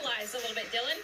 analyze a little bit, Dylan.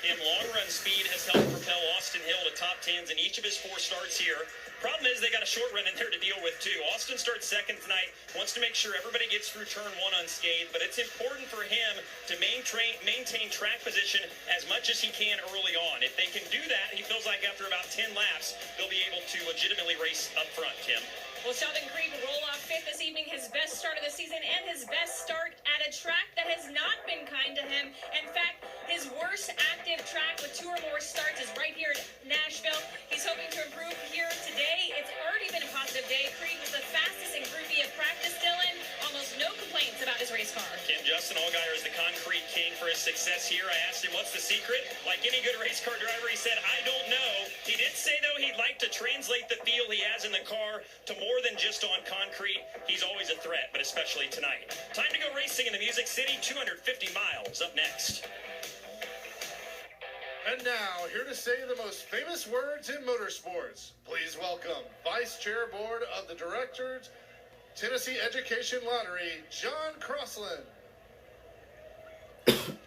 And long-run speed has helped propel Austin Hill to top 10s in each of his 4 starts here. Problem is they got a short run in there to deal with, too. Austin starts second tonight, wants to make sure everybody gets through turn 1 unscathed, but it's important for him to maintain track position as much as he can early on. If they can do that, he feels like after about 10 laps, they'll be able to legitimately race up front, Kim. Well, Sheldon Creed will roll off 5th this evening, his best start of the season and his best start at a track that has not been kind to him. In fact, his worst active track with 2 or more starts is right here at Nashville. He's hoping to improve here today. It's already been a positive day. Creed was the fastest in Group B of practice, Dylan. Almost no complaints about his race car. Kim, Justin Allgaier is the concrete king for his success here. I asked him, what's the secret? Like any good race car driver, he said, I don't know. He did say, though, he'd like to translate the feel he has in the car to more than just on concrete. He's always a threat, but especially tonight. Time to go racing in the Music City. 250 miles up next. And now, here to say the most famous words in motorsports, please welcome Vice Chair Board of the Directors, Tennessee Education Lottery, John Crossland.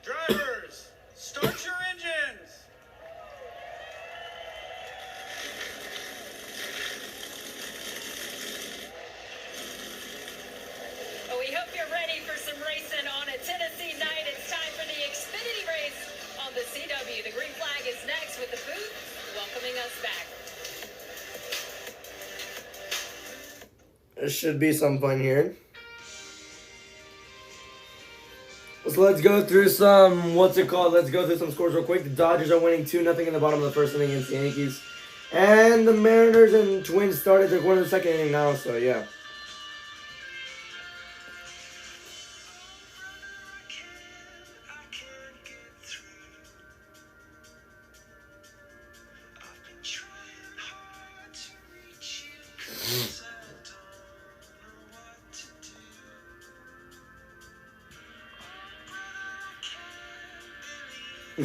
Drivers, start your engines. Well, we hope you're ready for some racing on a Tennessee night. It's time for the Xfinity race on the CW. The green flag is next with the booth welcoming us back. There should be some fun here. So let's go through some, let's go through some scores real quick. The Dodgers are winning 2-0 in the bottom of the first inning against the Yankees. And the Mariners and Twins started. They're going to the second inning now, so yeah.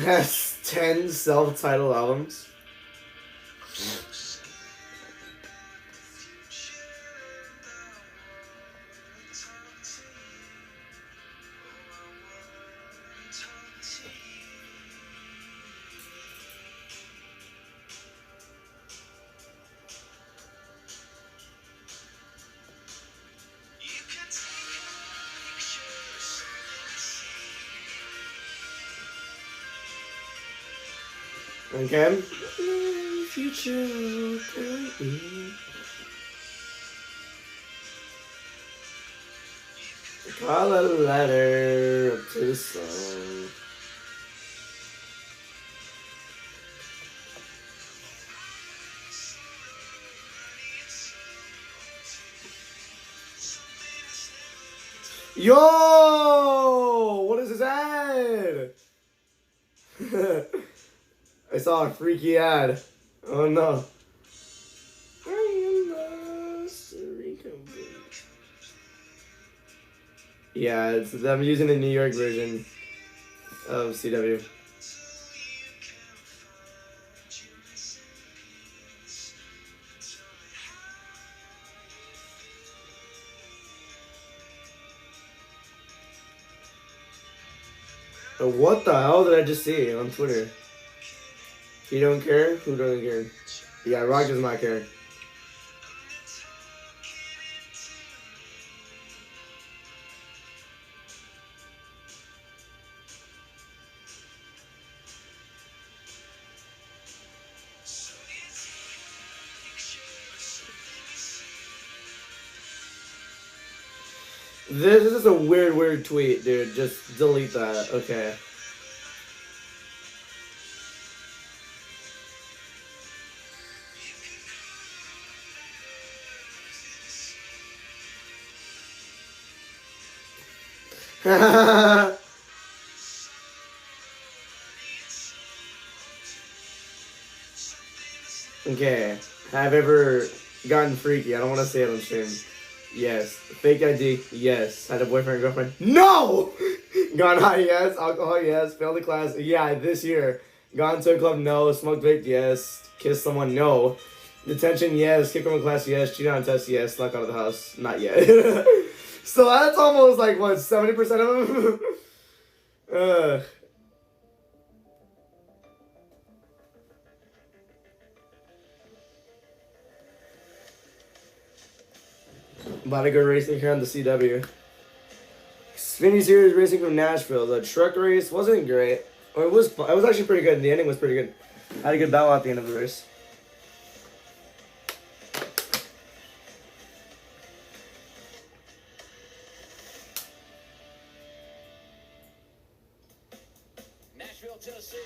Has 10 self-titled albums. Okay. Future. Call a letter up to the sun. Yo! What is this ad? I saw a freaky ad. Oh no. Yeah, it's them using the New York version of CW. What the hell did I just see on Twitter? You don't care? Who doesn't care? Yeah, Rock does not care. This is a weird tweet, dude. Just delete that. Okay. Okay. Have ever gotten freaky? I don't want to say it on stream. Yes. Fake ID? Yes. Had a boyfriend or girlfriend? No! Gone high? Yes. Alcohol? Yes. Failed the class? Yeah, this year. Gone to a club? No. Smoked vape? Yes. Kissed someone? No. Detention? Yes. Kicked from a class? Yes. Cheated on a test? Yes. Snuck out of the house? Not yet. So that's almost like, what, 70% of them? A lot of good racing here on the CW. Xfinity Series racing from Nashville. The truck race wasn't great. Or it was actually pretty good. The ending was pretty good. Had a good battle at the end of the race. Nashville, Tennessee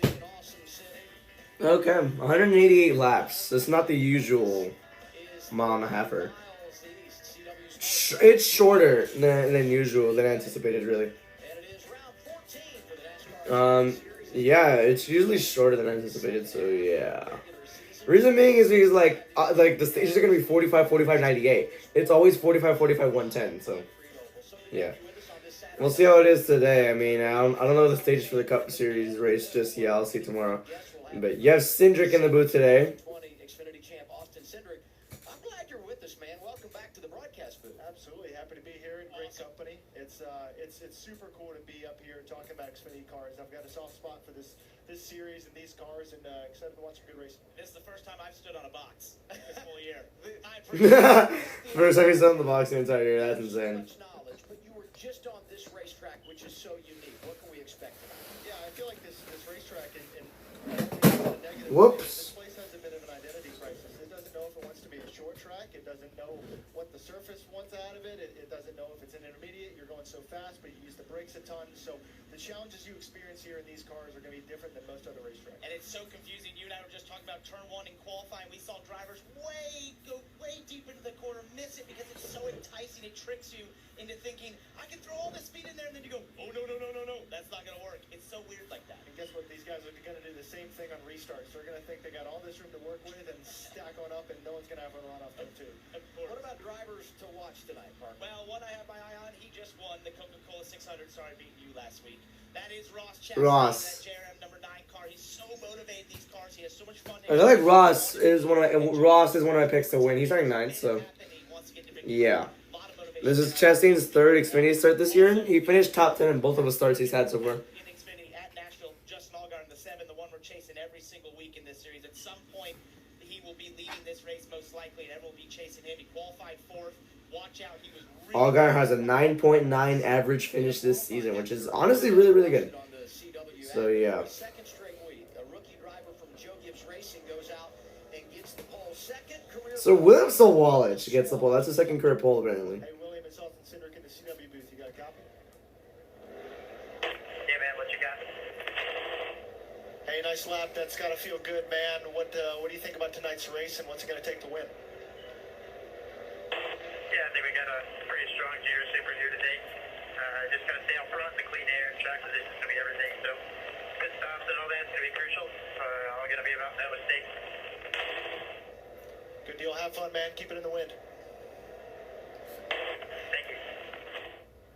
is an awesome city. Okay, 188 laps. That's not the usual mile and a halfer. It's shorter than usual, than anticipated, really. Yeah, it's usually shorter than anticipated, so yeah. Reason being is because, like the stages are going to be 45, 45, 98. It's always 45, 45, 110, so, yeah. We'll see how it is today. I mean, I don't know the stages for the Cup Series race just yet. I'll see tomorrow. But yes, Cindric in the booth today. Xfinity champ Austin Cindric. I'm glad you're with us, man. Welcome back to the broadcast booth. Absolutely happy to be here in great company. It's super cool to be up here talking about Xfinity cars. I've got a soft spot for this series and these cars, and excited to watch some good racing. This is the first time I've stood on a box this whole year. I appreciate First time he's on the box the entire year. That's insane. Much knowledge, but you were just on this racetrack, which is so unique. What can we expect tonight? Yeah, I feel like this racetrack in negative. Whoops. This place has a bit of an identity crisis. It doesn't know if it wants to be a short track. It doesn't know what the surface wants out of it. It doesn't know if it's an intermediate. You're going so fast, but you use the brakes a ton. So the challenges you experience here in these cars are going to be different than most other racetracks. And it's so confusing. You and I were just talking about turn 1 in qualifying. We saw drivers go way deep into the corner, miss it because it's so enticing. It tricks you into thinking, I can throw all this speed in there, and then you go, oh, no. That's not going to work. It's so weird like that. And guess what? These guys are going to do the same thing on restarts. They're going to think they got all this room to work with and stack on up, and no one's going to have a run off them, too. What about drivers to watch tonight, Parker? Well, one I have my eye on, he just won the Coca-Cola 600. Sorry, beating you last week. That is Ross Chastain. Ross. That JRM number 9 car. He's so motivated. These cars. He has so much fun. I feel like Ross is one of my picks to win. He's starting 9th, so yeah. This is Chastain's 3rd Xfinity start this year. He finished top 10 in both of the starts he's had so far. In Xfinity at Nashville, Justin Allgaier in the 7, the one we're chasing every single week in this series. At some point, he will be leading this race most likely, and everyone will be chasing him. He qualified 4th. Watch out, he was really Allgaier has a 9.9 average finish this season, which is honestly really, really good. So yeah. Second straight week, a rookie driver from Joe Gibbs Racing goes out and gets the pole. Second career. So William Sawallich gets the pole. That's the second career pole, apparently. Hey, William, it's Austin Cindric in the CW booth. You got a copy? Yeah, man, what you got? Hey, nice lap. That's got to feel good, man. What do you think about tonight's race, and what's it going to take to win? Yeah, I think we got a pretty strong gear super here today. Just got to stay out front in the clean air. Track position is going to be everything. So good stops and all that's going to be crucial. All going to be about no mistakes. Good deal. Have fun, man. Keep it in the wind. Thank you.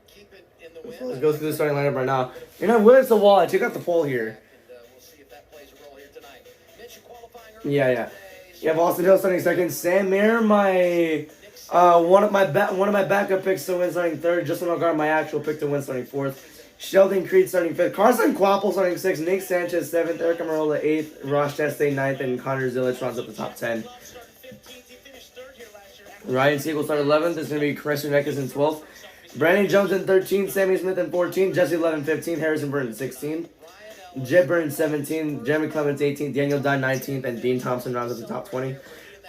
Keep it in the wind. Let's go through the starting lineup right now. You know, William Sawallich, you got the pole here. And we'll see if that plays a role here tonight. Mention qualifying Yeah. You have Austin Hill starting 2nd. Sam Mayer, one of my backup picks to win starting 3rd. Justin Allgaier, my actual pick to win starting 4th. Sheldon Creed starting 5th. Carson Quapple starting 6th. Nick Sanchez 7th. Eric Amarola 8th. Ross Chastain 9th. And Connor Zilic rounds up the top 10. Ryan Siegel started 11th. It's going to be Christian Eckes in 12th. Brandon Jones in 13th. Sammy Smith in 14th. Jesse 11th, 15th. Harrison Burton 16th. Jed Burton 17th. Jeremy Clements 18th. Daniel Dunn 19th. And Dean Thompson rounds up the top 20.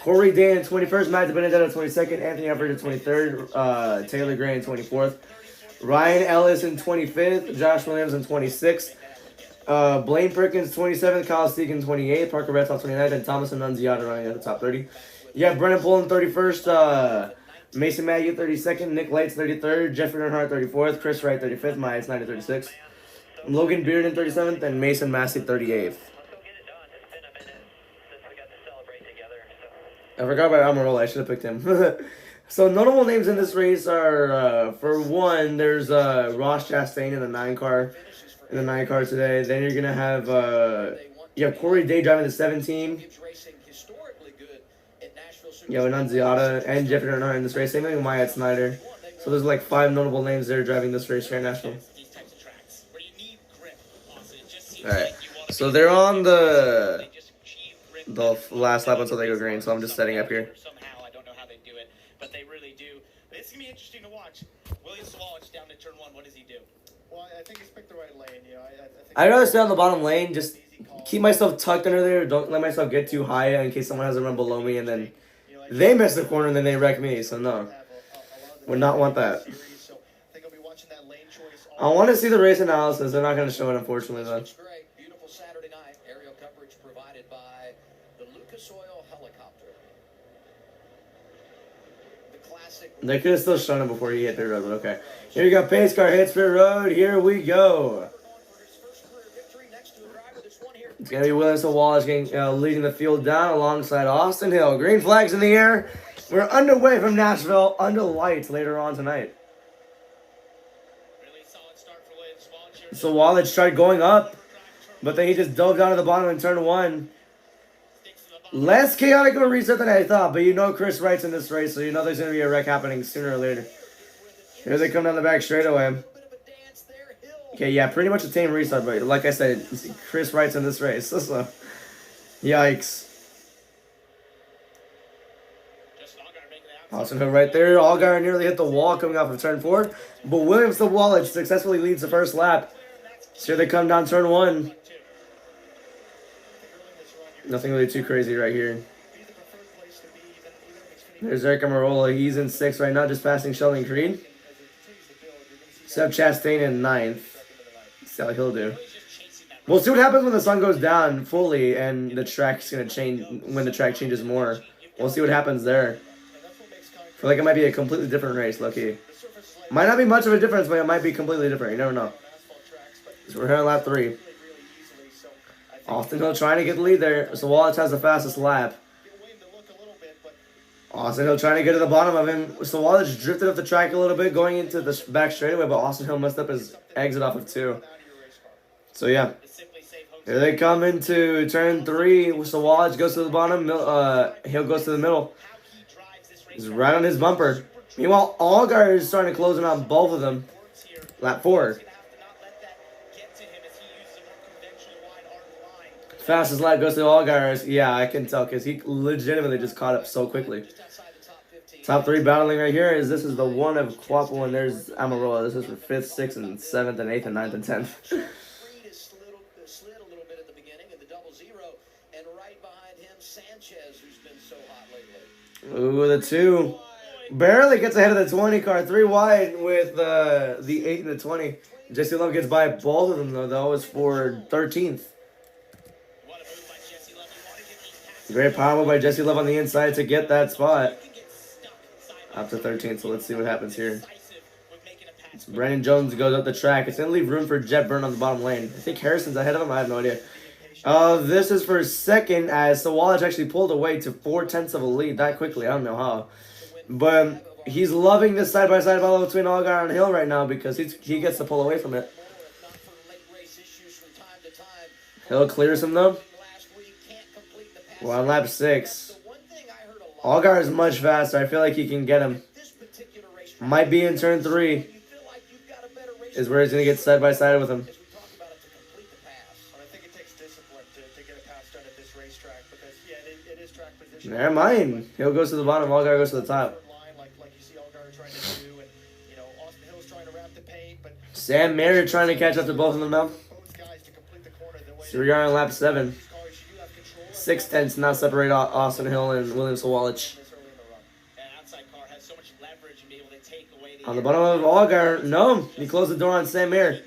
Corey Day in 21st, Matt Benedetto 22nd, Anthony Everett in 23rd, Taylor Gray in 24th, Ryan Ellis in 25th, Josh Williams in 26th, Blaine Perkins 27th, Kyle Stegan 28th, Parker Retzlaff 29th, and Thomas Annunziata running at the top 30. You have Brennan Poole in 31st, Mason Maggie 32nd, Nick Lights 33rd, Jeffrey Earnhardt 34th, Chris Wright 35th, Myers 36th, Logan Beard in 37th, and Mason Massey 38th. I forgot about Amarola. I should have picked him. So notable names in this race are, for one, there's Ross Chastain in the 9 car today. Then you're gonna have you have Corey Day driving the 17. You have Annunziata and Jeffrey Earnhardt in this race. Same thing with Myatt Snyder. So there's like 5 notable names there driving this race here at Nashville. All right. So they're on the last lap until they go green, so I'm just setting up here. Somehow, I don't know how they do it, but they really I'd rather stay on the bottom lane, just keep myself tucked under there. Don't let myself get too high in case someone has a run below me and then they miss the corner and then they wreck me. So no, would not want that. I want to see the race analysis. They're not going to show it, unfortunately, though. Great, beautiful Saturday night. Aerial coverage provided by the Lucas Oil helicopter. The classic. They could have still shown him before he hit pit road, but okay. Here you go, pace car hits pit road. Here we go. It's going to be Williams to Wallace leading the field down alongside Austin Hill. Green flags in the air. We're underway from Nashville, under lights later on tonight. So Wallace tried going up, but then he just dove down to the bottom in turn 1. Less chaotic of a reset than I thought, but you know Chris Wright's in this race, so you know there's going to be a wreck happening sooner or later. Here they come down the back straightaway. Okay, yeah, pretty much a tame restart, but like I said, Chris Wright's in this race, so yikes. Austin Hill right there. Allgaier nearly hit the wall coming off of turn 4, but Williams to Wallace successfully leads the first lap. So here they come down turn 1. Nothing really too crazy right here. There's Eric Amarola. He's in 6th right now, just passing Sheldon Creed. Seb Chastain in 9th. See how he'll do. We'll see what happens when the sun goes down fully and the track's going to change, when the track changes more. We'll see what happens there. I feel like it might be a completely different race, low-key. Might not be much of a difference, but it might be completely different. You never know. So we're here on lap 3. Austin Hill trying to get the lead there. So Wallace has the fastest lap. Austin Hill trying to get to the bottom of him. So Wallace drifted up the track a little bit going into the back straightaway, but Austin Hill messed up his exit off of 2. So yeah. Here they come into turn 3. So Wallace goes to the bottom. Hill goes to the middle. He's right on his bumper. Meanwhile, Allgaier is starting to close in on both of them. Lap 4. Fastest lap goes to Allgaier. Yeah, I can tell because he legitimately just caught up so quickly. Top 3 battling right here is this is the one of Quapo and there's Amarola. This is for 5th, 6th, and 7th, and 8th, and 9th, and 10th. Ooh, the 2. Barely gets ahead of the 20 car. 3 wide with the 8 and the 20. Jesse Love gets by both of them, though. That was for 13th. Great power move by Jesse Love on the inside to get that spot. Up to 13th, so let's see what happens here. So Brandon Jones goes up the track. It's going to leave room for Jet Burn on the bottom lane. I think Harrison's ahead of him. I have no idea. This is for 2nd as Sawallich actually pulled away to 4/10 of a lead that quickly. I don't know how. But he's loving this side-by-side battle between Allgaier and Hill right now because he gets to pull away from it. Hill clears him though. We're on lap 6. Allgaier is much faster. I feel like he can get him. Might be in turn 3. Is where he's going to get side-by-side with him. Never mind. Hill goes to the bottom. Allgaier goes to the top. Sam Mayer trying to catch up to both of them now. So we are on lap 7. 6/10 now separate Austin Hill and William Sawallich. On the bottom of Allgaier, no. He closed the door on Sam Mayer.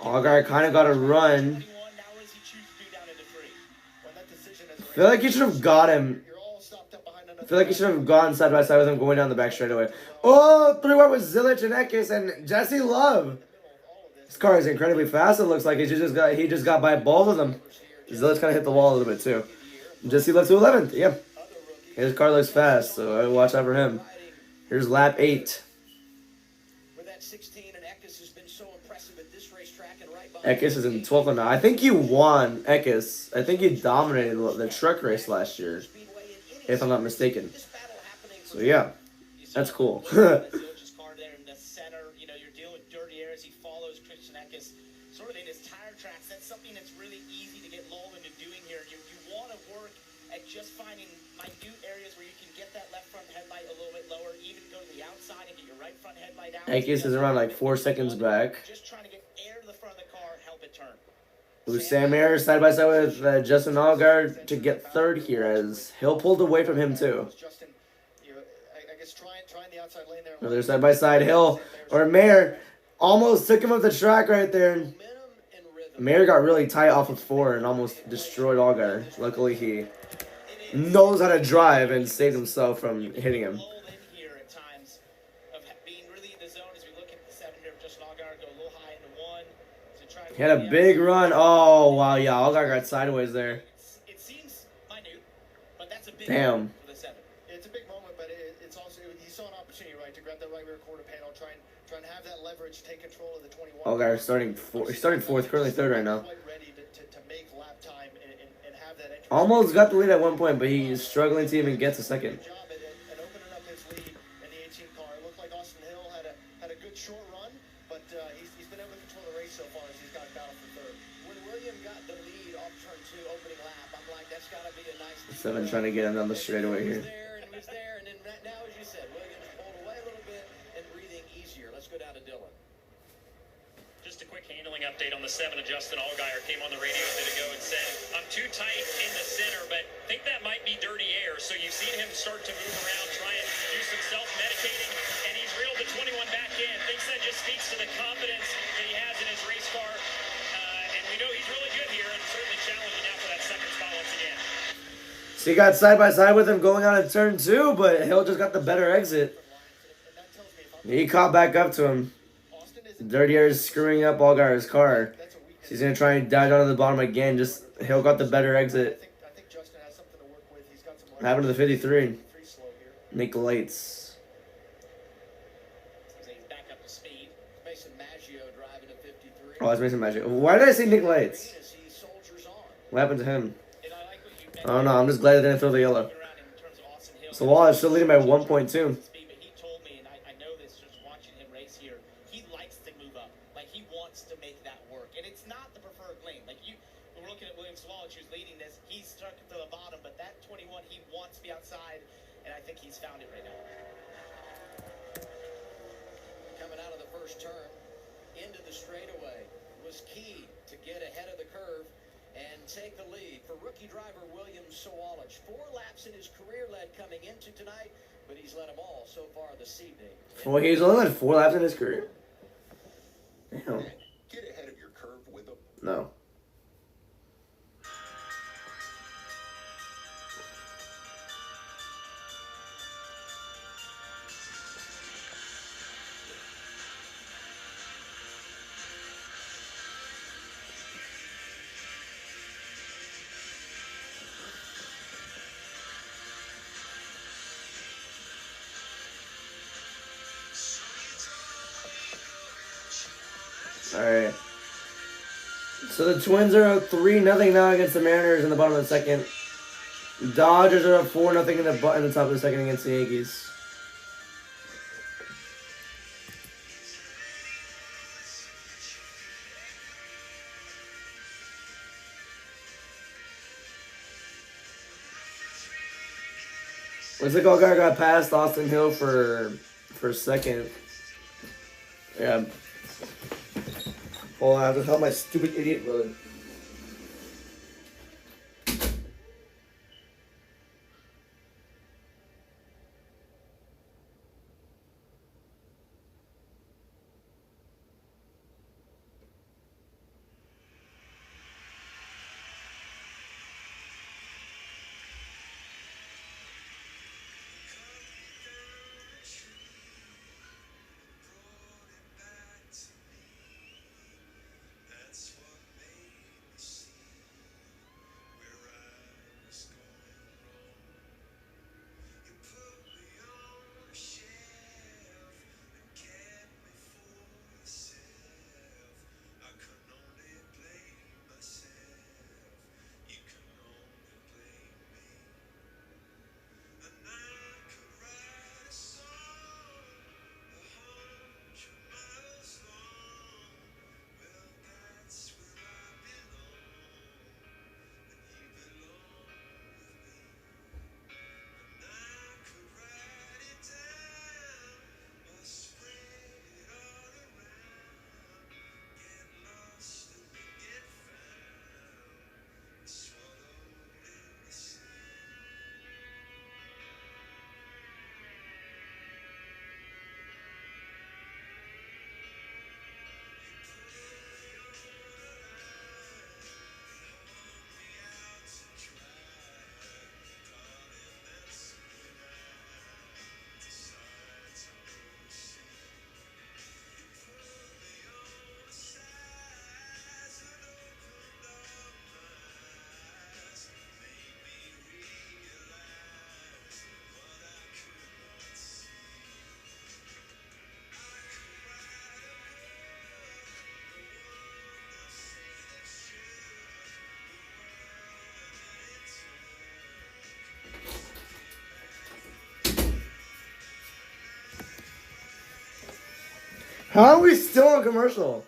Allgaier kind of got a run. I feel like he should have got him. I feel like he should have gone side by side with him going down the back straightaway. Oh, 3-wide with Zilich and Ekis and Jesse Love. This car is incredibly fast. It looks like he just got by both of them. Zilich kind of hit the wall a little bit too. Jesse Love to 11th. Yeah, his car looks fast, so I watch out for him. Here's lap 8. Ekis is in 12th now. I think he won Ekis. I think he dominated the truck race last year, if I'm not mistaken. So yeah, that's cool. at just finding minute areas where you can get that left front headlight a little bit lower, even go to the outside and get your right front headlight out. Akis is around like 4 seconds back. Just trying to get air to the front of the car, help it turn. Sam Mayer side by side with Justin Allgaier to get third here as Hill pulled away from him too. Justin, I guess trying the outside lane there. They're side by side. Hill or Mayer almost took him off the track right there. Mayer got really tight off of 4 and almost destroyed Allgaier. Luckily he knows how to drive and saved himself from hitting him. He had a big run. Oh, wow, yeah, Allgaier got sideways there. It seems minute, but that's a big damn. For the 7. It's a big moment, but it's also, he saw an opportunity, right, to grab that right rear quarter panel, try and have that leverage, take control of the 21. Allgaier starting fourth, currently third right now. Ready to make lap time and have that entry. Almost got the lead at one point, but he's struggling to even get to second. Job at opening up his lead in the 18 car. It looked like Austin Hill had a good short run, but he's been able to control the race so far as he's gotten battle for third. When William got the lead off turn 2 opening lap, I'm like, that's got to be a nice... 7 trying to get him down the straightaway here. He was there, and then now, as you said, Williams pulled away a little bit and breathing easier. Let's go down to Dylan. Just a quick handling update on the 7 of Justin Allgaier. Came on the radio a bit ago and said, I'm too tight in the center, but think that might be dirty air. So you've seen him start to move around, try and do some self-medicating, and he's reeled the 21 back in. Thinks that just speaks to the confidence that he has in his race car. And we know he's really good here and certainly challenging now for that second spot once again. So he got side by side with him going out of turn 2, but Hill just got the better exit. He caught back up to him. Dirty Air is screwing up Allgaier's car. He's going to try and dive down to the bottom again. Just Hill got the better exit. Happened to the 53. Nick Lates. Back up to speed. Mason Maggio driving a 53. Oh, that's Mason Magic. Why did I say Nick Lates? What happened to him? I don't know. I'm just glad they didn't throw the yellow. So Wallace still leading by 1.2. He's found it right now. Coming out of the first turn into the straightaway was key to get ahead of the curve and take the lead for rookie driver William Sawalich. 4 laps in his career led coming into tonight, but he's led them all so far this evening. Well, he's only led 4 laps in his career. Damn. Get ahead of your curve with him. No. Alright. So the Twins are up 3-0 now against the Mariners in the bottom of the second. Dodgers are up 4-0 in the top of the second against the Yankees. Looks like Allgaier got past Austin Hill for second. Yeah. Hold on, I have to help my stupid idiot brother. How are we still on commercial?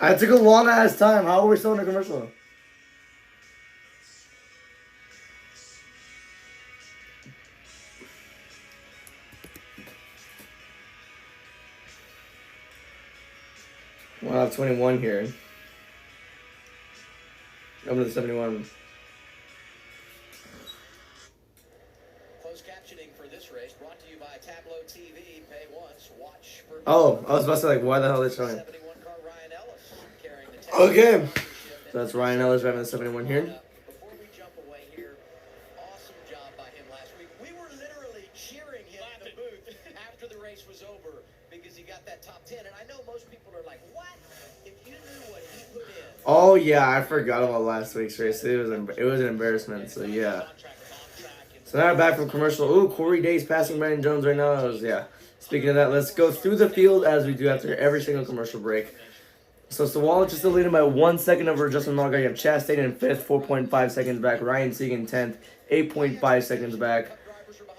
I took a long ass time. How are we still in a commercial? We'll have 21 here. Over to the 71. Closed captioning for this race brought to you by Tableau TV. Pay once, watch for. Oh, I was about to say, like, why the hell are they showing? 71 car Ryan Ellis carrying the Okay. So that's Ryan Ellis driving the 71 here. Before we jump away here, awesome job by him last week. We were literally cheering him in the booth after the race was over because he got that top 10. And I know most people are like, what? If you knew what he put in. Oh yeah, I forgot about last week's race. It was an embarrassment. So yeah. So now we're back from commercial. Ooh, Corey Day's passing Brandon Jones right now. Yeah. Speaking of that, let's go through the field as we do after every single commercial break. So Sawallich is still leading by 1 second over Justin Allgaier. You have Chastain in 5th, 4.5 seconds back. Ryan Sieg in 10th, 8.5 seconds back.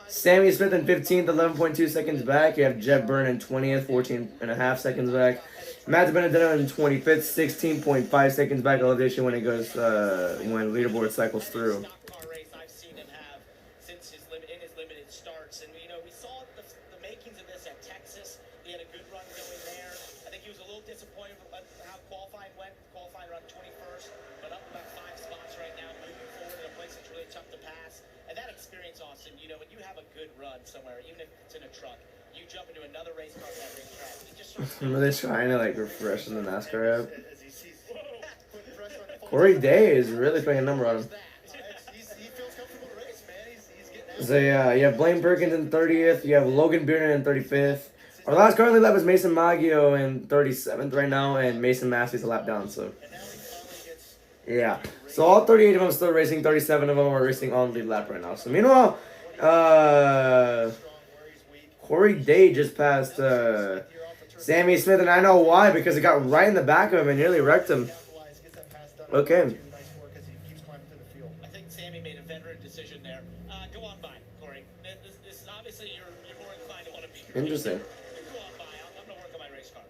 Sammy Smith in 15th, 11.2 seconds back. You have Jeff Byrne in 20th, 14.5 seconds back. Matt Benedetto in 25th, 16.5 seconds back. I love the issue when it goes when leaderboard cycles through. Somewhere, even if it's in a truck, you jump into another race car that racetrack. You just Remember they trying to like refresh in the NASCAR app? Corey Day is really putting a number on him. So yeah, you have Blaine Perkins in 30th. You have Logan Biernan in 35th. Our last currently lap is Mason Maggio in 37th right now, and Mason Massey's a lap down. So yeah, so all 38 of them still racing. 37 of them are racing on the lead lap right now. So meanwhile. Corey Day just passed Sammy Smith, and I know why, because it got right in the back of him and nearly wrecked him. Okay. I think Sammy made a veteran decision there. Go on by, Corey. This is obviously you're more inclined to want to be. Interesting. Go on by. I'm gonna work on my race car.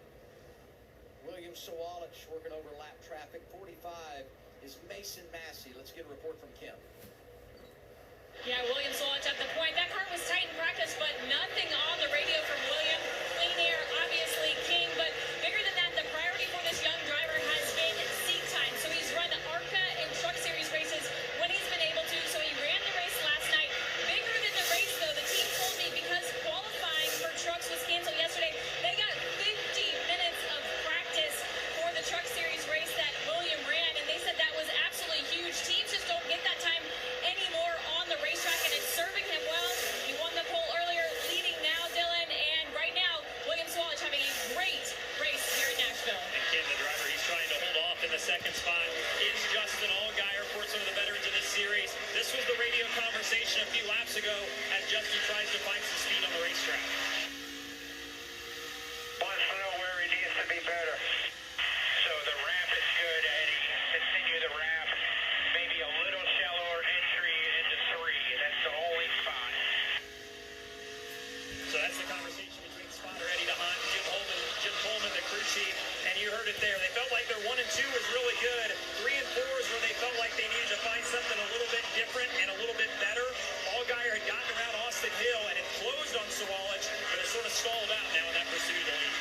William Sawallich working over lap traffic. 45 is Mason Massey. Let's get a report from Kim. Yeah, William Sawallich at the point. That car was tight in practice, but nothing on the radio from William. Clean air, obviously king, but bigger than that, the priority for this young driver has been seat time. So he's run the ARCA and Truck Series races when he's been able to. So he ran the race last night. Bigger than the race, though, the team told me, because qualifying for trucks was canceled yesterday, they got 50 minutes of practice for the Truck Series race that William ran, and they said that was absolutely huge. Teams just don't get that time anymore on the racetrack, and it's serving him well. He won the pole earlier, leading now, Dylan, and right now, William Sawallich having a great race here in Nashville. And Kim, the driver he's trying to hold off in the second spot is Justin Allgaier, for some of the veterans of this series. This was the radio conversation a few laps ago as Justin tries to find some speed on the racetrack. Wants to know where he needs to be better. So the ramp is good, Eddie. Continue the ramp. Maybe a little shallower entry into 3. That's the only spot. So that's the conversation between spotter Eddie DeHaan and Jim Coleman, the crew chief. And you heard it there. They felt like their 1 and 2 was really good. 3 and 4 is where they felt like they needed to find something a little bit different and a little bit better. Allgaier had gotten around Austin Hill and it closed on Sawallich, but it sort of stalled out now in that pursuit of the lead.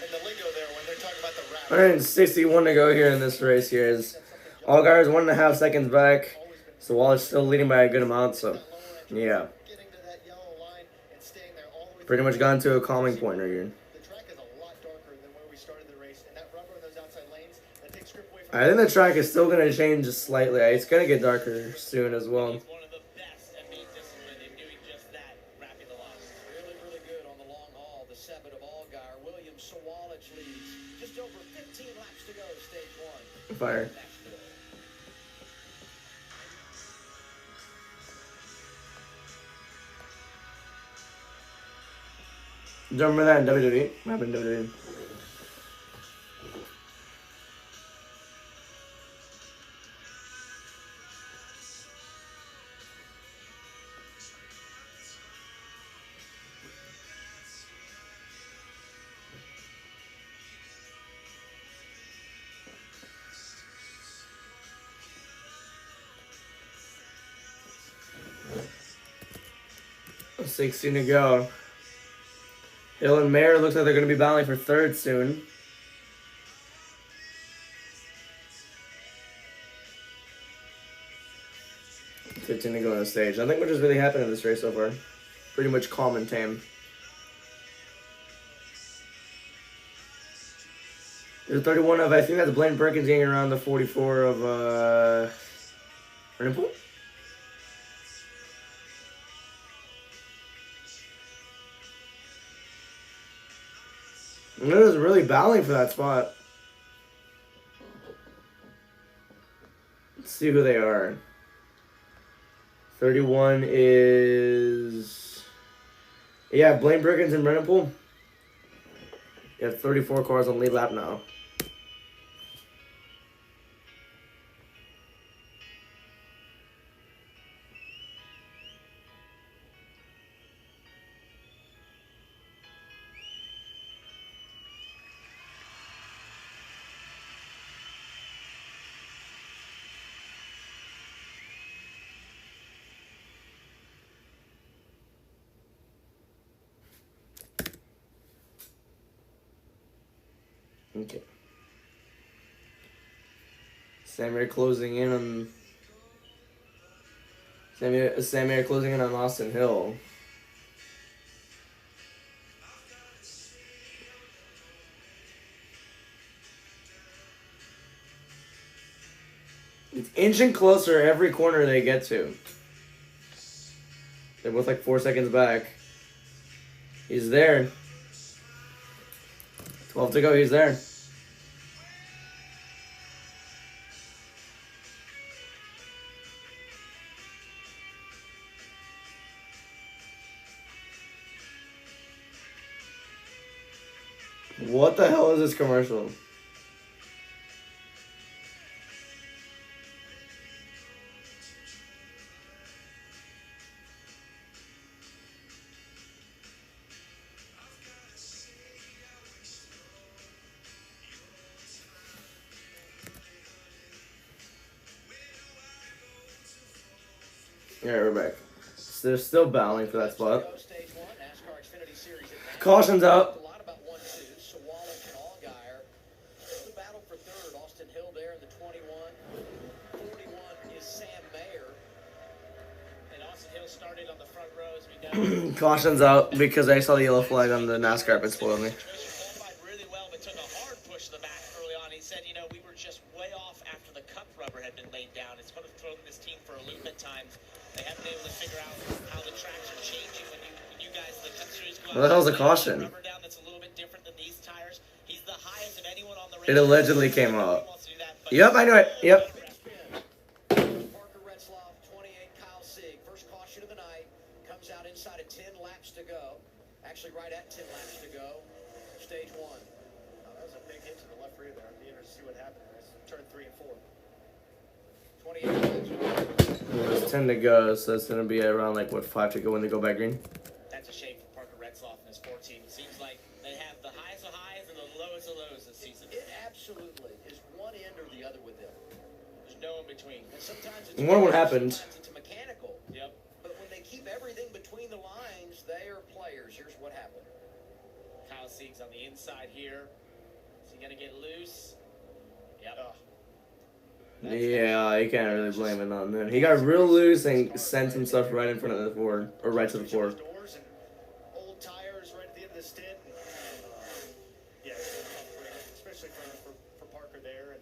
And the lingo there when they're talking about the wrap. 161 to go here in this race here. Is Allgaier is 1.5 seconds back. Sawallich still leading by a good amount. So yeah, Getting to that yellow line and staying there all the way. pretty much gone to a calming point right here. The track is a lot darker than where we started the race, and that rubber in those outside lanes that takes grip away from. I think the track is still going to change slightly. It's going to get darker soon as well. He's one of the best at being disciplined and doing just that, wrapping the line. Really, really good on the long haul. The 7 of Allgaier. William Sawallich leads. Just over 15 laps to go, stage 1. Fire. Nashville. Do you remember that in WWE? What happened in WWE? 16 to go. Hill and Mayer looks like they're going to be battling for third soon. To go on the stage. Nothing much has really happened in this race so far. Pretty much calm and tame. There's 31 of, I think that's Blaine Perkins getting around the 44 of, Rennepool? And it was really battling for that spot. Let's see who they are. 31 is... Yeah, Blaine Perkins and Rennepool. You have 34 cars on lead lap now. Okay. Samir closing in on Samir closing in on Austin Hill. It's inching closer every corner they get to. They're both like 4 seconds back. He's there. 12 to go, he's there. What the hell is this commercial? Yeah, we're back. So they're still battling for that spot. Stage 1, NASCAR Xfinity Series at Caution's out. a lot about 1-2, Sawalek and Allgaier. The battle for third, Austin Hill there in the 21. 41 is Sam Mayer. And Austin Hill started on the front row as we know. Caution's out because I saw the yellow flag on the NASCAR pit spoiled me. Qualified really well, but took a hard push to the back early on. He said, you know, we were just way off after the cup rubber had been laid down. It's going to throw this team for a loop at times. They haven't been able to figure out how the tracks are changing when you guys, the Cup Series, go out. What the hell's a caution? Rubber down that's a little bit different than these tires. He's the highest of anyone on the It race. allegedly came out. Yep, I know it. Yep. Parker Retzloff, 28, Kyle Sieg. First caution of the night. Comes out inside of 10 laps to go. Actually, right at 10 laps to go. Stage 1. That was a big hit to the left rear there. I'd be interested to see what happened there. It's turn 3 and 4. 28 laps. There's 10 to go, so it's going to be around like, what, 5 to go when they go back green? That's a shame for Parker Retzloff and his 14. It seems like they have the highest of highs and the lowest of lows this season. It absolutely is one end or the other with them. There's no in between. And sometimes it's I wonder what happened. Sometimes it's mechanical. Yep. But when they keep everything between the lines, they are players. Here's what happened. Kyle Sieg's on the inside here. Is he going to get loose? Yep. Yeah, you can't really blame it on him. He got real loose and sent some stuff right in front of the Ford, or right to the Ford. Doors and old tires right at the end of the stint. Yeah, especially for Parker there and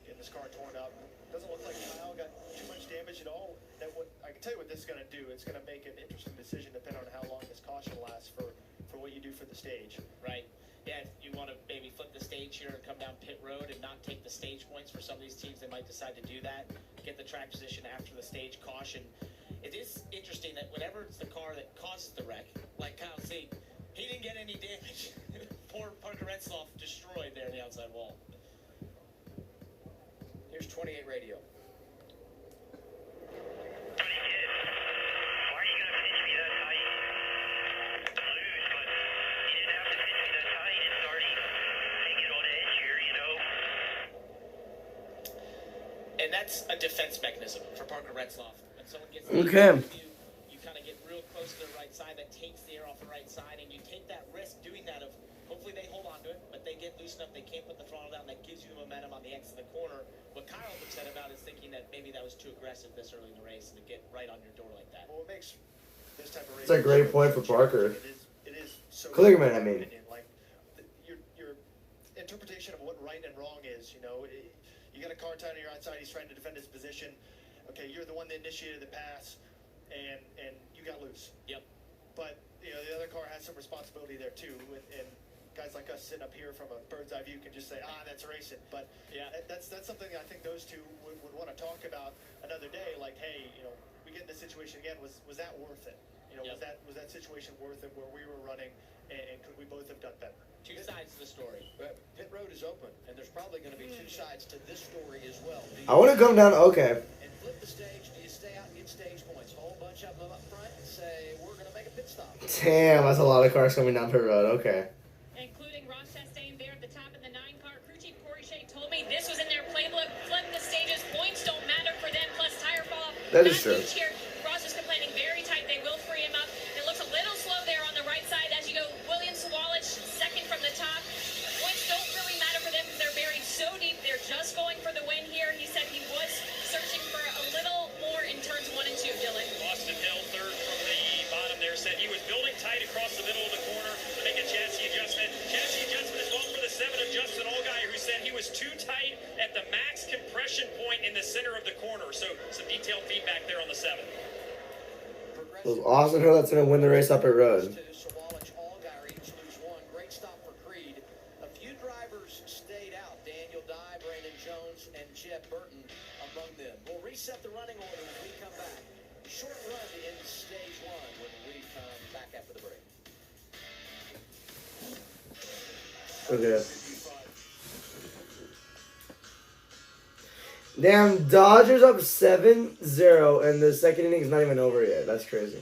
getting this car torn up. Doesn't look like Kyle got too much damage at all. That what I can tell you what this is going to do. It's going to make an interesting decision depending on how long this caution lasts for what you do for the stage. Right. Yeah, if you want to maybe flip the stage here and come down pit road and not take the stage points for some of these teams, they might decide to do that. Get the track position after the stage caution. It is interesting that whenever it's the car that causes the wreck, like Kyle Sieg, he didn't get any damage. Poor Parker Retzloff destroyed there in the outside wall. Here's 28 radio. And that's a defense mechanism for Parker Retzloff. When someone gets Okay. you kind of get real close goes to the right side, that takes the air off the right side, and you take that risk doing that of hopefully they hold on to it, but they get loose enough they can't put the throttle down. That gives you the momentum on the exit of the corner. What Kyle's upset about is thinking that maybe that was too aggressive this early in the race to get right on your door like that. Well, what makes this type of race... It's a great point for Parker. It is so... Kligerman, I mean. Like, your interpretation of what right and wrong is, you know, you got a car tied on your outside, he's trying to defend his position. Okay, you're the one that initiated the pass, and you got loose. Yep. But, you know, the other car has some responsibility there, too, and guys like us sitting up here from a bird's eye view can just say, that's racing. But yeah, that's something I think those two would want to talk about another day. Like, hey, you know, we get in this situation again. Was that worth it? You know, Yep. was that situation worth it where we were running, and could we both have done better? Two sides to the story. Pit road is open, and there's probably going to be two sides to this story as well. I want to come down. Okay. And flip the stage. Do you stay out and get stage points? A whole bunch of them up front and say, we're going to make a pit stop. Damn, that's a lot of cars coming down the road. Okay. Including Ross Chastain there at the top of the 9-car. Crew chief Corey Shea told me this was in their playbook. Flip the stages. Points don't matter for them. Plus tire fall. That is true. Huge here. Ross is complaining very tight. They will free him up. It looks a little slow there on the right side as you go. William Sawalich second from the top. Points don't really matter for them because they're buried so deep. They're just going for the win here. He said he was searching for a little more in turns 1 and 2, Dylan. Austin Hill, third from the bottom there, said he was building tight across the middle of the corner to make a chassis adjustment. Chassis adjustment as well for the 7 of Justin Allgaier, who said he was too tight at the max compression point in the center of the corner. So some detailed feedback there on the 7. It was Austin Hill that's going to win the race up at road. Sawalich, Allgaier each lose 1. Great stop for Creed. A few drivers stayed out. Daniel Dye, Brandon Jones, and Jeff Burton among them. We'll reset the running order when we come back. Short run in stage 1 when we come back after the break. Okay. Damn, Dodgers up 7-0, and the second inning's not even over yet. That's crazy.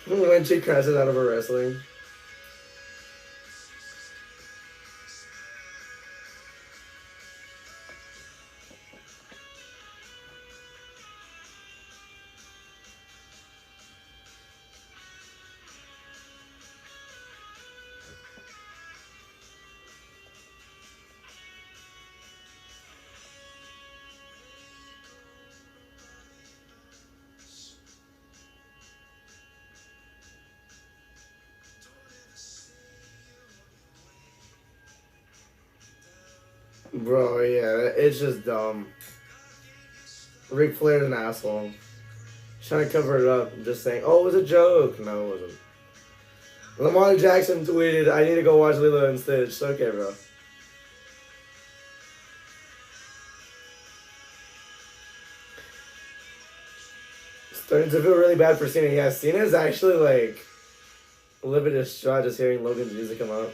When she crashes out of a wrestling. Bro, yeah, it's just dumb. Ric Flair's an asshole. He's trying to cover it up, just saying, oh, it was a joke. No, it wasn't. Lamar Jackson tweeted, I need to go watch Lilo and Stitch. Okay, bro. Starting to feel really bad for Cena. Yeah, Cena's actually, like, a little bit distraught just hearing Logan's music come out.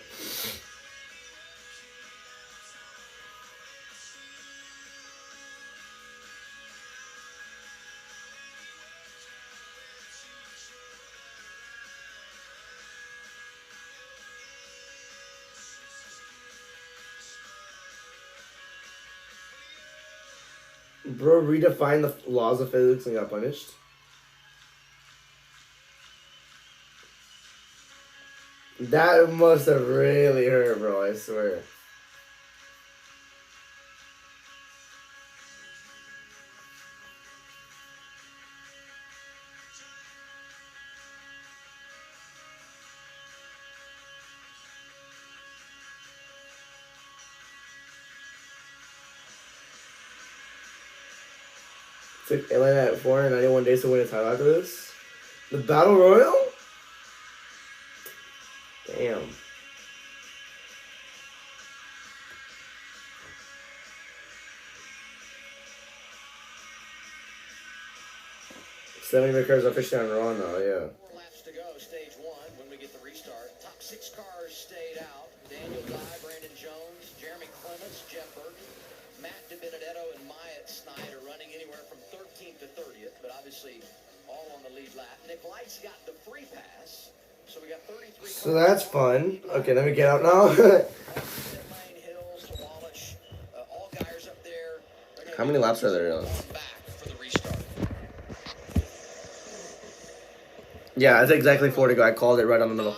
Bro, redefine the laws of physics and got punished. That must have really hurt, bro, I swear. Took Atlanta at 491 days to win a title after this. The Battle Royal? Damn. Seven cars officially on Raw now, yeah. 4 laps to go, stage 1, when we get the restart. Top 6 cars stayed out. Daniel Dye, Brandon Jones, Jeremy Clements, Jeff Burton. Matt DiBenedetto and Myatt Snyder running anywhere from 13th to 30th, but obviously all on the lead lap. Nick Light's got the free pass, so we got 33. So that's fun. Okay, let me get out now. How many laps are there? Yeah, it's exactly 4 to go. I called it right on the middle.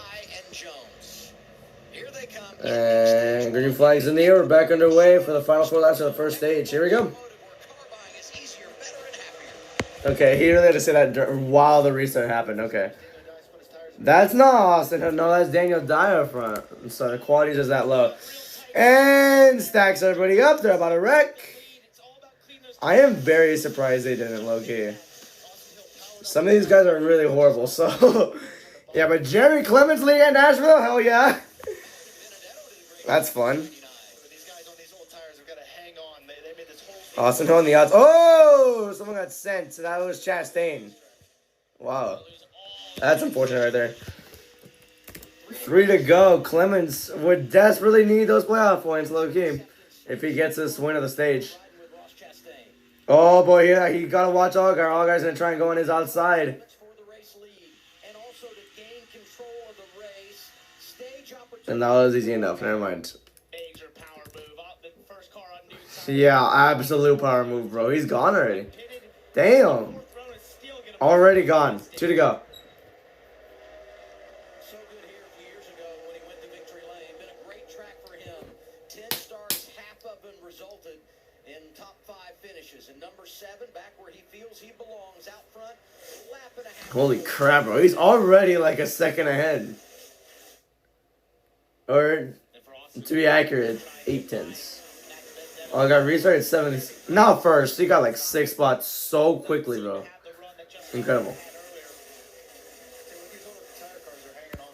And green flags in the air. We're back underway for the final 4 laps of the first stage. Here we go. Okay, he really had to say that while the restart happened. Okay. That's not Austin. No, that's Daniel Dye up front. So the quality is just that low. And stacks everybody up. They're about to wreck. I am very surprised they didn't, low-key. Some of these guys are really horrible, so... yeah, but Jerry Clements leading at Nashville? Hell yeah. That's fun. Austin Hill on the outs. Oh! Someone got sent, so that was Chastain. Wow. That's unfortunate right there. 3 to go. Clements would desperately need those playoff points, low-key, if he gets this win of the stage. Oh boy, yeah, he gotta watch Allgaier. Allgaier's gonna try and go on his outside. And that was easy enough. Never mind. Yeah, absolute power move, bro. He's gone already. Damn. Already gone. 2 to go. Holy crap, bro. He's already like a second ahead. Or, to be accurate, 8/10. Oh, I got restarted 7th. Not first. He got like 6 spots so quickly, bro. Incredible.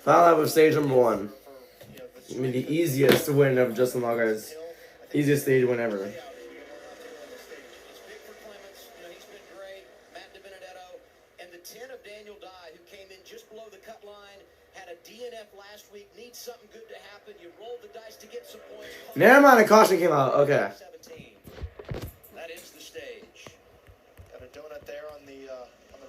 Final lap of stage number 1. I mean, the easiest win of Justin Allgaier's. Easiest stage win ever. Never mind, a caution came out. Okay. That is the stage. Got a donut there on the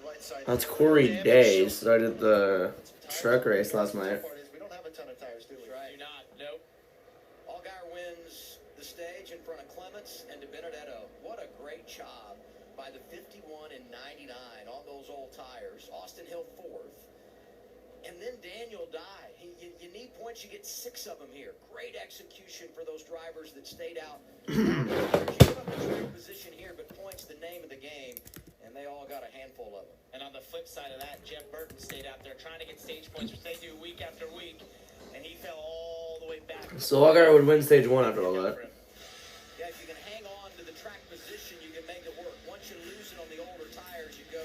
right side. That's Corey Day. Started the truck race last night. We don't have a ton of tires, do we? Right. Nope. Allgaier wins the stage in front of Clements and DiBenedetto. What a great job by the 51 and 99 on those old tires. Austin Hill 4th. And then Daniel Dye. You need points. You get 6 of them here. Great execution for those drivers that stayed out. You give up the track position here, but points the name of the game, and they all got a handful of them. And on the flip side of that, Jeff Burton stayed out there trying to get stage points, which they do week after week, and he fell all the way back. So Allgaier would win stage 1 after all that. Yeah, if you can hang on to the track position, you can make it work. Once you lose it on the older tires, you go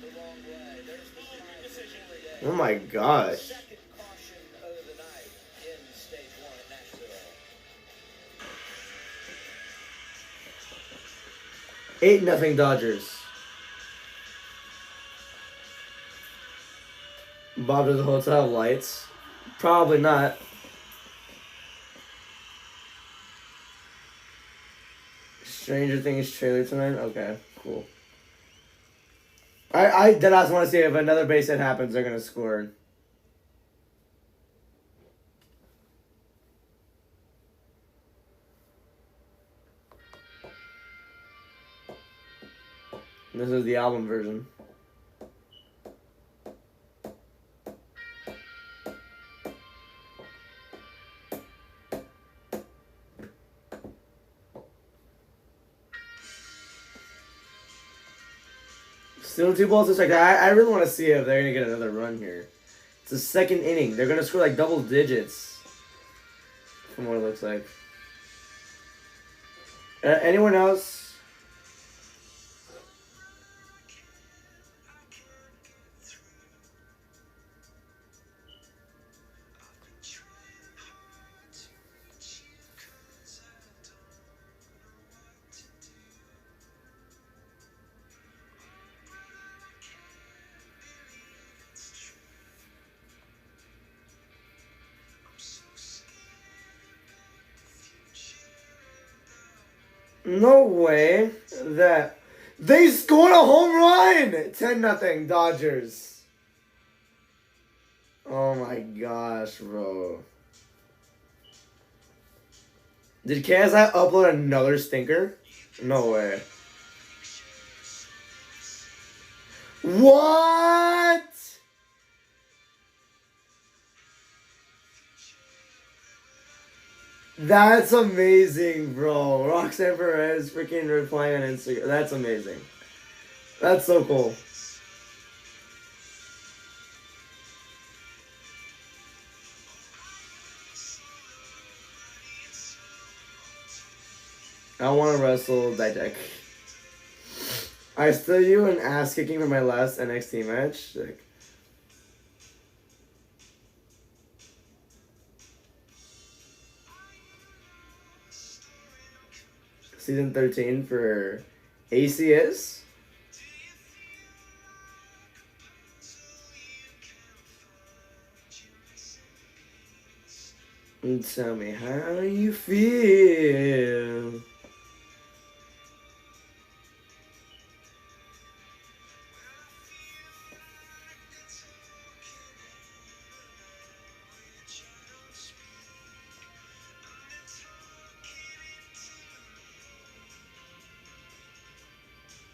the wrong way. There's the decision. Oh my gosh. Second caution of the night in stage 1 at Nashville. 8-0 Dodgers. Bob to the hotel lights. Probably not. Stranger Things trailer tonight? Okay, cool. I did also want to see if another base hit happens, they're going to score. This is the album version. Still 2 balls to strike. I really want to see if they're going to get another run here. It's the 2nd inning. They're going to score like double digits. From what it looks like. Anyone else? No way that they scored a home run. 10-0 Dodgers. Oh my gosh, bro. Did KSI upload another stinker? No way. What? That's amazing, bro. Roxanne Perez freaking replying on Instagram. That's amazing. That's so cool. I want to wrestle that deck. I still you an ass kicking for my last NXT match. Sick. Season 13 for ACS. And tell me how you feel.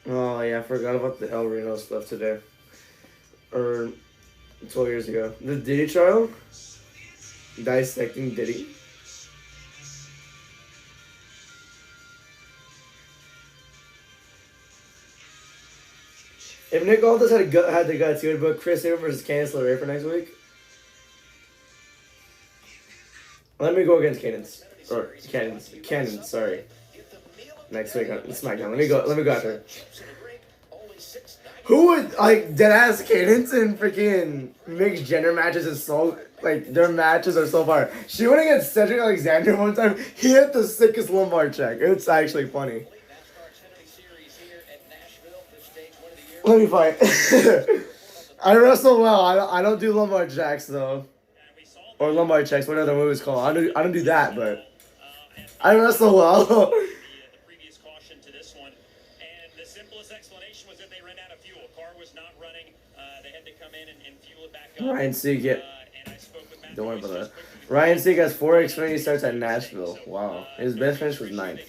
Oh yeah, I forgot about the El Reno stuff today. Or 12 years ago. The Diddy trial? Dissecting Diddy. If Nick Aldis had the guts, he would book Chris Sabin versus Candice LeRae for next week. Let me go against Cadence. Or Cannon, sorry. Next week on SmackDown. Let me go after. Who would like deadass Cadence and freaking mixed gender matches is so like their matches are so far. She went against Cedric Alexander one time. He hit the sickest lumbar check. It's actually funny. Let me fight. I wrestle well. I don't do lumbar jacks though, or lumbar checks. What other move is called? I don't do that, but I wrestle well. Ryan Sieg, don't worry about that. Ryan Sieg has 4 Xfinity starts at Nashville. Wow, his best finish was 9th.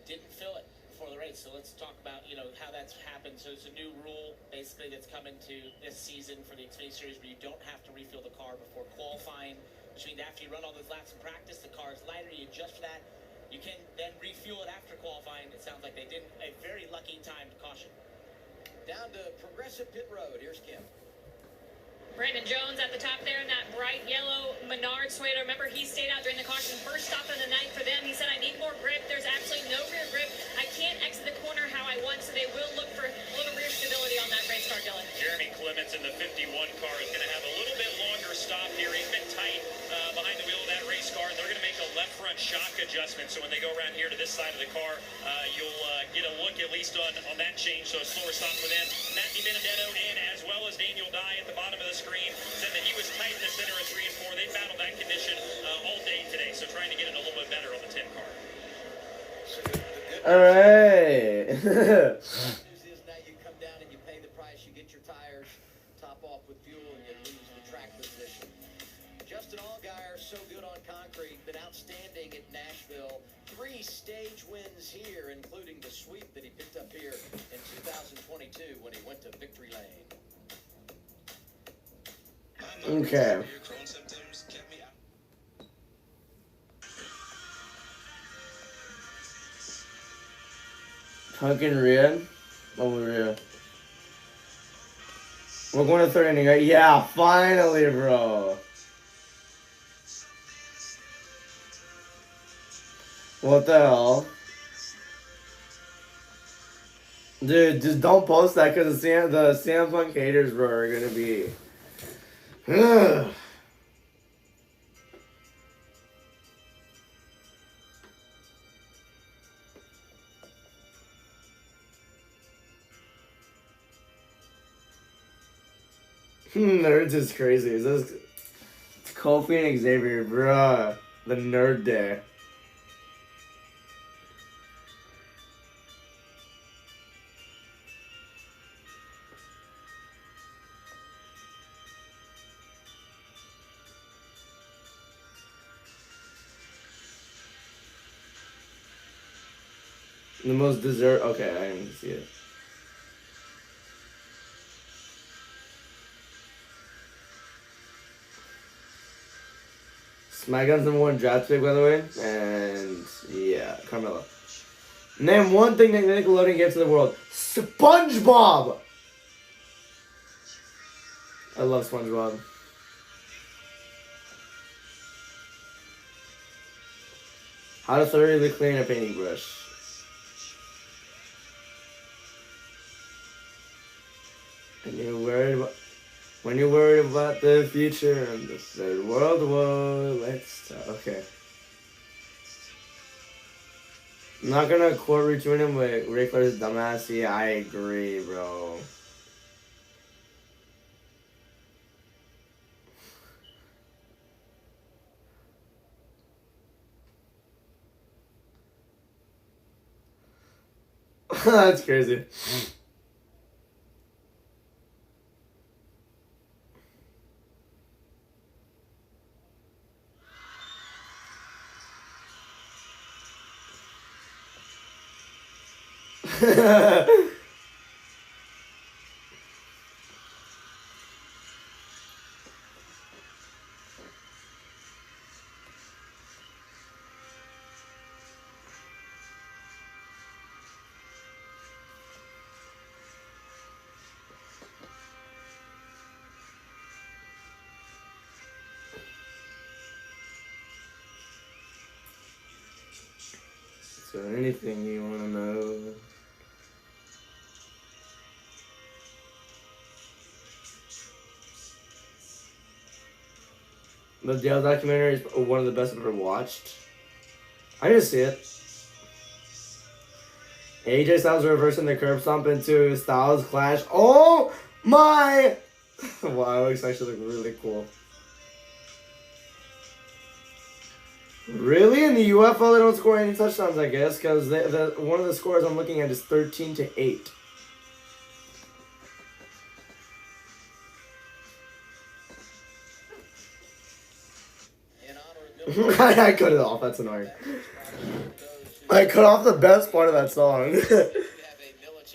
Didn't fill it before the race, so let's talk about how that's happened. So it's a new rule basically that's come into this season for the Xfinity Series where you don't have to refill the car before qualifying, which means after you run all those laps in practice, the car is lighter. You adjust for that. You can then refuel it after qualifying. It sounds like they didn't. A very lucky time to caution. Down to Progressive Pit Road. Here's Kim. Brandon Jones at the top there in that bright yellow Menard sweater. Remember, he stayed out during the caution. First stop of the night for them. He said, I need more grip. There's absolutely no rear grip. I can't exit the corner how I want, so they will look for a little rear stability on that race car, Dylan. Jeremy Clements in the 51 car is going to have a little bit longer stop here. He's been tight behind the wheel of that race car. They're going to make a left front shock adjustment, so when they go around here to this side of the car, you'll get a look at least on that change, so a slower stop for them. Matthew Benedetto in, as well as Daniel Dye at the bottom of the screen, said that he was tight in the center of 3 and 4. They battled that condition all day today, so trying to get it a little bit better on the 10 car. All right. News is now you come down and you pay the price. You get your tires, top off with fuel, and you lose the track position. Justin Allgaier, so good on concrete, been outstanding at Nashville. 3 stage wins here, including the sweep that he picked up here in 2022 when he went to Victory Lane. Okay. Fucking Rhea. Oh, Rhea. We're going to 3rd inning, right? Yeah, finally, bro. What the hell? Dude, just don't post that because the CM Punk haters, bro, are going to be... Ugh. Nerds is crazy. Is this Kofi and Xavier, bruh. The nerd there. The most dessert. Okay, I didn't see it. SmackDown's #1 draft pick, by the way. And yeah, Carmella. Name one thing that Nickelodeon gave to the world. SpongeBob! I love SpongeBob. How to thoroughly clean a painting brush. When you're worried about the future and the Third World War, let's start. Okay. I'm not gonna quote retweet him with Ric Flair's dumbass. Yeah, I agree, bro. That's crazy. So anything you want to know? The Dale documentary is one of the best I've ever watched. I didn't see it. AJ Styles reversing the curb stomp into Styles Clash. Oh my! Wow, it looks actually really cool. Really? In the UFL, they don't score any touchdowns, I guess, because one of the scores I'm looking at is 13-8. I cut it off. That's annoying. I cut off the best part of that song.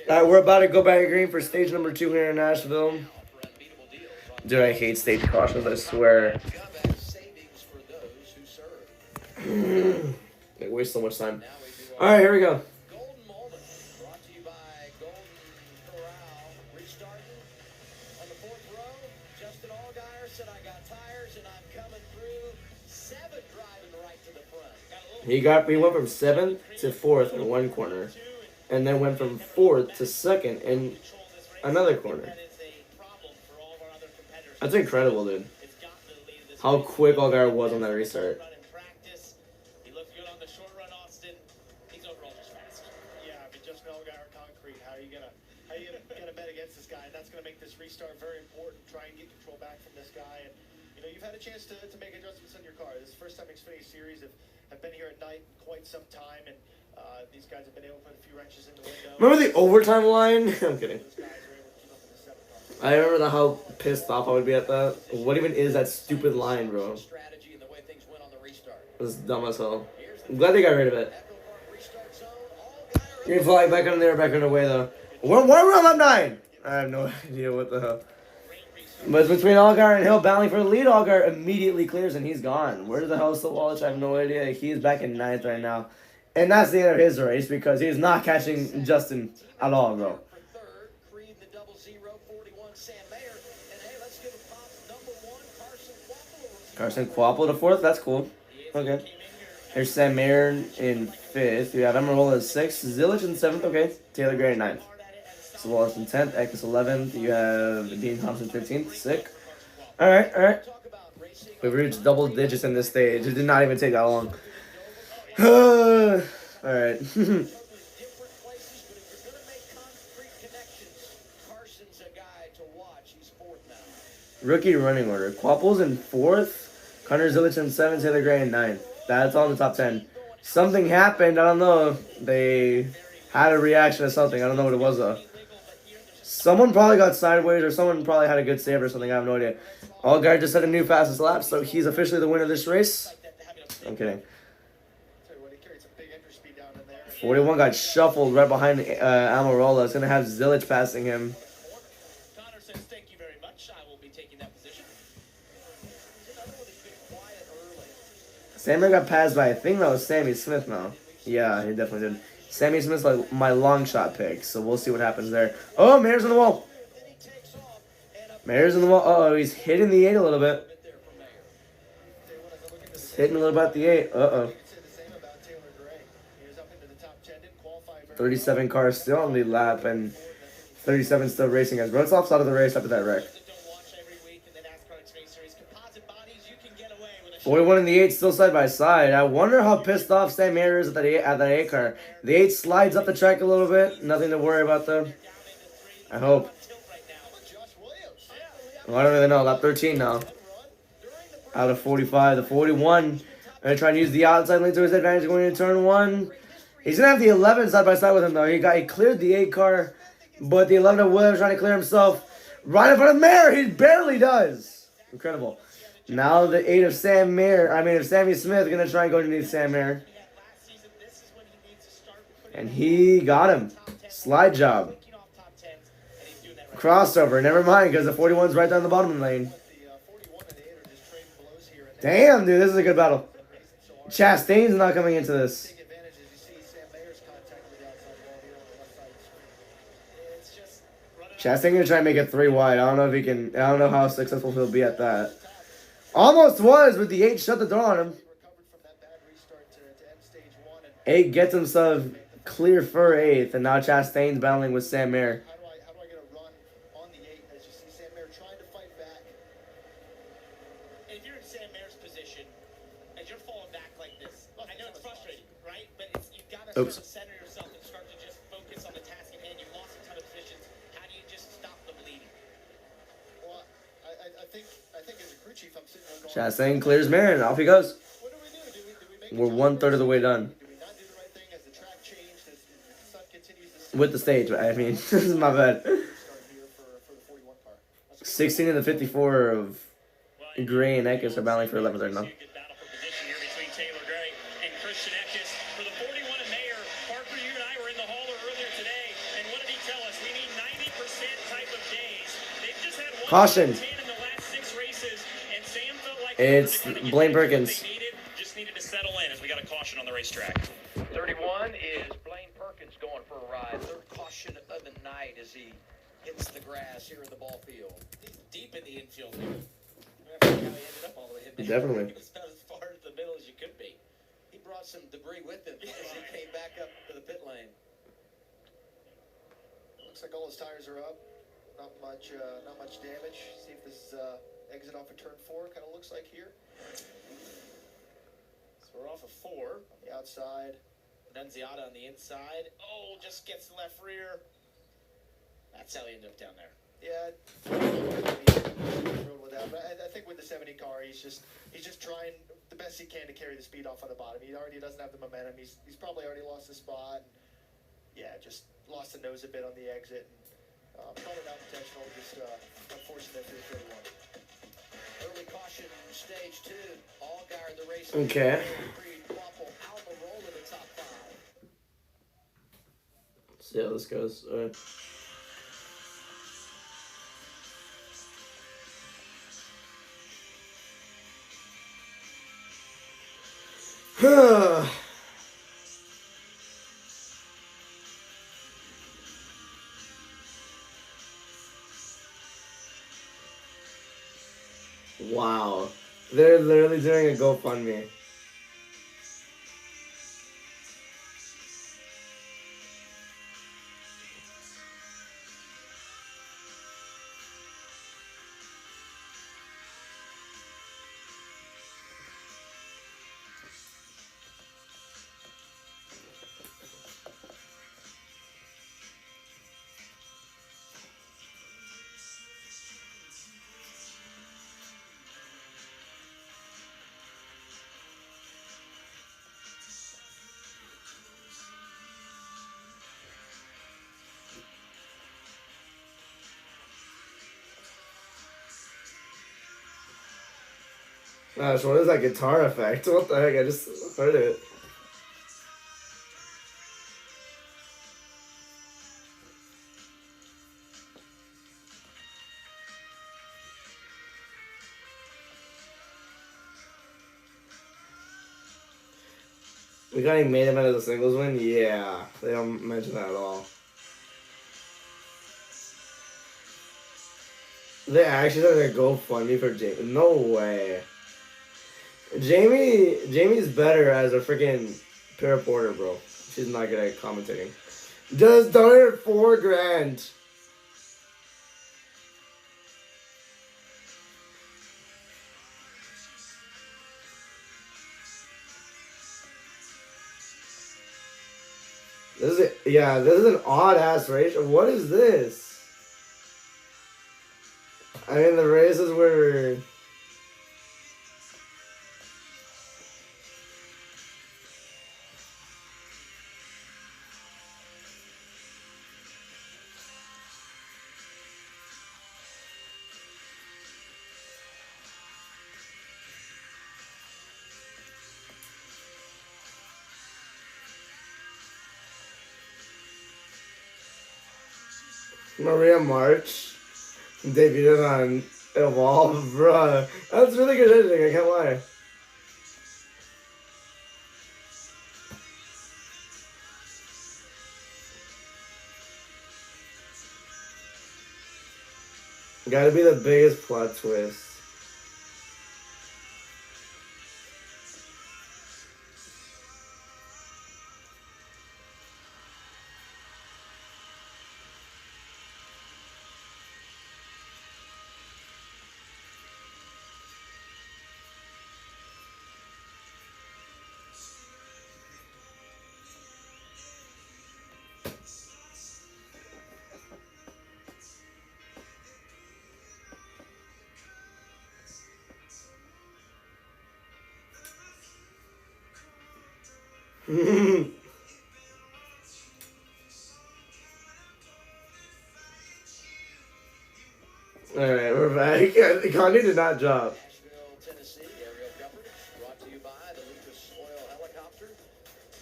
Alright, we're about to go back green for stage number 2 here in Nashville. Dude, I hate stage cautions, I swear. They waste so much time. Alright, here we go. We went from 7th to 4th in one corner, and then went from 4th to 2nd in another corner. That's incredible, dude. How quick Allgaier was on that restart. He looked good on the short run, Austin. He's overall just fast. Yeah, I mean, just Allgaier concrete. How are you gonna bet against this guy? And that's gonna make this restart very important. Try and get control back from this guy. And you know, you've had a chance to make adjustments on your car. This is the first time Xfinity Series have been here at night in quite some time, and these guys have been able to put a few wrenches in the window. Remember the overtime line? I'm kidding. I remember how pissed off I would be at that. What even is that stupid line, bro? This is dumb as hell. I'm glad they got rid of it. You can fly back on there, back on the way though. Where were on lap 9? I have no idea what the hell. But it's between Allgaier and Hill battling for the lead. Allgaier immediately clears and he's gone. Where the hell is Sawallich? I have no idea. He's back in 9th right now. And that's the end of his race because he's not catching Justin at all, bro. Carson Quapple to 4th. That's cool. Okay. Here's Sam Mayer in 5th. You have Emerald in 6th. Zilich in 7th. Okay. Taylor Gray in 9th. Sawallich in 10th. Eckes 11th. You have Dean Thompson 15th. Sick. Alright, alright. We've reached double digits in this stage. It did not even take that long. Alright. Rookie running order. Quapple's in 4th. Connor Zilich in 7th, Taylor Gray in 9th. That's all in the top 10. Something happened. I don't know. They had a reaction to something. I don't know what it was, though. Someone probably got sideways, or someone probably had a good save or something. I have no idea. Allgaier just set a new fastest lap, so he's officially the winner of this race. I'm kidding. 41 got shuffled right behind Almirola. It's going to have Zilich passing him. Connor says, thank you very much. I will be taking that position. Sammy got passed by, I think that was Sammy Smith now. Yeah, he definitely did. Sammy Smith's like my long shot pick, so we'll see what happens there. Oh, Mayer's on the wall. Mayer's on the wall. Uh-oh, he's hitting the 8 a little bit. He's hitting a little bit at the 8. Uh-oh. 37 cars still on the lap, and 37 still racing as Rotzloff's out of the race after that wreck. 41 and the 8 still side by side. I wonder how pissed off Sam Mayer is at that 8 car. The 8 slides up the track a little bit. Nothing to worry about though. I hope. Well, I don't really know. Lap 13 now. Out of 45. The 41. Gonna try and use the outside lane to his advantage going into turn 1. He's gonna have the 11 side by side with him though. He cleared the 8 car, but the 11 of Williams trying to clear himself right in front of Mayer. He barely does. Incredible. Now the 8 of Sammy Smith gonna try and go underneath Sam Mayer. And he got him. Slide job. Crossover. Never mind, because the 41's right down the bottom lane. Damn, dude, this is a good battle. Chastain's not coming into this. Chastain gonna try and make it 3 wide. I don't know if he can. I don't know how successful he'll be at that. Almost was, but the 8 shut the door on him. 8 gets himself clear for 8th, and now Chastain's battling with Sam Mayer. How do I get a run on the 8 as you see Sam Mayer trying to fight back? If you're in Sam Mayer's position, and you're falling back like this, I know it's frustrating, right? But you've got to sort of center yourself and start to just focus on the task at hand. You lost a ton of positions. How do you just stop the bleeding? Well, I think as a crew chief, I'm sitting there going, Chastain clears Mayer, and off he goes. what do we do? Do we make We're 1/3 of the way done. Do we not do the right thing as the track changed, as the sun continues to With the stage, I mean, this is my bad. start here for the 41 car? 16 and the 54 of Gray and Eckes are battling for 11th right now. Good battle for position here between Taylor Gray and Christian Eckes. For the 41 of Mayer, Parker, you and I were in the hauler earlier today, and what did he tell us? We need 90% type of days. They've just had one Caution. 10 in the last 6 races, and Sam felt like It's Blaine Perkins. just needed to settle in as we got a caution on the racetrack. 31 is Blaine Perkins going for a ride. Third caution of the night as he hits the grass here in the ball field. He's deep in the infield here. I don't know how he ended up all the way in there. Definitely. He was about as far to the middle as you could be. He brought some debris with him as he came back up to the pit lane. Looks like all his tires are up. Not much damage. See if this exit off of turn 4 kind of looks like here. So we're off of 4. On the outside. Nunziata on the inside. Oh, just gets the left rear. That's how he ended up down there. Yeah, with that. But I think with the 70 car, he's just trying the best he can to carry the speed off on the bottom. He already doesn't have the momentum. He's probably already lost the spot. And, yeah, just lost the nose a bit on the exit. And, probably not intentional, just unfortunate for the 31. Early caution, stage 2. Allgaier, the race. Okay. Almirola in the top 5. See how this goes. Wow. They're literally doing a GoFundMe. Gosh, what is that guitar effect? What the heck? I just heard it. We got any main event as a singles win? Yeah. They don't mention that at all. They actually did a GoFundMe for Jamie. No way. Jamie's better as a freaking reporter, bro. She's not good at commentating. Just donated $4,000. This is an odd ass race. What is this? I mean, the races were. Maria March debuted on Evolve, bruh. That's really good editing, I can't lie. Gotta be the biggest plot twist. Alright, we're back. Connie did not drop. Nashville, Tennessee, aerial coverage brought to you by the Lucas Oil Helicopter.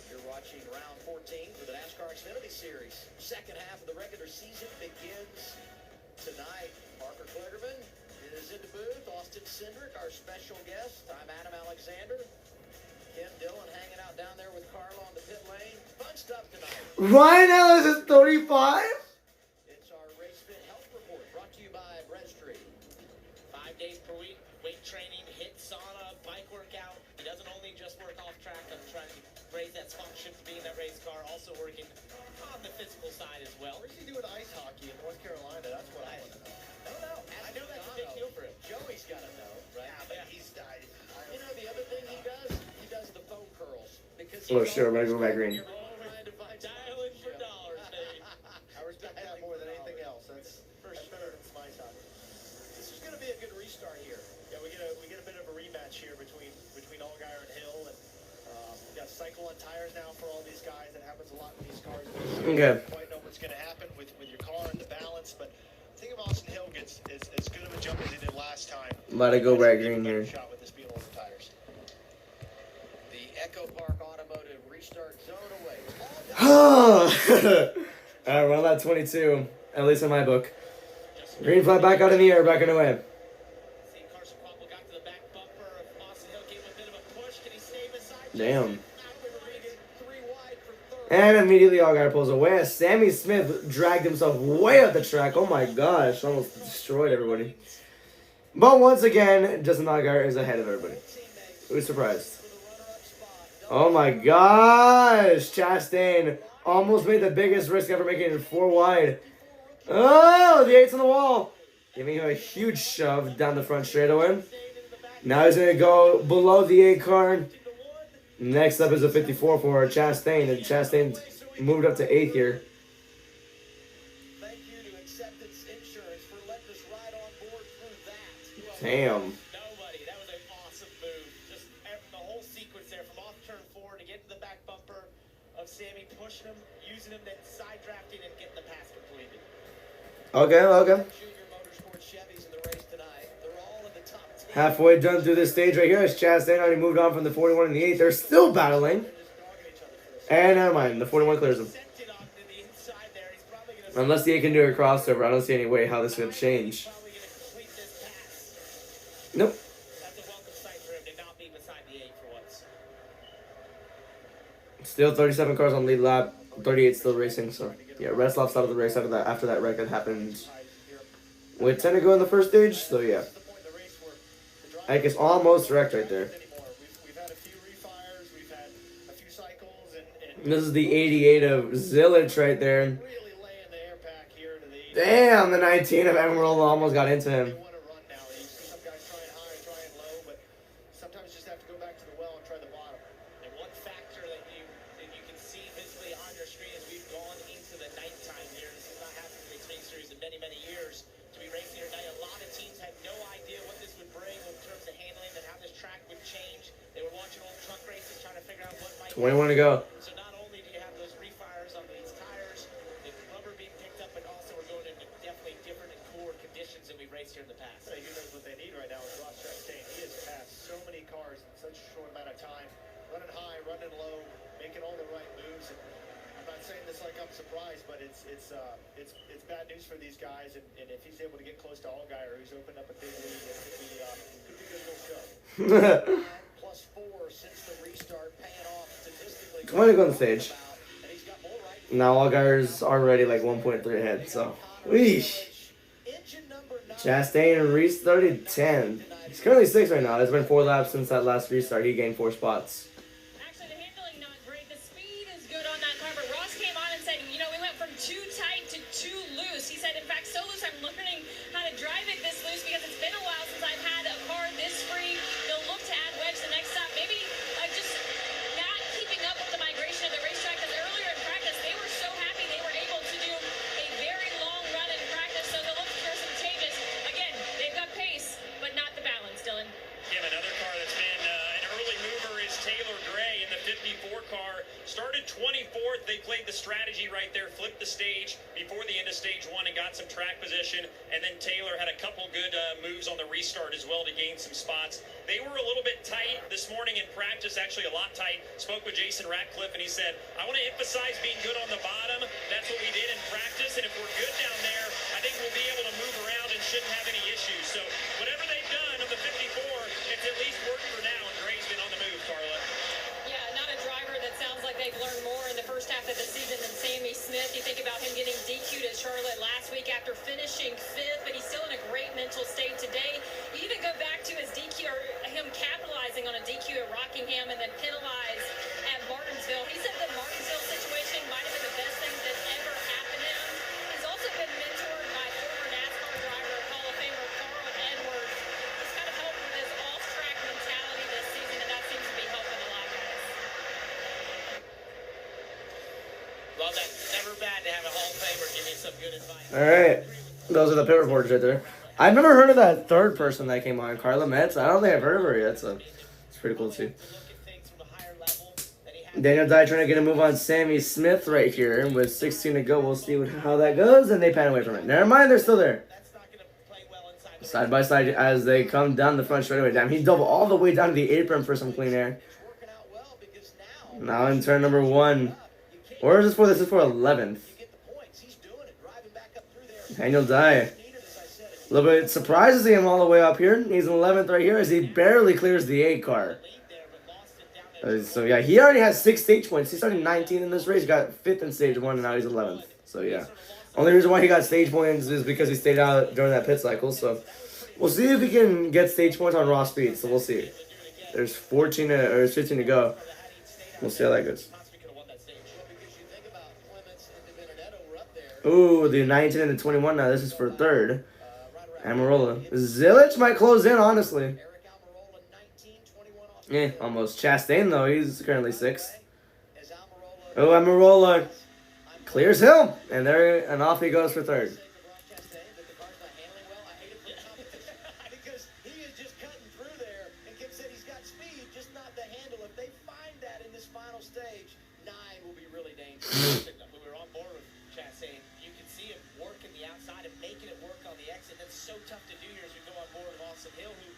You're watching round 14 for the NASCAR Xfinity Series. Second half of the regular season begins tonight. Parker Kligerman is in the booth. Austin Cindric, our special guest. I'm Adam Alexander. Ken Dillon hanging out down there with Carlo on the pit lane. Fun stuff tonight. Ryan Ellis is 35? It's our Race Fit Health Report brought to you by Bread Street. 5 days per week, weight training, HIIT, sauna, bike workout. He doesn't only just work off track on trying to raise that sponsorship to be in that race car, also working on the physical side as well. Where's he doing ice hockey in North Carolina? That's what I want to know. I don't know. I know that's a big deal for him. Joey's got to know, right? Yeah, but he's died. You know, the other thing he does the phone curls. Because Oh, sure, I'm gonna go back green. You're trying to find Dialing for dollars, baby. I respect that more than anything else. That's For that's sure. better than my time. This is going to be a good restart here. Yeah, we get a bit of a rematch here between Allgaier and Hill, and we got cycle on tires now for all these guys. That happens a lot in these cars. Okay. You don't quite know what's going to happen with your car and the balance, but I think if Austin Hill gets as good of a jump as he did last time, Let it go he's back gonna green get a better here. shot with this being on the tires. The Echo Park Automotive restart zone away. Alright, we're on that 22. At least in my book. Green flag back out in the air, back and away. See, Carson Kwapel got to the back bumper. Austin Hill gave him a bit of a push. Can he stay beside? Damn. Three wide for third. And immediately Allgaier pulls away. Sammy Smith dragged himself way up the track. Oh my gosh, almost destroyed everybody. But once again, Justin Allgaier is ahead of everybody. Who's surprised? Oh my gosh! Chastain almost made the biggest risk ever, making it 4 wide. Oh, the 8's on the wall. Giving him a huge shove down the front straightaway. Now he's going to go below the 8 car. Next up is a 54 for Chastain, and Chastain moved up to 8th here. Thank you to Acceptance Insurance for letting us ride on board through that. Damn. Nobody. That was an awesome move. Just the whole sequence there from off turn 4 to get to the back bumper of Sammy, pushing him, using him, then side drafting and getting the pass completed. Okay. Junior Motorsports Chevys in the race tonight. They're all in the top 10 Halfway done through this stage right here as Chastain already moved on from the 41 and the 8. They're still battling. And never mind, the 41 clears him. Unless the 8 can do a crossover, I don't see any way how this is going to change. Nope. Still 37 cars on lead lap, 38 still racing, so yeah, Reslof's out of the race after that wreck that happened with 10 to go in the first stage, so yeah. Ike is almost wrecked right there. And this is the 88 of Zillage right there. Damn, the 19 of Emerald almost got into him. When you want to go? So not only do you have those refires on these tires, the rubber being picked up, but also we're going into definitely different and cooler conditions than we've raced here in the past. Who knows what they need right now is Ross Chastain. He has passed so many cars in such a short amount of time, running high, running low, making all the right moves. And I'm not saying this like I'm surprised, but it's bad news for these guys. And if he's able to get close to Allgaier, who's opened up a big lead, it could be a good little show. +4 since the restart, paying off statistically. 20 to go on the stage. Now Allgaier's already like 1.3 ahead, so. Weesh. Chastain restarted 10. He's currently 6 right now. There's been 4 laps since that last restart. He gained 4 spots. Actually, the handling not great. The speed is good on that car, but Ross came on and said, you know, we went from too tight to too loose. He said, in fact, so loose, I'm learning how to drive it this loose because it's been a while since I've had a car this free. They'll look to add wedge the next stop. Maybe just not keeping up with the migration of the racetrack, because earlier in practice, they were so happy they were able to do a very long run in practice, so they'll look for some changes. Again, they've got pace, but not the balance, Dylan. Yeah, another car that's been an early mover is Taylor Gray in the 54 car. Started 24th. They played the strategy right there, flipped the stage before the end of stage 1 and got some track position. And then Taylor had a couple good moves on the restart as well to gain some spots. They were a little bit tight this morning in practice, actually a lot tight. Spoke with Jason Ratcliffe and he said, I want to emphasize being good on the bottom. That's what we did in practice. And if we're good down there, I think we'll be able to move around and shouldn't have any issues. So whatever they've done on the 54, it's at least worked for now. And Gray's been on the move, Carla. Yeah, not a driver that sounds like they've learned more in the first half of the season than Sammy Smith. You think about him getting DQ'd at Charlotte last week after finishing 5th, but he's still in a great mental state today. You even go back to his DQ, or him capitalizing on a DQ at Rockingham and then penalized at Martinsville. He said the Martinsville situation might have been the best thing that ever happened to him. He's also been mentored by former NASCAR driver, Hall of Famer Carl Edwards. He's kind of helped with his off-track mentality this season, and that seems to be helping a lot, guys. Well, that's never bad to have a Hall of Famer give you some good advice. All right. Those are the pit reporters right there. I've never heard of that third person that came on, Carla Metz. I don't think I've heard of her yet, so it's pretty cool too. Daniel Dye trying to get a move on Sammy Smith right here with 16 to go. We'll see how that goes, and they pan away from it. Never mind, they're still there. Side by side as they come down the front straightaway. Damn, he doubled all the way down to the apron for some clean air. Now in turn number 1. Or is this for? This is for 11th. Daniel Dye. A little bit surprised to see him all the way up here. He's in 11th right here as he barely clears the 8 car. So yeah, he already has 6 stage points. He started 19th in this race, got 5th in stage 1, and now he's 11th. So yeah, only reason why he got stage points is because he stayed out during that pit cycle. So we'll see if he can get stage points on raw speed. So we'll see. There's 15 to go. We'll see how that goes. Ooh, the 19 and the 21 now. This is for 3rd. Amarola. Zillage might close in, honestly. Yeah, almost. Chastain, though, he's currently 6th. Oh, Amarola clears him. And off he goes for 3rd. Because he is just cutting through there, and Kim said he's got speed, just not the handle. If they find that in this final stage, 9 will be really dangerous. We were on board with Chastain. You can see him working the outside and making it work on the exit. That's so tough to do here as we go on board with Austin Hill, who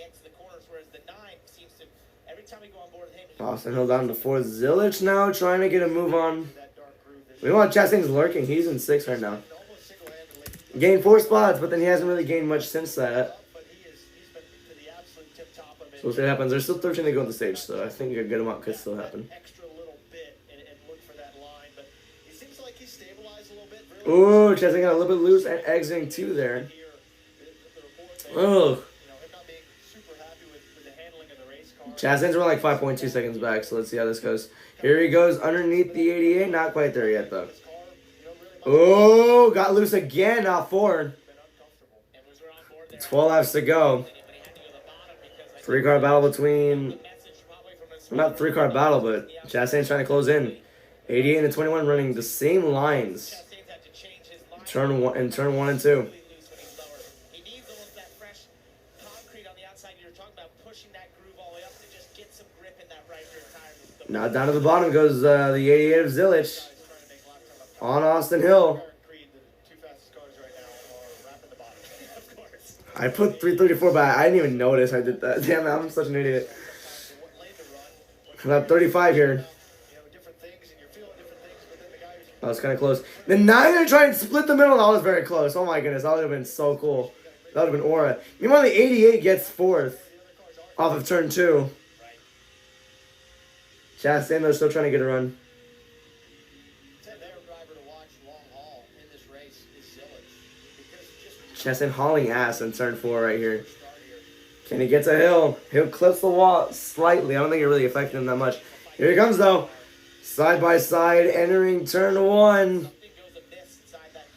he exits the corners, whereas the 9 seems to, every time we go on board with him, Austin Hill down to 4th. Zilich now trying to get a move on. that dark groove this We want Chastain's lurking. He's in 6th right now. almost single-handedly. Gained 4 spots, but then he hasn't really gained much since that. But he's been to the absolute tip top of it. So we'll see what happens. There's still 13 to go on the stage, so I think a good amount could still happen. Extra little bit and look for that line, but it seems like he's stabilized a little bit. Ooh, Chastain got a little bit loose and exiting 2 there. Oh. Chastain's were like 5.2 seconds back, so let's see how this goes. Here he goes underneath the 88. Not quite there yet, though. Oh, got loose again, not 4. 12 laps to go. 3-car battle between... Not 3-car battle, but Chastain's trying to close in. 88 and 21 running the same lines. Turn 1 and 2. Now down to the bottom goes the 88 of Zilich on Austin Hill. I put 334 back. I didn't even notice I did that. Damn it, I'm such an idiot. Lap 35 here. That was kind of close. The 9 are trying to split the middle. That was very close. Oh my goodness, that would have been so cool. That would have been aura. Meanwhile, the 88 gets 4th off of turn 2. Chastain, they're still trying to get a run. Chastain hauling ass in turn 4 right here. Can he get to Hill? Hill clips the wall slightly. I don't think it really affected him that much. Here he comes, though. Side by side, entering turn 1.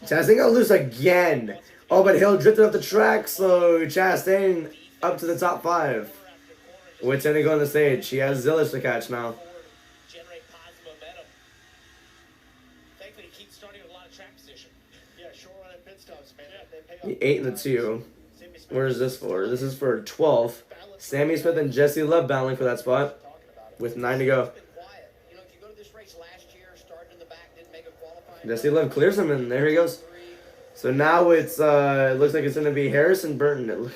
Chastain got loose again. Oh, but Hill drifted up the track, so Chastain up to the top 5. With 10 to go on the stage. He has Zilich to catch now. 8 and the 2. Where is this for? This is for 12th. Sammy Smith and Jesse Love battling for that spot with 9 to go. Jesse Love clears him, and there he goes. So now it's it looks like it's going to be Harrison Burton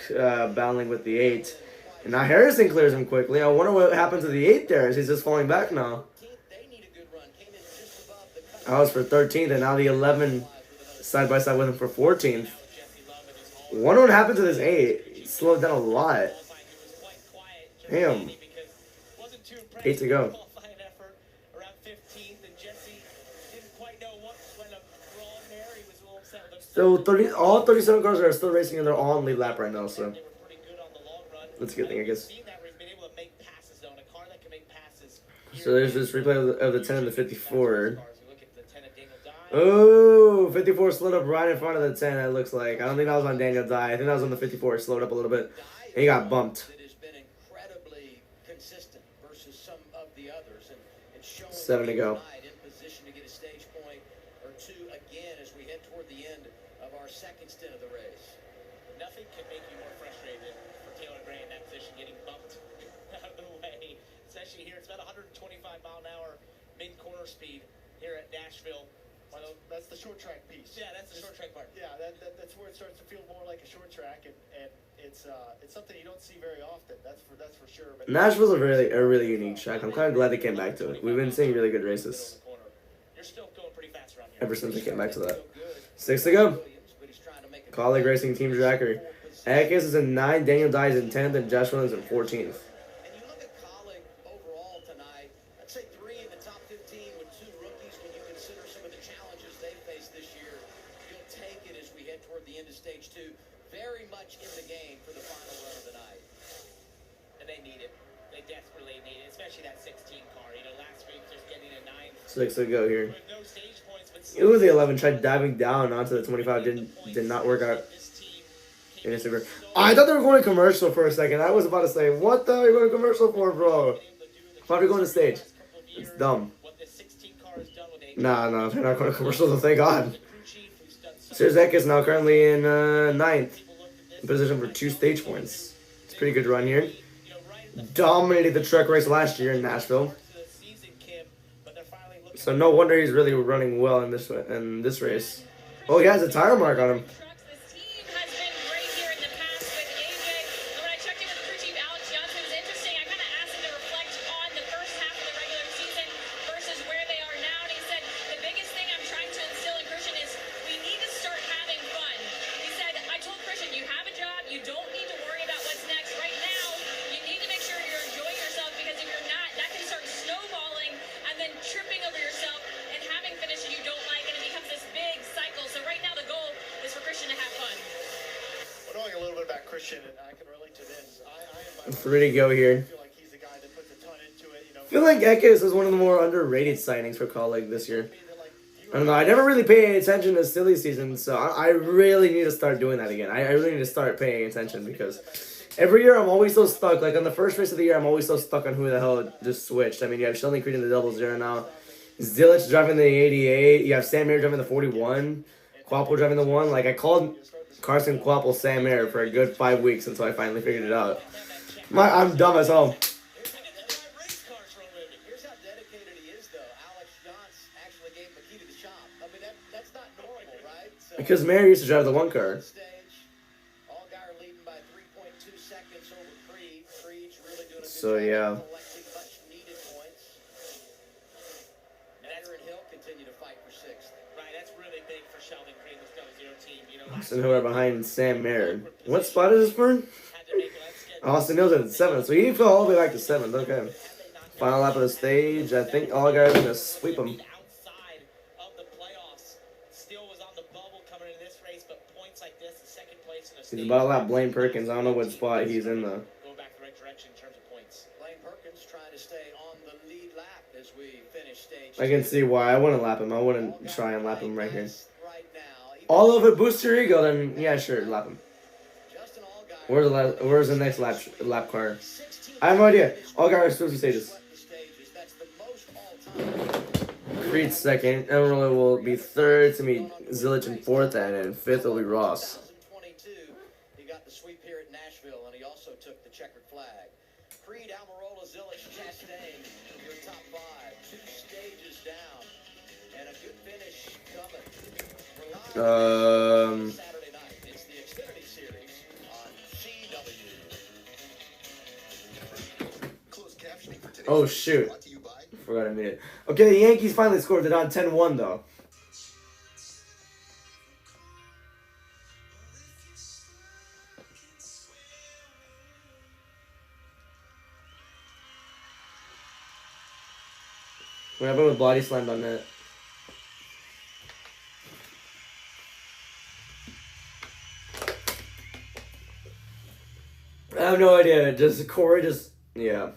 battling with the 8. And now Harrison clears him quickly. I wonder what happened to the 8 there as he's just falling back now. That was for 13th, and now the 11 side by side with him for 14th. Wonder what happened to this 8. He slowed down a lot. Damn. 8 to go. So all 37 cars are still racing in their on lead lap right now, so that's a good thing, I guess. So there's this replay of the 10 and the 54. Oh, 54 slowed up right in front of the 10, it looks like. I don't think that was on Daniel Dye. I think that was on the 54. It slowed up a little bit. And he got bumped. 7 to go. Second stint of the race. Nothing can make you more frustrated for Taylor Gray in that position, getting bumped out of the way. Especially here, it's about 125 mile an hour mid-corner speed here at Nashville. That's the short track piece. Yeah, that's the short track part. Yeah, that's where it starts to feel more like a short track, and it's something you don't see very often. That's for sure. But Nashville's a really unique track. I'm kind of glad they came back to it. We've been seeing really good races You're still going pretty fast around here. ever since they came back to that. 6 to go. Colleague Racing Team Tracker. Akis is in 9, Daniel Dye is in 10th, and Josh Williams in 14th. And you look at Colleague overall tonight, I'd say 3 in the top 15 with 2 rookies when you consider some of the challenges they faced this year. You'll take it as we head toward the end of stage 2. Very much in the game for the final run of the night. And they need it. They desperately need it, especially that 16 car. You know, last week just getting a 9. 6 to go here. With no stage points, but It was the 11 tried diving down onto the 25. Did not work out. In Instagram. I thought they were going to commercial for a second. I was about to say, what the hell are you going to commercial for, bro? Why are we going to stage? It's dumb. Nah, they're not going to commercial, so thank God. Serzek is now currently in 9th. In position for 2 stage points. It's a pretty good run here. Dominated the truck race last year in Nashville. So no wonder he's really running well in this race. Oh, he has a tire mark on him. 3 to go here. I feel like he's a guy that puts a ton into it. I feel like Ekes is one of the more underrated signings for colleague this year. I don't know. I never really paid attention to silly season, so I really need to start doing that again. I really need to start paying attention because every year I'm always so stuck. Like on the first race of the year, I'm always so stuck on who the hell just switched. I mean, you have Sheldon Creed in the 00 now, Zilich driving the 88. You have Sam Mayer driving the 41. Quapple driving the 1. Like I called Carson Quapple Sam Mayer for a good 5 weeks until I finally figured it out. I'm dumb as hell. Because Mayer used to drive the 1 car. So yeah. Austin Hill are behind Sam Mayer. What spot is this for? Austin Hill's at 7th, so he fell all the way back to 7th. Okay. Final lap of the stage. I think all guys are gonna sweep him. He's about to lap Blaine Perkins. I don't know what spot he's in though. I can see why I wouldn't lap him. I wouldn't try and lap him right here. All of it boosts your ego, then yeah, sure, lap him. Where's the next lap car? I have no idea. All guys are supposed to stages. Creed 2nd. Emerald will be 3rd. To me, Zilich in 4th, and in 5th will be Ross. He got the sweep here at Nashville, and he also took the checkered flag. Creed, Almirola, Zilich, Chastain, your top 5. 2 stages down, and a good finish coming. Saturday night. It's the Xfinity Series on CW. Oh shoot. Forgot I made it. Okay, the Yankees finally scored it on 10-1 though. What happened with body slammed on that? I have no idea. Just Corey just yeah.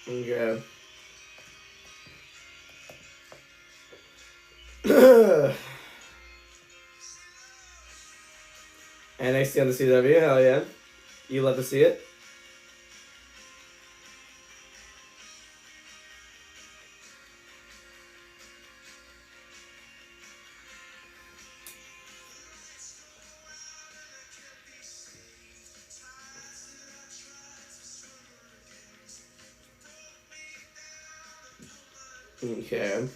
Okay. NXT on the CW, hell yeah. You love to see it. Okay.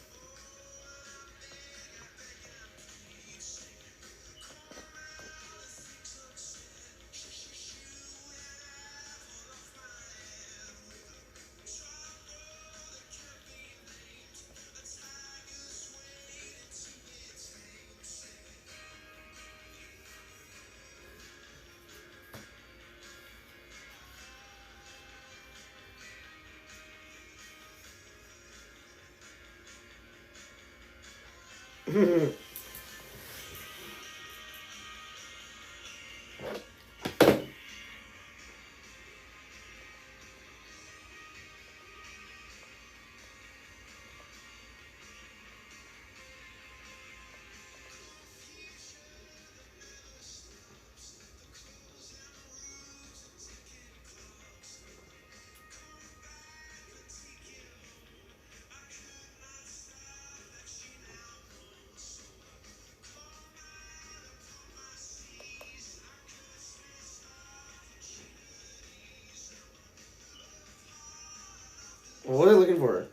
What are they looking for?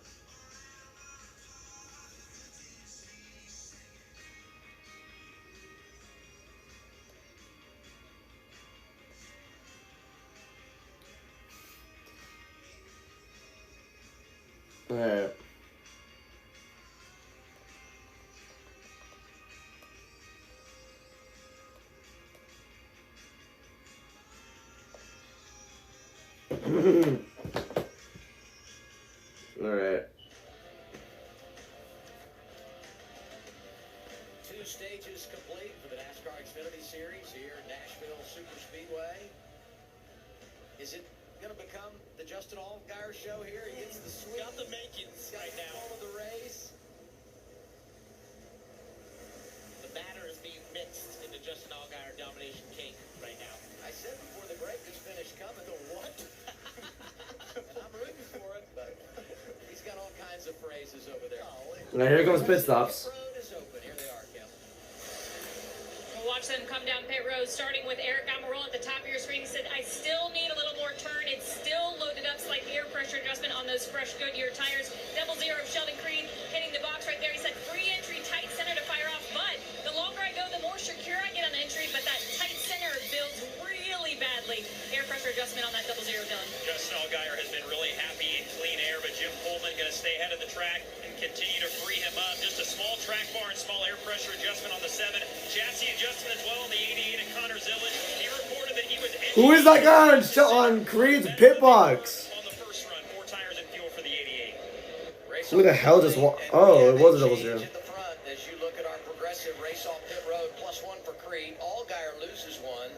Alright. Alright. 2 stages complete for the NASCAR Xfinity Series here at Nashville Super Speedway. Is it going to become the Justin Allgaier show here? He gets the sweep. Got the makings right now. All of the race. The batter is being mixed in the Justin Allgaier domination cake right now. I said before the break, this finish coming. The what? And I'm rooting for it, but he's got all kinds of phrases over there. Now here comes pit stops. Road is open. Here they are, Kelly. We'll watch them come down pit road, starting with Eric Almirola at the top of your screen. He said, I still need a little more turn. It's still loaded up, slight air pressure adjustment on those fresh Goodyear tires. 0-0 of Sheldon Creed hitting the box right there. He said, free entry, tight center to fire off, but the longer I go, the more secure I get on the entry, but that tight center builds really badly. Air pressure adjustment on that 0-0, Dylan. Justin Allgaier has been really happy in clean air, but Jim Pullman going to stay ahead of the track and continue to free him up. Just a small track bar and small air pressure adjustment on the 7. Chassis adjustment as well on the 88 at Connor Zillage. He reported that he was... Who is that guy on Creed's pit box? On the first run, 4 tires and fuel for the 88. Who the hell just Oh, it was a 0-0. At the front, as you look at our progressive race off pit road, +1 for Creed. Allgaier loses 1.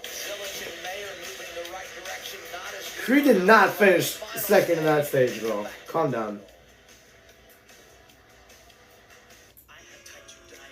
Zillage and Mayer moving in the right direction. Not as good. Creed did not finish second in that stage, bro. Calm down. I had type 2 diabetes.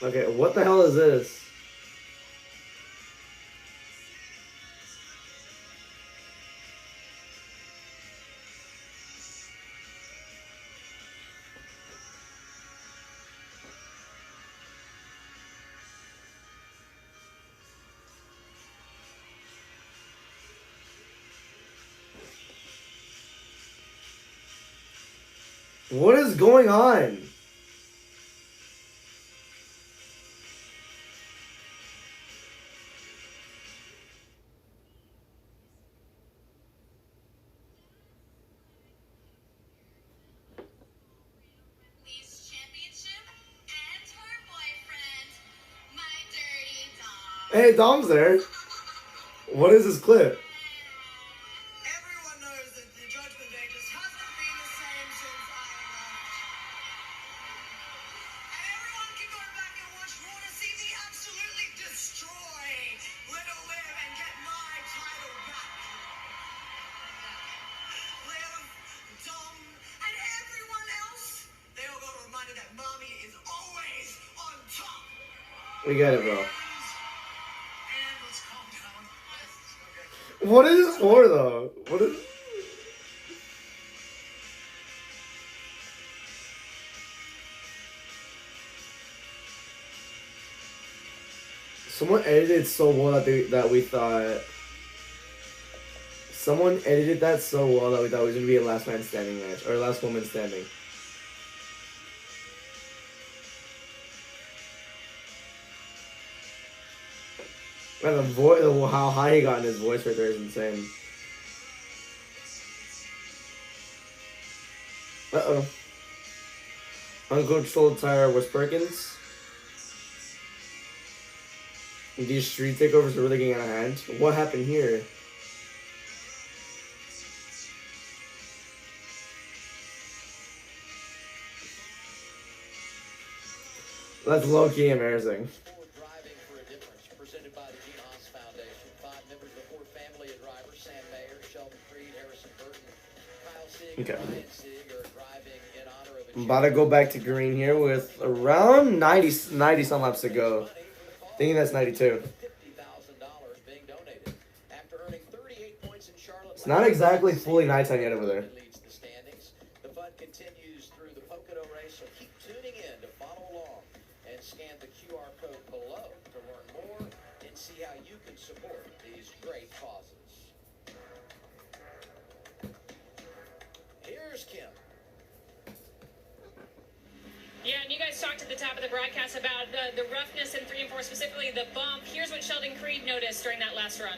Okay, what the hell is this? What is going on? Hey, Dom's there. What is this clip? Everyone knows that the Judgment Day just hasn't been the same since I left. And everyone can go back and watch Raw to see me absolutely destroy Little Liv and get my title back. Liv, Dom, and everyone else, they all got reminded that Mommy is always on top. We got it, bro. What is this for, though? What is... Someone edited so well that we thought... Someone edited that so well that we thought it was going to be a last man standing match. Or last woman standing. And the voice, how high he got in his voice right there is insane. Uh-oh. Uncontrolled tire was Perkins. These street takeovers are really getting out of hand. What happened here? That's low-key embarrassing. Sport Driving for a Difference, presented by the Gene Haas Foundation. 5 members of the Ford family of drivers: Sam Mayer, Sheldon Creed, Harrison Burton, Kyle Sieg, Okay. and Ryan Sieg are driving in honor of a I'm about to go back to green here with around 90 some laps to go. Thinking that's 92. $50,000 being donated. After earning 38 points in Charlotte, It's not exactly fully nighttime yet over there. leads the standings. The fun continues through the Pocono race, so keep tuning in to follow along and scan the QR code below to learn more and see how you can support these great causes. Here's Kim. Yeah, and you guys talked at the top of the broadcast about the roughness in 3 and 4, specifically the bump. Here's what Sheldon Creed noticed during that last run.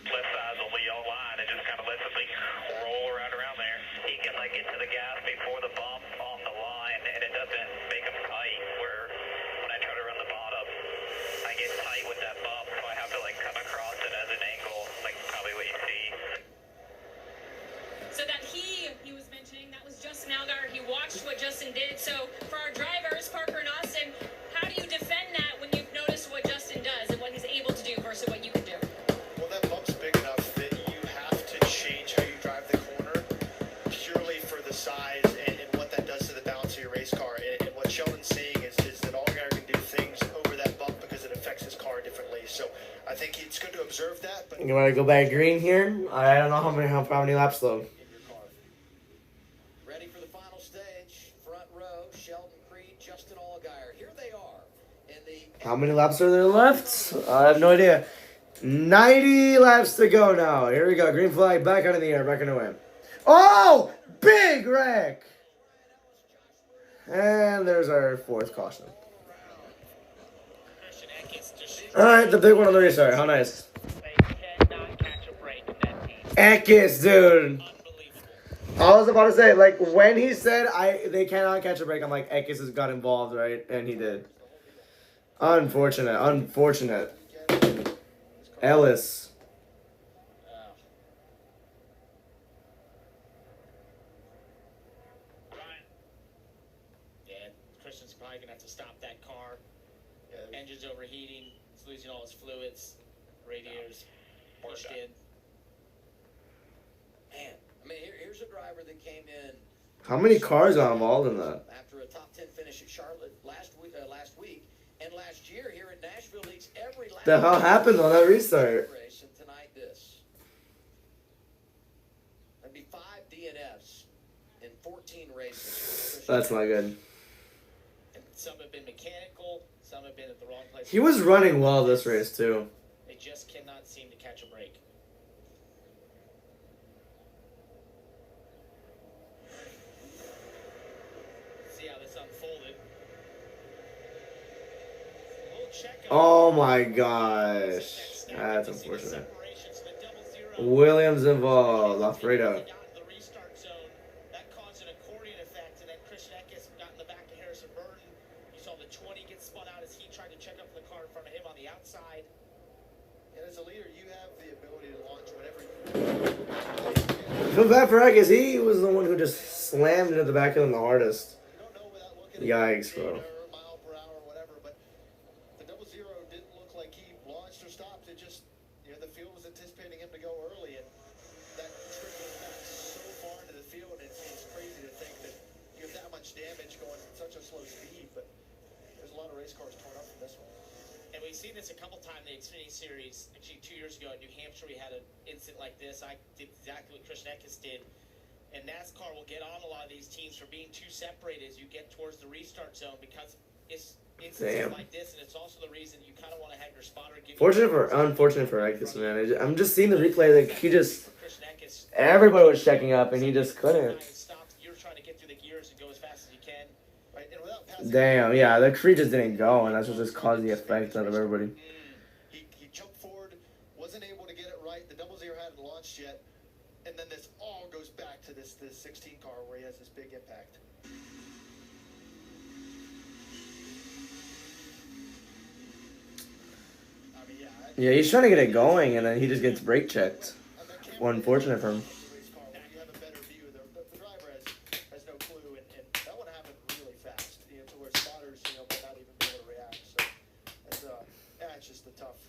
Left side's on the yellow line. It just kind of lets the thing roll around there. He can get to the gas before the bump on the line, and it doesn't make him tight. Where when I try to run the bottom, I get tight with that bump, so I have to come across it at an angle, like probably what you see. So that he was mentioning, that was Justin Allgaier. He watched what Justin did. So for our drivers, Parker and Austin, how do you defend that when you've noticed what Justin does and what he's able to do versus what you can do? Well, that bump's big enough that you have to change how you drive the corner purely for the size and what that does to the balance of your race car. And what Sheldon's saying is that Allgaier can do things over that bump because it affects his car differently. So I think it's good to observe that. But You want to go back green here? I don't know how many laps though. In your car. Ready for the final stage. Front row, Sheldon Creed, Justin Allgaier. Here they are in the How many laps are there left? I have no idea. 90 laps to go now. Here we go. Green flag back out in the air, back in the way. Oh! Big wreck! And there's our 4th caution. Alright, the big one on the restart. How nice. Eckes, dude. I was about to say, like, when he said they cannot catch a break, I'm like, Eckes has got involved, right? And he did. Unfortunate. Ellis. Yeah, Christian's probably going to have to stop that car. Engine's overheating. It's losing all its fluids. Radiators pushed in. Man, I mean, here's a driver that came in How many cars are involved in that? after a top 10 finish at Charlotte last week, and last year here at Nashville leads every lap. The hell happened on that restart? Race, and tonight this. That'd be 5 DNFs in 14 races. That's not good. And some have been mechanical. Some have been at the wrong place. He was running well this race, too. They just cannot seem to catch a break. See how this unfolded. A little check on- Oh my gosh. That's unfortunate. Williams involved. Alfredo. Got into the restart zone. That caused an accordion effect, and then Christian Eckes got in the back of Harrison Burton. You saw the 20 get spun out as he tried to check up the car in front of him on the outside. and as a leader, you have the ability to launch whatever you I feel bad for Eckes. He was the one who just slammed into the back of him the hardest. You don't know without looking Yikes, at bro. or mile per hour or whatever, but the 00 didn't look like he launched or stopped. It just, the field was anticipating him to go early, and that trickled back so far into the field. It's crazy to think that you have that much damage going at such a slow speed, but there's a lot of race cars torn up from this one. And we've seen this a couple times in the Xfinity Series. Actually, 2 years ago in New Hampshire, we had an incident like this. I did exactly what Christian Eckes did. And NASCAR will get on a lot of these teams for being too separated as you get towards the restart zone because it's instances like this, and it's also the reason you kind of want to have your spotter give Unfortunate for Eckes, man. I'm just seeing the replay. Like, he just... Christian Eckes. Everybody was checking up, and he just couldn't. You're trying to get through the gears and go as fast as you can. Right? And without passing Damn, yeah. The Creed just didn't go, and that's what just caused the effect out of everybody. He jumped forward, wasn't able to get it right. The 00 hadn't launched yet. And then this all goes back to this 16 car where he has this big impact. I mean, Yeah, he's trying to get it going, and then he just gets brake checked. Unfortunate for him. You have a better view. The driver has no clue, and that one happened really fast. To where That's just a tough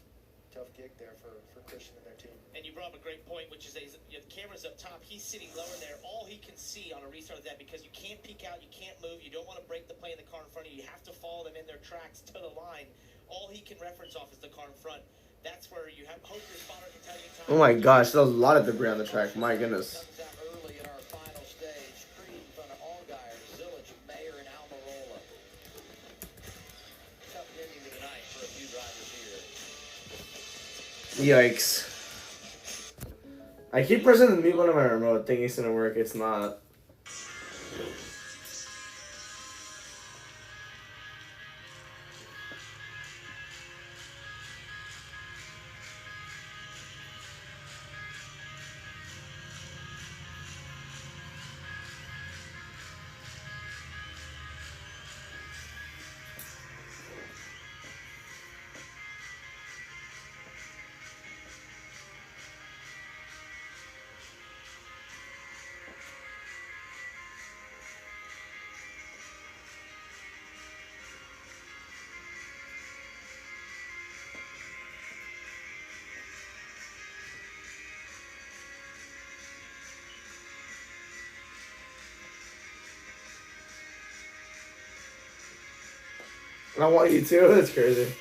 gig there for Christian and their team. And you brought up a great point, which is the camera's up top. He's sitting lower there. All he can see on a restart of that, because you can't peek out, you can't move, you don't want to break the play in the car in front of you. You have to follow them in their tracks to the line. All he can reference off is the car in front. That's where you hope your spotter can tell you time. Oh my gosh, that was a lot of debris on the track. My goodness. Comes out early in our final stage. Creed in front of Allgaier, Zilich, Mayer, and Almirola. Tough ending to the night for a few drivers here. Yikes. I keep pressing the mute button on my remote thinking it's gonna work. It's not. I want you to. That's crazy.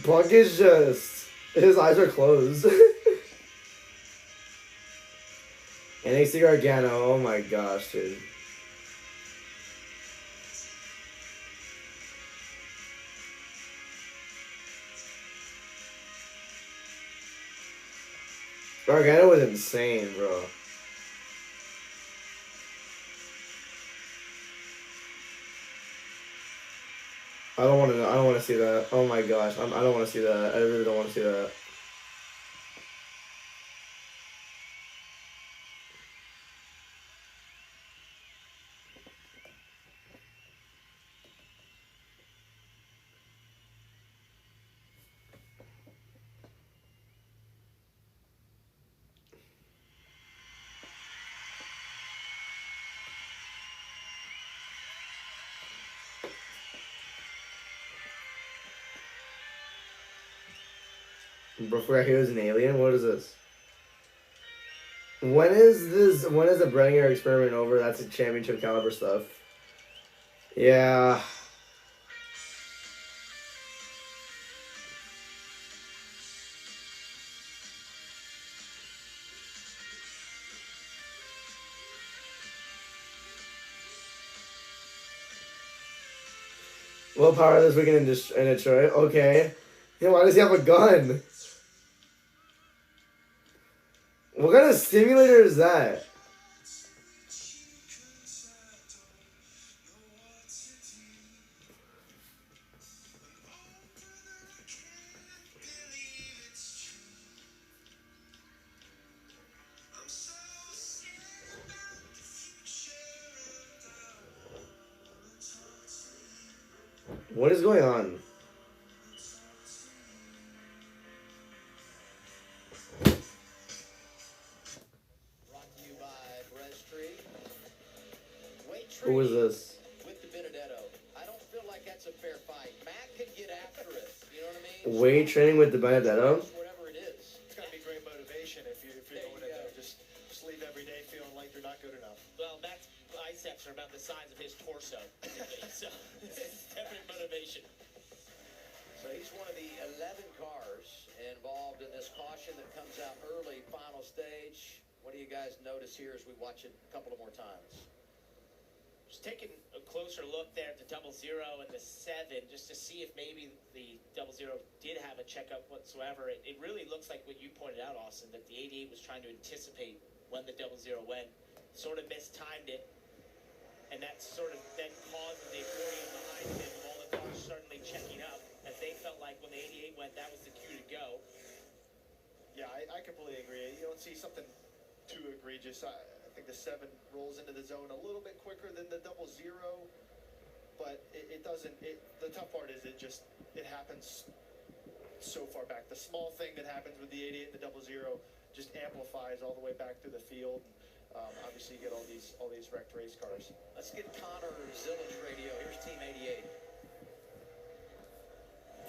Plunk is just... His eyes are closed. NXT Gargano. Oh my gosh, dude. Gargano was insane, bro. I don't want to see that. Oh my gosh, I don't want to see that. I really don't want to see that. Bro, forgot he was an alien? What is this? When is the Brenninger experiment over? That's a championship caliber stuff. Yeah. Low power this weekend in Detroit? Okay. Yeah, why does he have a gun? What kind of simulator is that? What is going on? Who is this? With the Benedetto. I don't feel like that's a fair fight. Matt can get after it. You know what I mean? Weight training with the Benedetto? Whatever it is. It's got to be great motivation if you're going in there. Just leave every day feeling like you're not good enough. Well, Matt's biceps are about the size of his torso. So this is definite motivation. So he's one of the 11 cars involved in this caution that comes out early, final stage. What do you guys notice here as we watch it a couple of more times? Just taking a closer look there at the 00 and the 7, just to see if maybe the 00 did have a checkup whatsoever. It really looks like what you pointed out, Austin, that the 88 was trying to anticipate when the 00 went, sort of mistimed it, and that sort of then caused the accordion behind him of all the cars suddenly checking up, as they felt like when the 88 went, that was the cue to go. Yeah, I completely agree. You don't see something too egregious. I think the 7 rolls into the zone a little bit quicker than the 00, but it doesn't. The tough part is it happens so far back. The small thing that happens with the 88 and the 00 just amplifies all the way back through the field. Obviously, you get all these these wrecked race cars. Let's get Connor Zillage radio. Here's Team 88.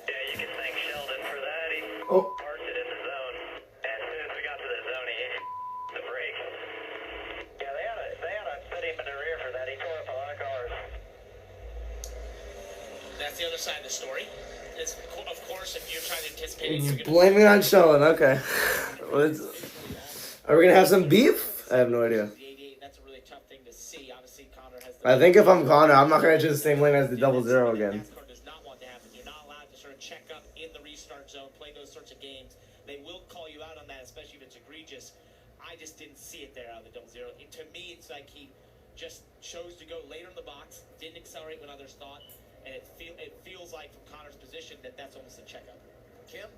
Yeah, you can thank Sheldon for that. He Oh. parked it in the zone. As soon as we got to the zone, he hit the brake. Yeah, they ought to put him in the rear for that. He tore up a lot of cars. That's the other side of the story. Is, of course, if you're trying to anticipate it, you're going to... Blaming on Sheldon, okay. Are we gonna have some beef? I have no idea. That's a really tough thing to see. Obviously, Connor has... I think if I'm Connor, I'm not gonna choose the same lane as the 0-0 again. NASCAR does not want to happen. You're not allowed to sort of check up in the restart zone, play those sorts of games. They will call you out on that, especially if it's egregious. I just didn't see it there out of the 0-0. To me, it's like he just chose to go later in the box, didn't accelerate when others thought, and it feels like from Connor's position that that's almost a checkup. Kim?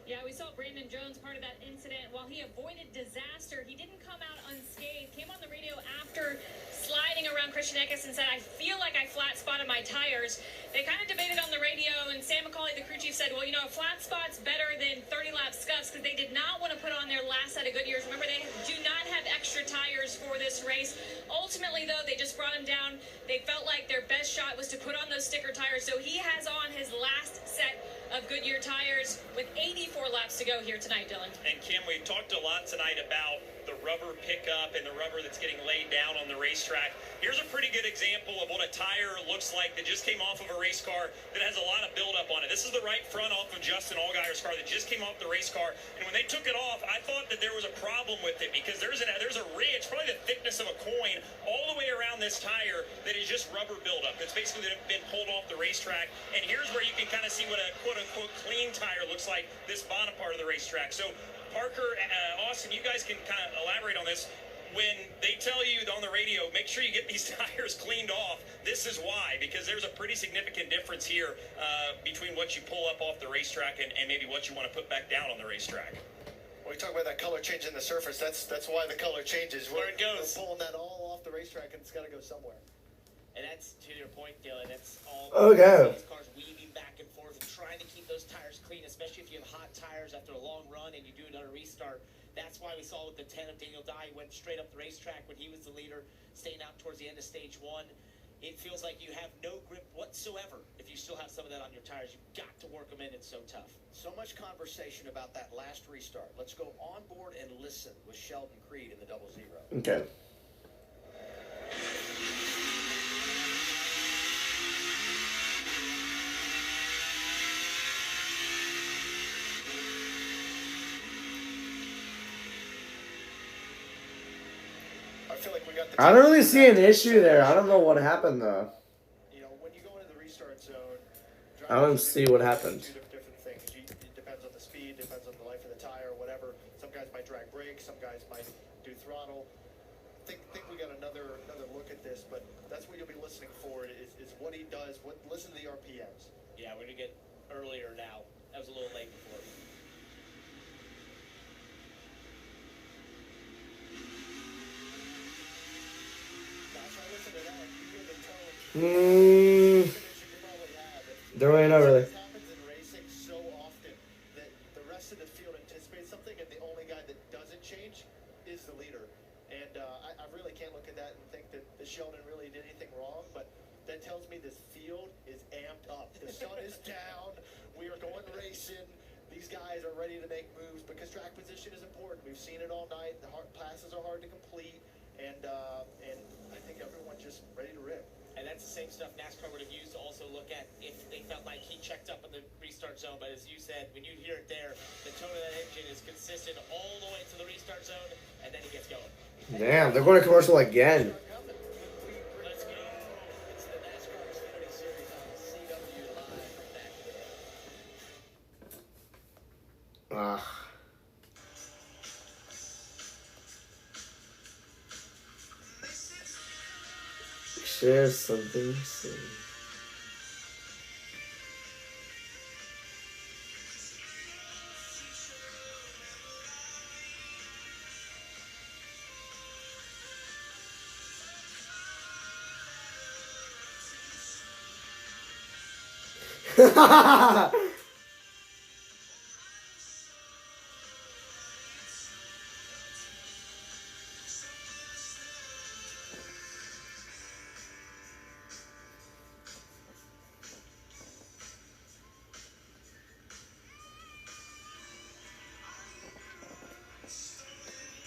Yeah, we saw Brandon Jones part of that incident. While he avoided disaster, he didn't come out unscathed. Came on the radio after sliding around Christian Eckes and said, I feel like I flat spotted my tires. They kind of debated on the radio, and Sam McCauley, the crew chief, said, well, you know, a flat spot's better than 30-lap scuffs because they did not want to put on their last set of Goodyears. Remember, they do not have extra tires for this race. Ultimately, though, they just brought him down. They felt like their best shot was to put on those sticker tires, so he has on his last set of Goodyear tires with 84 laps to go here tonight, Dylan. And Kim, we talked a lot tonight about the rubber pickup and the rubber that's getting laid down on the racetrack. Here's a pretty good example of what a tire looks like that just came off of a race car that has a lot of buildup on it. This is the right front off of Justin Allgaier's car that just came off the race car. And when they took it off, I thought that there was a problem with it because there's a ridge, probably the thickness of a coin, all the way around this tire that is just rubber buildup. It's basically been pulled off the racetrack. And here's where you can kind of see what a quote-unquote clean tire looks like, this bottom part of the racetrack. So Parker, Austin, you guys can kind of elaborate on this. When they tell you on the radio, make sure you get these tires cleaned off, this is why, because there's a pretty significant difference here between what you pull up off the racetrack and maybe what you want to put back down on the racetrack. When we talk about that color change in the surface, that's why the color changes. Where it goes. We're pulling that all off the racetrack, and it's got to go somewhere. And that's, to your point, Dylan, that's all Okay. these cars weaving back and forth and trying to keep those tires clean, especially if you have hot tires after a long run and you do another restart. That's why we saw with the 10 of Daniel Dye, went straight up the racetrack when he was the leader, staying out towards the end of stage one. It feels like you have no grip whatsoever if you still have some of that on your tires. You've got to work them in. It's so tough. So much conversation about that last restart. Let's go on board and listen with Sheldon Creed in the 0-0. Okay. I feel like we got the... I don't really see an issue there. I don't know what happened though. You know, when you go into the restart zone... I don't see what happened. Two different things. It depends on the speed, depends on the life of the tire, whatever. Some guys might drag brakes, some guys might do throttle. Think we got another look at this, but that's what you'll be listening for is what he does. Listen to the RPMs. Yeah, we're going to get earlier now. That was a little late before. Don't really know, really. This happens in racing so often that the rest of the field anticipates something, and the only guy that doesn't change is the leader. And I really can't look at that and think that Sheldon really did anything wrong, but that tells me this field is amped up. The sun is down. We are going racing. These guys are ready to make moves because track position is important. We've seen it all night. The hard passes are hard to complete, and I think everyone's just ready to rip. And that's the same stuff NASCAR would have used to also look at if they felt like he checked up in the restart zone. But as you said, when you hear it there, the tone of that engine is consistent all the way to the restart zone, and then he gets going. Damn, they're going to commercial again. Let's go. It's the NASCAR Xfinity Series on CW Live from Nashville. Ah. Share something soon.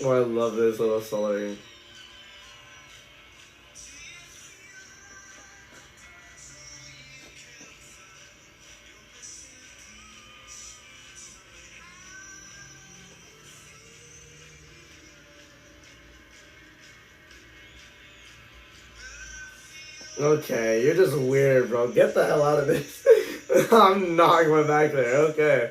Oh, I love this little solo here. Okay, you're just weird, bro. Get the hell out of this. I'm not going back there. Okay.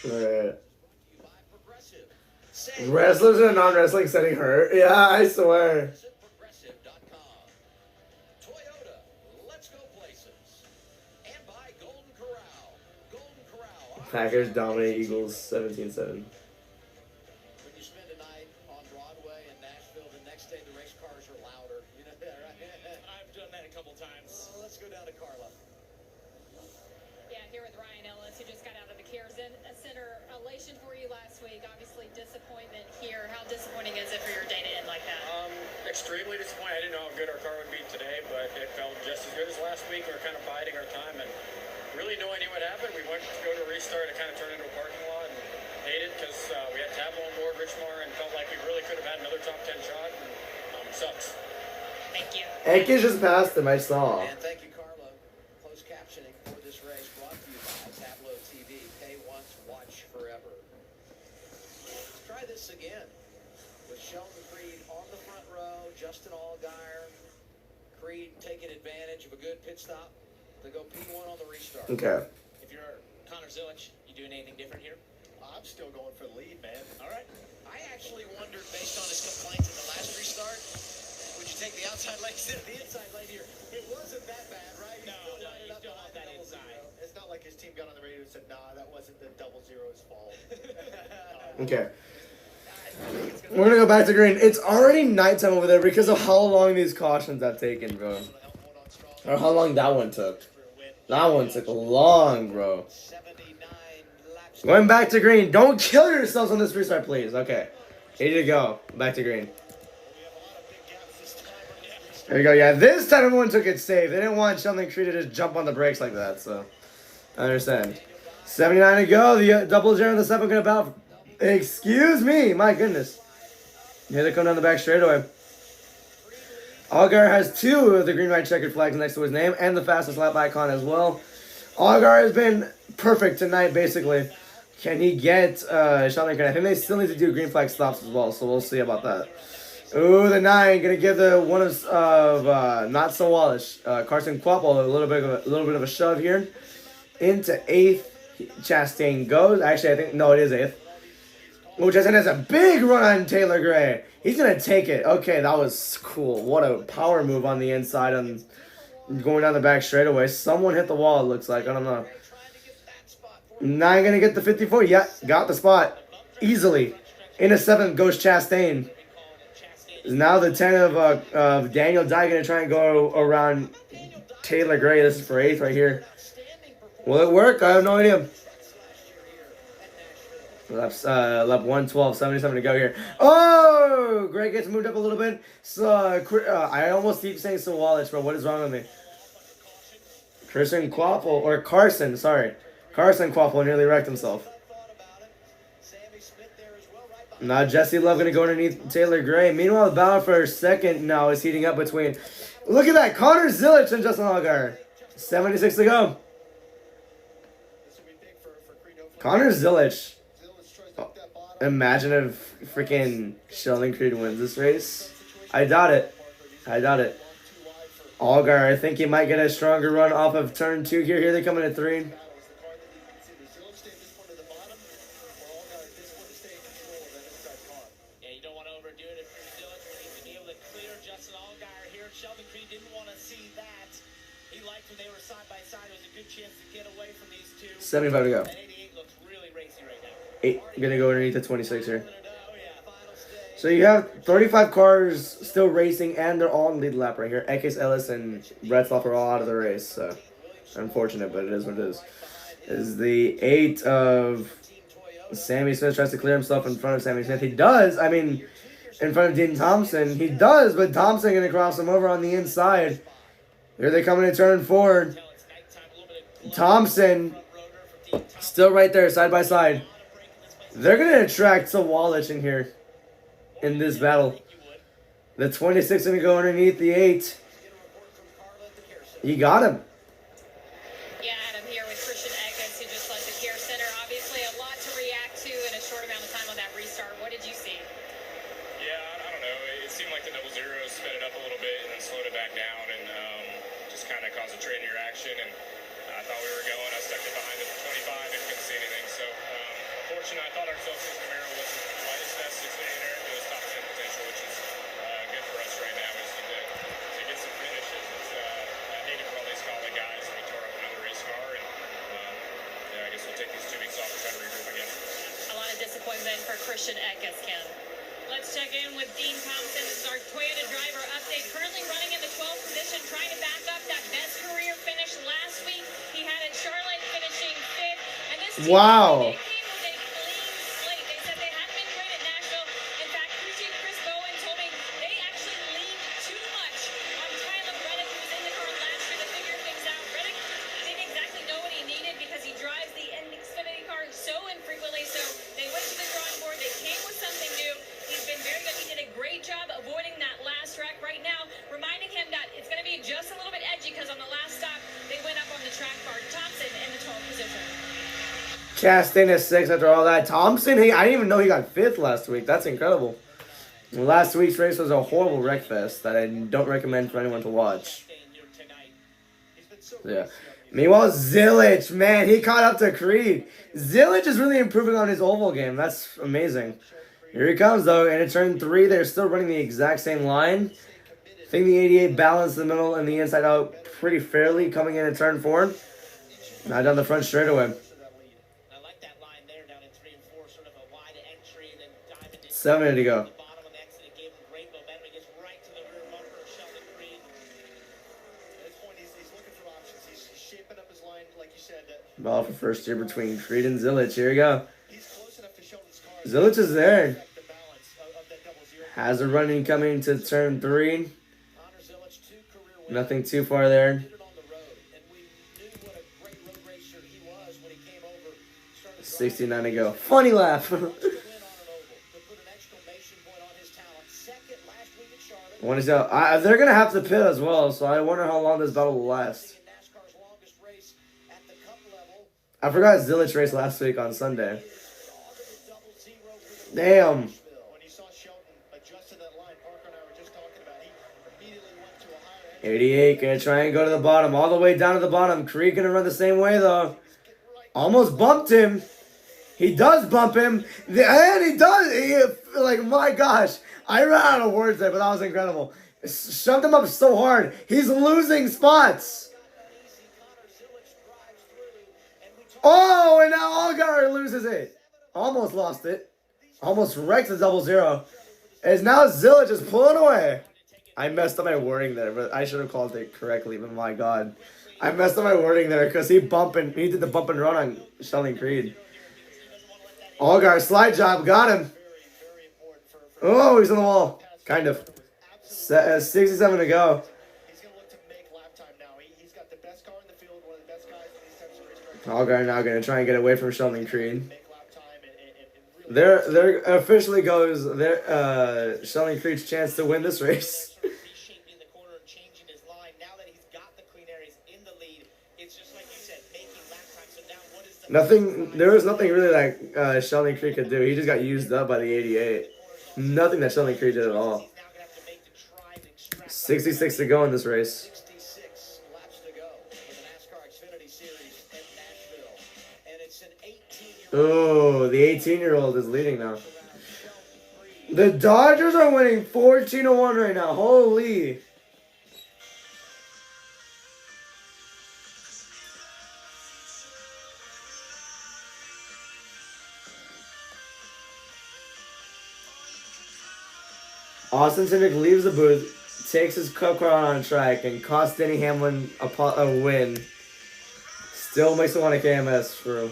Alright. Wrestlers in a non-wrestling setting hurt. Yeah, I swear. Toyota, let's go places. And by Golden Corral. Golden Corral. Packers dominate Eagles 17-7. When you spend a night on Broadway in Nashville, the next day the race cars are louder. You know that, right? I've done that a couple times. Well, let's go down to Carla. Yeah, here with Ryan Ellis, who just got out of the Care Center. Elation for you last week. Obviously, disappointment here. How disappointing is it for your day to end like that? Extremely disappointed. I didn't know how good our car would be today, but it felt just as good as last week. We were kind of biding our time and really no idea what happened. We went to go to restart. It kind of turned into a parking lot and hated because we had Tabo on board, Richmar, and felt like we really could have had another top 10 shot. And sucks. Thank you. Ekis just passed him, I saw. And thank you, Carla. Closed captioning for this race brought to you by Tableau TV. Pay once, watch forever. Let's try this again with Sheldon Creed on the front row, Justin Allgaier. Creed taking advantage of a good pit stop to go P1 on the restart. Okay. If you're Connor Zilich, you doing anything different here? I'm still going for the lead, man. All right. I actually wondered, based on his complaints in the last restart, would you take the outside lane instead of the inside lane here? It wasn't that bad, right? No, you still have that inside. It's not like his team got on the radio and said, nah, that wasn't the 00's fault. Okay. We're gonna go back to green. It's already nighttime over there because of how long these cautions have taken, bro. Or how long that one took. That one took long, bro. 79 laps. Going back to green. Don't kill yourselves on this restart, please. Okay. Here you go. Back to green. There you go. Yeah, this time everyone took it safe. They didn't want Sheldon Creed to just jump on the brakes like that, so I understand. 79 to go. The double zero on the 7 gonna battle. Excuse me. My goodness. Here they come down the back straightaway. Allgaier has 2 of the green white checkered flags next to his name and the fastest lap icon as well. Allgaier has been perfect tonight, basically. Can he get Sheldon Creed? I think they still need to do green flag stops as well, so we'll see about that. Ooh, the 9 gonna give the one of not so wallish Carson Quapple a little bit of a shove here into 8th. Chastain goes. Actually, I think no, it is 8th. Oh, Chastain has a big run on Taylor Gray. He's gonna take it. Okay, that was cool. What a power move on the inside and going down the back straightaway. Someone hit the wall. It looks like I don't know. 9 gonna get the 54. Yeah, got the spot easily. In a 7th goes Chastain. Now the 10 of Daniel Dye going to try and go around Taylor Gray. This is for 8th right here. Will it work? I have no idea. Lap 112, 77 to go here. Oh! Gray gets moved up a little bit. So I almost keep saying Sawallich, bro. What is wrong with me? Carson Quapple nearly wrecked himself. Now Jesse Love going to go underneath Taylor Gray. Meanwhile, the battle for 2nd now is heating up between... Look at that! Connor Zilich and Justin Allgaier. 76 to go. Connor Zilich. Oh, imagine if freaking Sheldon Creed wins this race. I doubt it. Allgaier, I think he might get a stronger run off of turn 2 here. Here they come in at 3. Sheldon Creed didn't want to see that. He liked when they were side by side. It was a good chance to get away from these two. 75 to go. And 88 looks really racy right now. 8 gonna go underneath the 26 here. So you have 35 cars still racing, and they're all in the lead lap right here. Ekis, Ellis, and Retzloff are all out of the race. So unfortunate, but it is what it is. Is the 8 of Sammy Smith tries to clear himself in front of Sammy Smith. He does. I mean, in front of Dean Thompson. He does, but Thompson going to cross him over on the inside. Here they come in turn 4. Thompson still right there, side by side. They're going to attract Sawalich in here in this battle. The 26 going to go underneath the 8. He got him. Yeah, Adam here with Christian Eckes, who just left the care center. Obviously, a lot to react to in a short amount of time on that restart. What did you see? Yeah, I don't know. It seemed like the double zeros sped it up a little bit and then slowed it back down and just kind of caused a train reaction. And I thought we were going. I stuck it behind it for 25 and couldn't see anything. So, unfortunately, I thought our Celsius Camaro wasn't quite as fast as Xfinity. It was top 10 potential, which is good for us right now. Is to get some finishes. I hate it for all these college guys. We tore up another race car, and yeah, I guess we'll take these 2 weeks off and try to regroup again. A lot of disappointment for Christian Eckes, Ken. Let's check in with Dean Thompson. This is our Toyota driver update. Currently running in the 12th position, trying to back up that best career finish last week. He had at Charlotte finishing 5th. And this team, Wow. they came with a clean slate. They said they hadn't been great at Nashville. In fact, crew chief Chris Bowen told me they actually leaned too much on Tyler Reddick, who was in the car last year to figure things out. Reddick didn't exactly know what he needed because he drives the Xfinity car so infrequently. So they went to the drawing board. They came with something new. He's been very good. He did a great job avoiding that last wreck right now, reminding him that it's going to be just a little bit edgy because on the last stop, they went up on the track bar. Thompson in the 12th position. Chastain is 6 after all that. Thompson, I didn't even know he got 5th last week. That's incredible. Last week's race was a horrible wreck fest that I don't recommend for anyone to watch. Yeah. Meanwhile, Zilich, man, he caught up to Creed. Zilich is really improving on his oval game. That's amazing. Here he comes, though, and in turn 3, they're still running the exact same line. I think the 88 balanced the middle and the inside out pretty fairly coming in turn 4. Now down the front straightaway. I like that line there down in 3 and 4, sort of a wide entry and then diamond in 7 minutes to go. the bottom of the exit. It gave him great momentum. He gets right to the rear bumper of Sheldon Creed. At this point, he's looking for options. He's shaping up his line, like you said. Ball for first year between Creed and Zilich. Here we go. He's close enough to Sheldon's car. Zilich is there. The balance of that double zero. Has a running coming to turn 3. Honor Zilich, 2 career wins. Nothing too far there. Did it on the road, and we knew what a great road racer he was when he came over. Started 69 to go. Funny laugh. to win on an oval, to put an exclamation point on his talent. Second last week at Charlotte. One is out. They're going to have to pit as well, so I wonder how long this battle will last. NASCAR's longest race at the cup level. I forgot Zilich raced last week on Sunday. Double zero for the Damn. When you saw Sheldon adjust to that line, Parker and I were just talking about, he immediately went to a higher end. 88 going to try and go to the bottom. All the way down to the bottom. Creed going to run the same way, though. Almost bumped him. He does bump him. And he does. Like, my gosh. I ran out of words there, but that was incredible. Shoved him up so hard. He's losing spots. Oh, and now Allgaier loses it. Almost lost it. Almost wrecked the double zero. As now Zilich is pulling away. I messed up my wording there, but I should have called it correctly, but my God. I messed up my wording there because he did the bump and run on Sheldon Creed. Allgaier, slide job, got him. Oh, he's on the wall. Kind of. 67 to go. He's going to look to make lap time now. He's got the best car in the field, one of the best guys in these types of racetracks. Allgaier now going to try and get away from Sheldon Creed. Make lap time and really There officially goes Sheldon Creed's chance to win this race. Reshaping the corner and changing his line. Now that he's got the clean air, he's in the lead. It's just like you said, making lap time. So now what is the There was nothing really that Sheldon Creed could do. He just got used up by the 88. Nothing that Sheldon Creed did at all. he's now going to have to make to try and extract 66 to go in this race. 66 laps to go for the NASCAR Xfinity Series at Nashville. And it's an 18-year-old Oh, the 18-year-old is leading now. The Dodgers are winning 14-1 right now. Holy. Austin Cindric leaves the booth, takes his cup car on track, and costs Denny Hamlin a win. Still makes me want a KMS for real.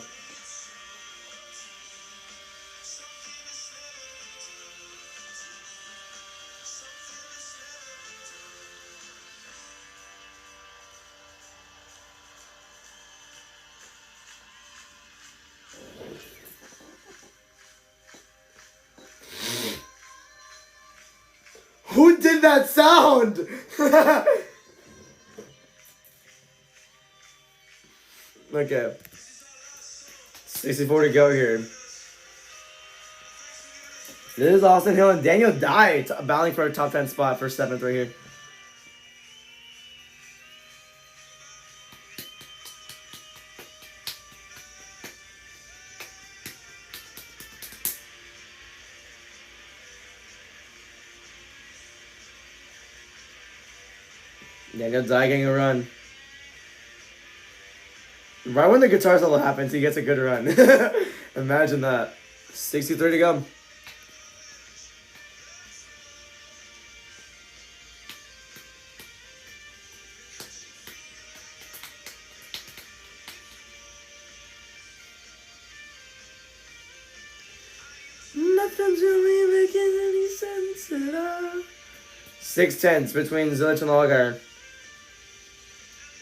Who did that sound? Okay. 64 to go here. This is Austin Hill and Daniel Dye battling for a top 10 spot for 7th right here. Daniel Dye getting a run. Right when the guitar solo happens, he gets a good run. Imagine that. 63 to go. Nothing's really making any sense at all. 6/10 between Zilich and Allgaier.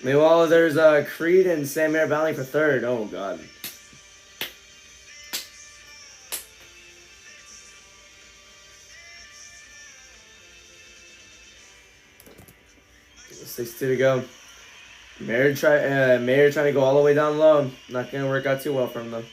Meanwhile, there's Creed and Sam Mayer battling for 3rd. Oh, God. Six to go. Mayer trying to go all the way down low. Not going to work out too well for him, though.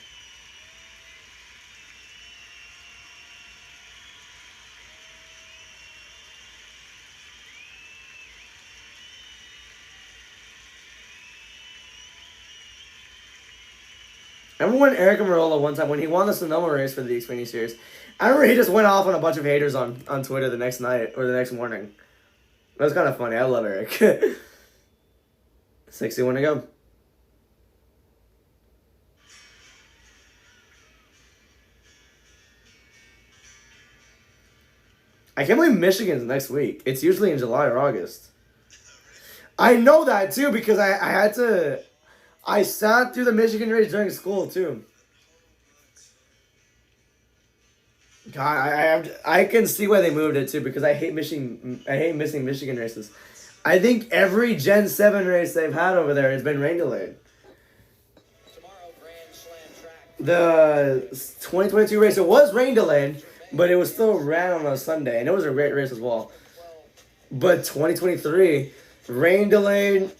I remember when Eric Amarola one time, when he won the Sonoma race for the Xfinity Series, I remember he just went off on a bunch of haters on Twitter the next night or the next morning. That was kind of funny. I love Eric. 61 to go. I can't believe Michigan's next week. It's usually in July or August. I know that too because I sat through the Michigan race during school too. God, I can see why they moved it too because I hate missing Michigan races. I think every Gen 7 race they've had over there has been rain delayed. The 2022 race, it was rain delayed, but it was still ran on a Sunday, and it was a great race as well. But 2023, rain delayed.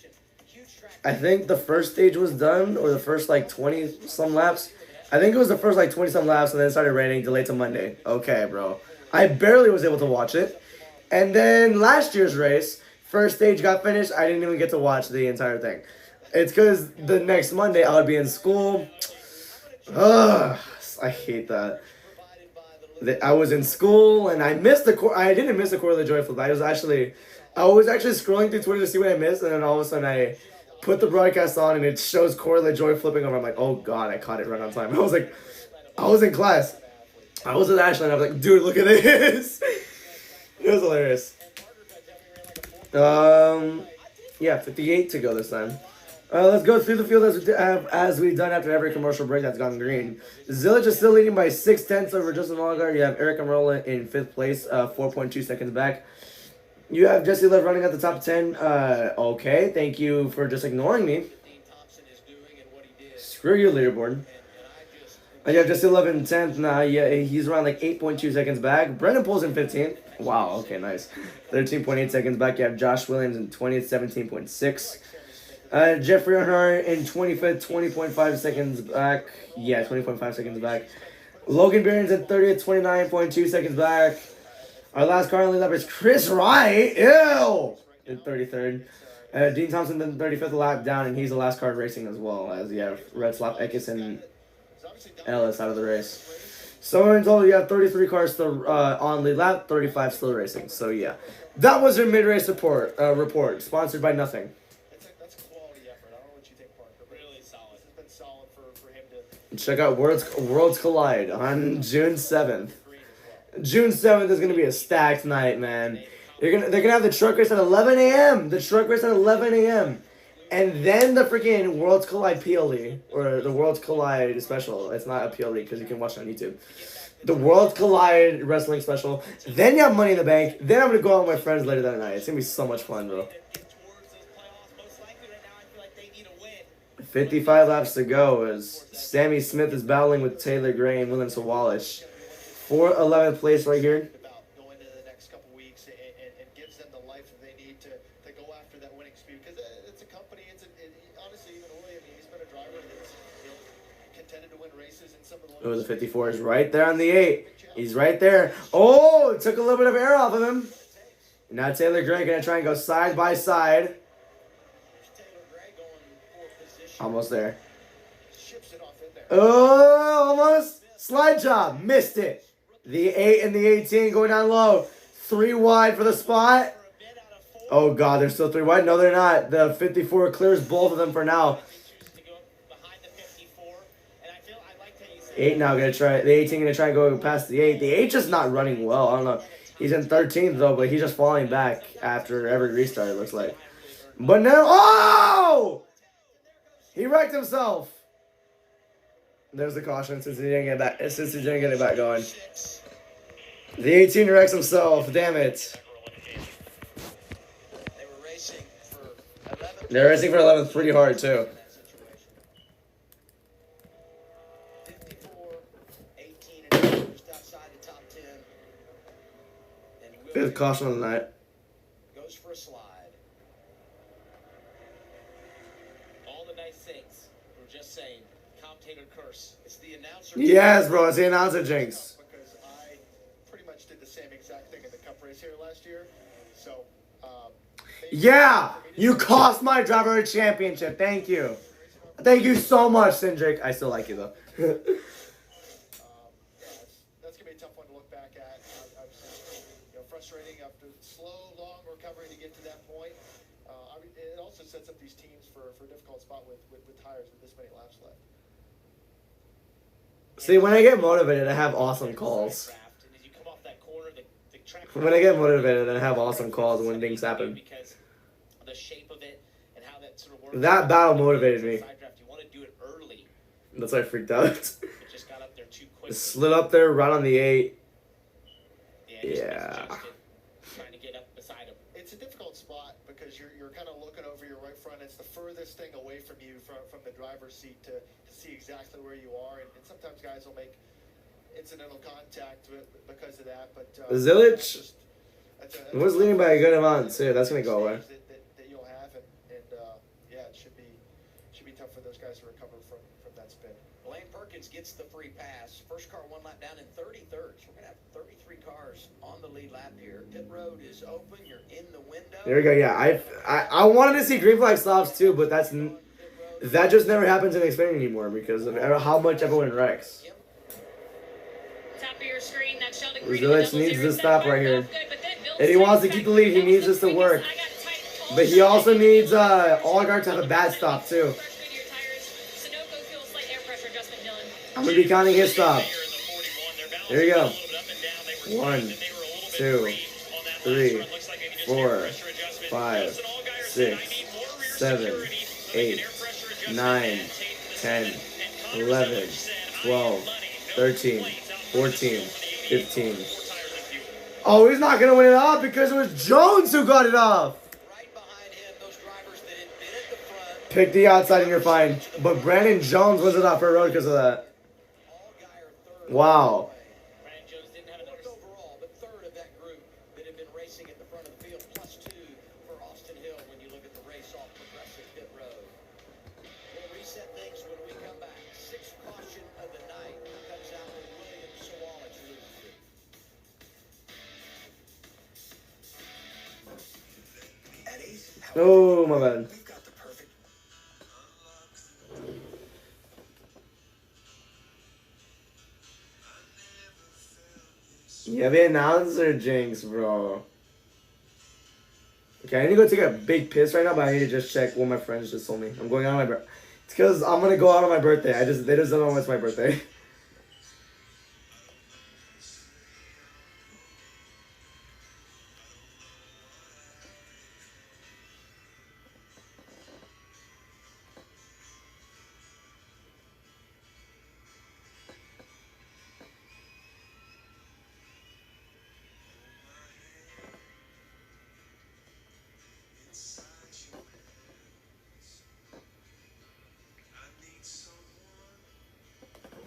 I think the first stage was done, or the first, 20-some laps. I think it was the first, 20-some laps, and then it started raining, delayed to Monday. Okay, bro. I barely was able to watch it. And then last year's race, first stage got finished. I didn't even get to watch the entire thing. It's because the next Monday, I would be in school. Ugh, I hate that. I was in school, and I missed I didn't miss the Corey LaJoy flip. I was actually scrolling through Twitter to see what I missed, and then all of a sudden I put the broadcast on, and it shows Corey LaJoy flipping over. I'm like, oh, God, I caught it right on time. I was in class. I was with Ashley, and I was like, dude, look at this. It was hilarious. Yeah, 58 to go this time. Let's go through the field as we've done after every commercial break that's gone green. Zilich is still leading by 6/10 over Justin Allgaier. You have Eric Amarola in 5th place, 4.2 seconds back. You have Jesse Love running at the top 10. Okay, thank you for just ignoring me. Screw you, leaderboard. You have Jesse Love in 10th now. Yeah, he's around 8.2 seconds back. Brendan Pool's in 15th. Wow, okay, nice. 13.8 seconds back. You have Josh Williams in 20th, 17.6. Jeffrey Earnhardt in 25th, 20.5 seconds back. Yeah, 20.5 seconds back. Logan Behrens in 30th, 29.2 seconds back. Our last car on the lap is Chris Wright. Ew! In 33rd. Dean Thompson in 35th lap down, and he's the last car racing as well, as you have Red Slop, Eckes, and Ellis out of the race. So in total, you have 33 cars still on lead lap, 35 still racing. So yeah, that was your mid-race report, sponsored by nothing. That's a quality effort. I don't know what you think, Parker. Really solid. It's been solid for him to... Check out Worlds Collide on June 7th. June 7th is going to be a stacked night, man. They're gonna have the truck race at 11 a.m. The truck race at 11 a.m. And then the freaking Worlds Collide PLE, or the Worlds Collide special. It's not a PLE because you can watch it on YouTube. The Worlds Collide wrestling special. Then you have Money in the Bank. Then I'm going to go out with my friends later that night. It's going to be so much fun, bro. 55 laps to go as Sammy Smith is battling with Taylor Gray and William Sawalish. For 11th place right here. About going into the next couple weeks and gives them the life that they need to go after that winning speed, because it's a company. Honestly, even William, he's been a driver that's contended to win races in some of the. Oh, the 54 is right there on the 8. He's right there. Oh, it took a little bit of air off of him. Now Taylor Gray gonna try and go side by side. Almost there. Oh, almost. Slide job. Missed it. The 8 and the 18 going down low. 3 wide for the spot. Oh, God, they're still 3 wide. No, they're not. The 54 clears both of them for now. 8 now going to try. The 18 going to try and go past the 8. The 8 just not running well. I don't know. He's in 13th, though, but he's just falling back after every restart, it looks like. But now. Oh! He wrecked himself. There's the caution since he didn't get back. Since he didn't get it back going. The 18 wrecks himself. Damn it. They're racing for 11th pretty hard too. 54, 18, and just outside the top 10. And Good caution on the night. goes for a slide. All the nice things. We're just saying. Commentator curse. It's the announcer. Yes, bro. It's the announcer jinx. Because I pretty much did the same exact thing in the Cup race here last year. So, Yeah, you cost my driver a championship. Thank you. Thank you so much, Cindric. I still like you though. that's gonna be a tough one to look back at. Obviously, frustrating after slow, long recovery to get to that point. It also sets up these teams for a difficult spot with tires with this many laps left. See, when I get motivated, I have awesome calls. When I get motivated, I have awesome calls when things happen. Because the shape of it and how that sort of works. That battle motivated me. You want to do it early. That's why I freaked out. It just got up there too quick. Slid up there right on the 8. Yeah. Trying to get up beside him. It's a difficult spot because you're kind of looking over your right front. It's the furthest thing away from you from the driver's seat to see exactly where you are. And sometimes guys will make incidental contact because of that. But Zilic was leading by a good amount too. That's gonna go away. That you'll have, and yeah, it should be tough for those guys to recover from that spin. Blaine Perkins gets the free pass. First car one lap down in 33rd. So we're gonna have 33 cars on the lead lap here. Pit road is open. You're in the window. There we go. Yeah, I wanted to see green flag stops too, but that just never happens in Xfinity anymore because of how much everyone wrecks. Top of your screen, that Sheldon Zilic needs to stop right here. If he wants to keep the lead, he needs this to work. But he also needs Allgaier to have a bad stop too. I'm going to be counting his stop. There you go. 1, 2, 3, 4, 5, 6, 7, 8, 9, 10, 11, 12, 13, 14, 15. Oh, he's not going to win it off because it was Jones who got it off. Pick the outside and you're fine. But Brandon Jones wins it off for a road because of that. Wow. Brandon Jones didn't have enough overall, but third of that group that had been racing at the front of the field, plus 2 for Austin Hill when you look at the race off Progressive Pit Road. We'll reset things when we come back. 6th caution of the night comes out with William Sawalish losing it. Oh, my bad. Yeah, the announcer jinx, bro. Okay, I need to go take a big piss right now, but I need to just check what my friends just told me. I'm going out on my birthday. It's because I'm going to go out on my birthday. They just don't know it's my birthday.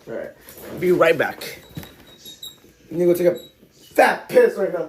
Alright. Be right back. I'm gonna go take a fat piss right now.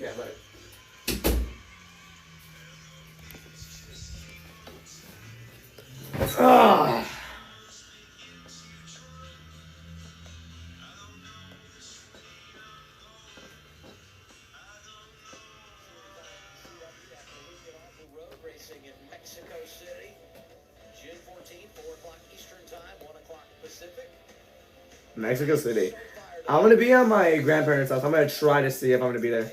Yeah, right. Ah. Road racing in Mexico City, June 14th, 4 o'clock Eastern Time, 1 o'clock Pacific. Mexico City. I'm gonna be on my grandparents' house. I'm gonna try to see if I'm gonna be there.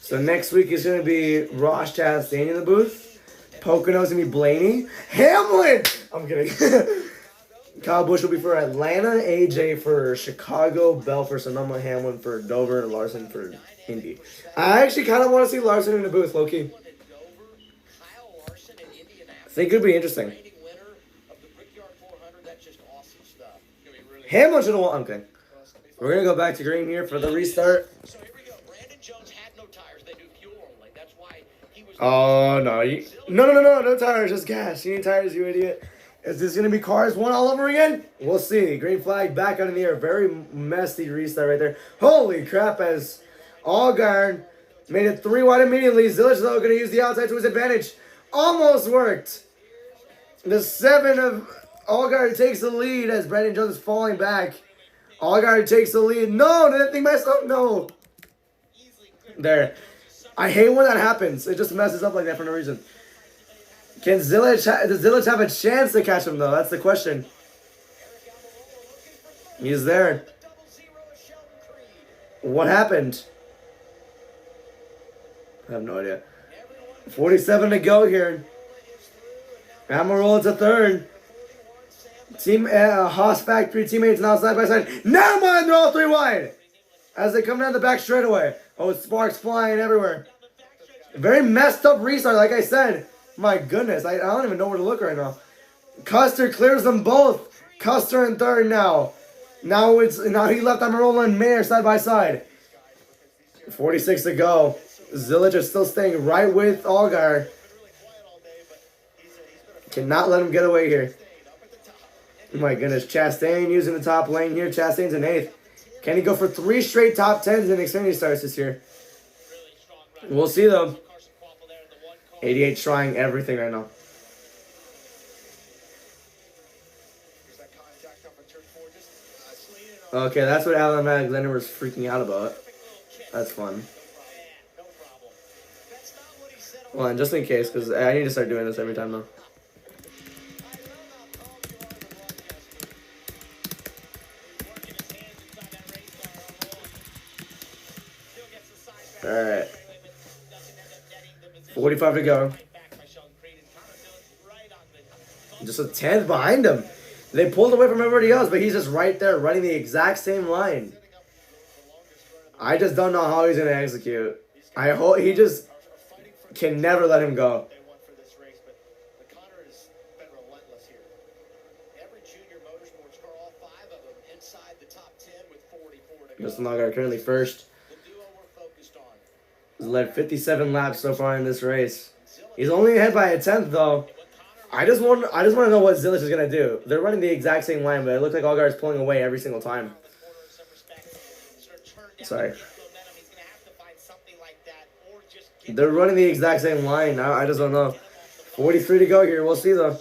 So next week is gonna be Ross Chastain in the booth. Pocono's gonna be Blaney. Hamlin! I'm kidding. Kyle Busch will be for Atlanta, AJ for Chicago, Bell for Sonoma, Hamlin for Dover, and Larson for Indy. I actually kind of want to see Larson in the booth, low-key. I think it could be interesting. Hamlin should have won. Okay. We're going to go back to green here for the restart. So here we go. Brandon Jones had no tires. They do fuel only. That's why he was... Oh, no. No tires. Just gas. You need tires, you idiot. Is this going to be Cars 1 all over again? We'll see. Green flag back out in the air. Very messy restart right there. Holy crap, as Allgaier made it 3 wide immediately. Zilic, though, going to use the outside to his advantage. Almost worked. The 7 of Allgaier takes the lead as Brandon Jones is falling back. Allgaier takes the lead. No, did that thing mess up? No. There. I hate when that happens. It just messes up like that for no reason. Does Zilic have a chance to catch him, though? That's the question. He's there. What happened? I have no idea. 47 to go here. Amarola to third. Team Haas Factory teammates now side by side. Never mind, they're all 3 wide. As they come down the back straightaway. Oh, sparks flying everywhere. Very messed up restart, like I said. My goodness, I don't even know where to look right now. Custer clears them both. Custer in third now. Now he left Amarola and Mayer side by side. 46 to go. Zilic is still staying right with Allgaier. Cannot let him get away here. My goodness, Chastain using the top lane here. Chastain's in 8th. Can he go for 3 straight top 10s in Xfinity starts this year? We'll see, though. 88 trying everything right now. Okay, that's what Alan Alexander was freaking out about. That's fun. Well, and just in case, because I need to start doing this every time now. Alright. 45 to go. Just a 10th behind him. They pulled away from everybody else, but he's just right there running the exact same line. I just don't know how he's going to execute. I hope he just can never let him go. Justin Allgaier currently first. He's led 57 laps so far in this race. He's only ahead by a tenth though. I just want to know what Zilich is gonna do. They're running the exact same line, but it looks like Allgaier is pulling away every single time. Sorry. They're running the exact same line. I just don't know. 43 to go here. We'll see though.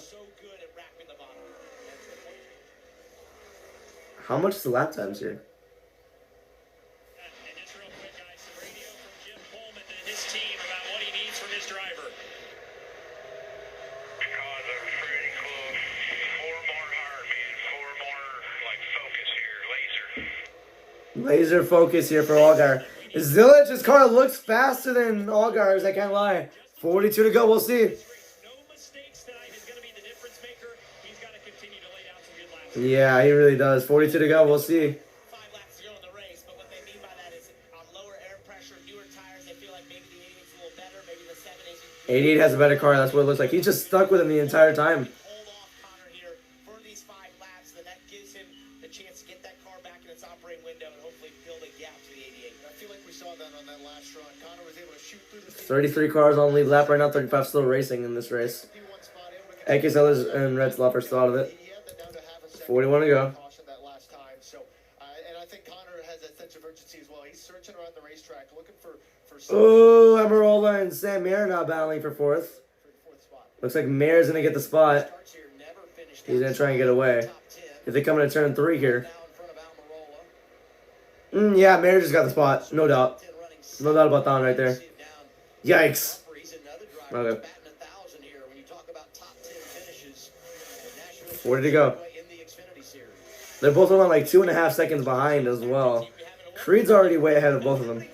How much is the lap times here? And just real quick, guys, some radio from Jim Pullman to his team about what he needs from his driver. Because I'm pretty close. 4 more heartbeats, 4 more, like, focus here, laser. Laser focus here for Allgaier. Zilich, his car looks faster than Allgaier's, I can't lie. 42 to go, we'll see. No mistakes tonight is going to be the difference maker. He's got to continue to lay down some good laps. Yeah, he really does. 42 to go, we'll see. 5 laps to go in the race, but what they mean by that is on lower air pressure, newer tires, they feel like maybe the 88's a little better, maybe the 7 isn't. 88 has a better car, that's what it looks like. He's just stuck with him the entire time. Hold off Connor here for these 5 laps, then that gives him the chance to get that car back in its operating window and hopefully build a gap to the 88. I feel like we saw that on that last run. Connor was able to shoot through the 33 cars on lead lap right now, 35 still racing in this race. AK Sellers and Red Slopper still out of it. 41 to go. That last time. So, and I think Connor has that sense of urgency as well. He's searching around the racetrack, looking for Oh, Amarola and Sam Mayer now battling for fourth. Looks like Mayer's going to get the spot. He's going to try and get away. If they come into turn 3 here. Yeah, Mayer just got the spot. No doubt. No doubt about that one right there. Yikes. Okay. 40 to go. They're both around like 2.5 seconds behind as well. Creed's already way ahead of both of them. And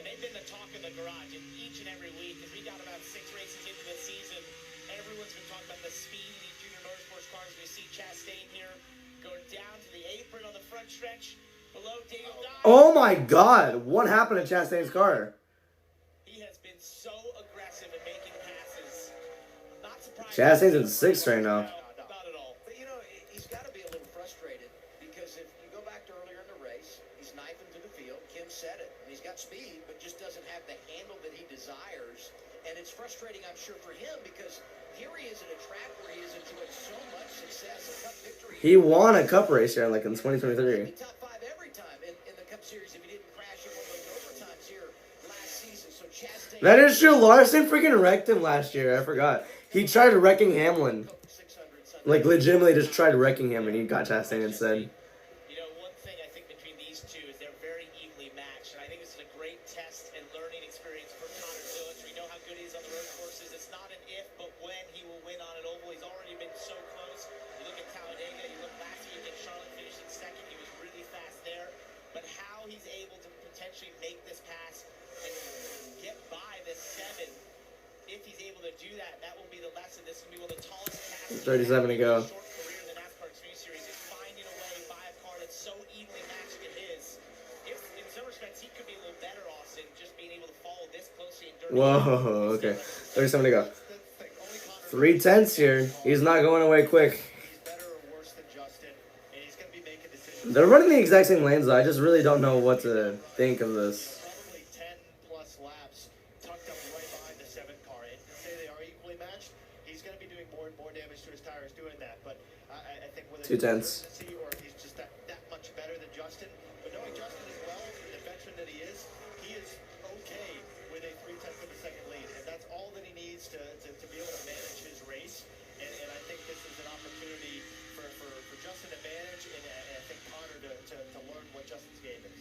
they've been the talk of the garage each and every week. As we got about 6 races into the season, everyone's been talking about the speed of these junior motorsports cars. We see Chastain here going down to the apron on the front stretch. Below Daniel Dye. Oh my god, what happened to Chastain's car? He has been so aggressive at making passes. Not surprised. Chastain's in 6th right now. Not at all. But, you know, he's got to be a little frustrated because if you go back to earlier in the race, he's knifing through the field. Kim said it. And he's got speed, but just doesn't have the handle that he desires. And it's frustrating, I'm sure, for him because here he is at a track where he has enjoyed so much success, a cup victory. He won a cup race here like in 2023. Top 5 every time in the Cup Series if he didn't crash in one of those overtimes here last season. So Chastain. That is true. Larson freaking wrecked him last year. I forgot. He tried wrecking Hamlin. Like, legitimately just tried wrecking him, and he got Chastain instead. You know, one thing I think between these two is they're very evenly matched. And I think this is a great test and learning experience for Connor Zilich. We know how good he is on the road courses. It's not an if, but when he will win on an oval. He's already been so close. You look at Talladega, you look last week at Charlotte finishing 2nd. He was really fast there. But how he's able to potentially make this pass and get by this 7, if he's able to do that, that will be the lesson. This will be one of the tallest passes. 37 to go. Short career in the NASCAR Xfinity Series is finding a way by a car that's so evenly matched to his. If in some respects he could be a little better, Austin, just being able to follow this closely and dirty. Whoa, okay. 37 to go. 3/10 here. He's not going away quick. They're running the exact same lanes, though. I just really don't know what to think of this. probably 10 plus laps tucked up right behind the 7 car. And to say they are equally matched, he's going to be doing more and more damage to his tires doing that. But I think whether it's 2/10. urgency or he's just that much better than Justin. But knowing Justin as well, the veteran that he is okay with a 3/10 of a second lead. And that's all that he needs to be able to manage his race. And I think this is an opportunity for Justin to manage and I think Connor to learn what Justin's game is.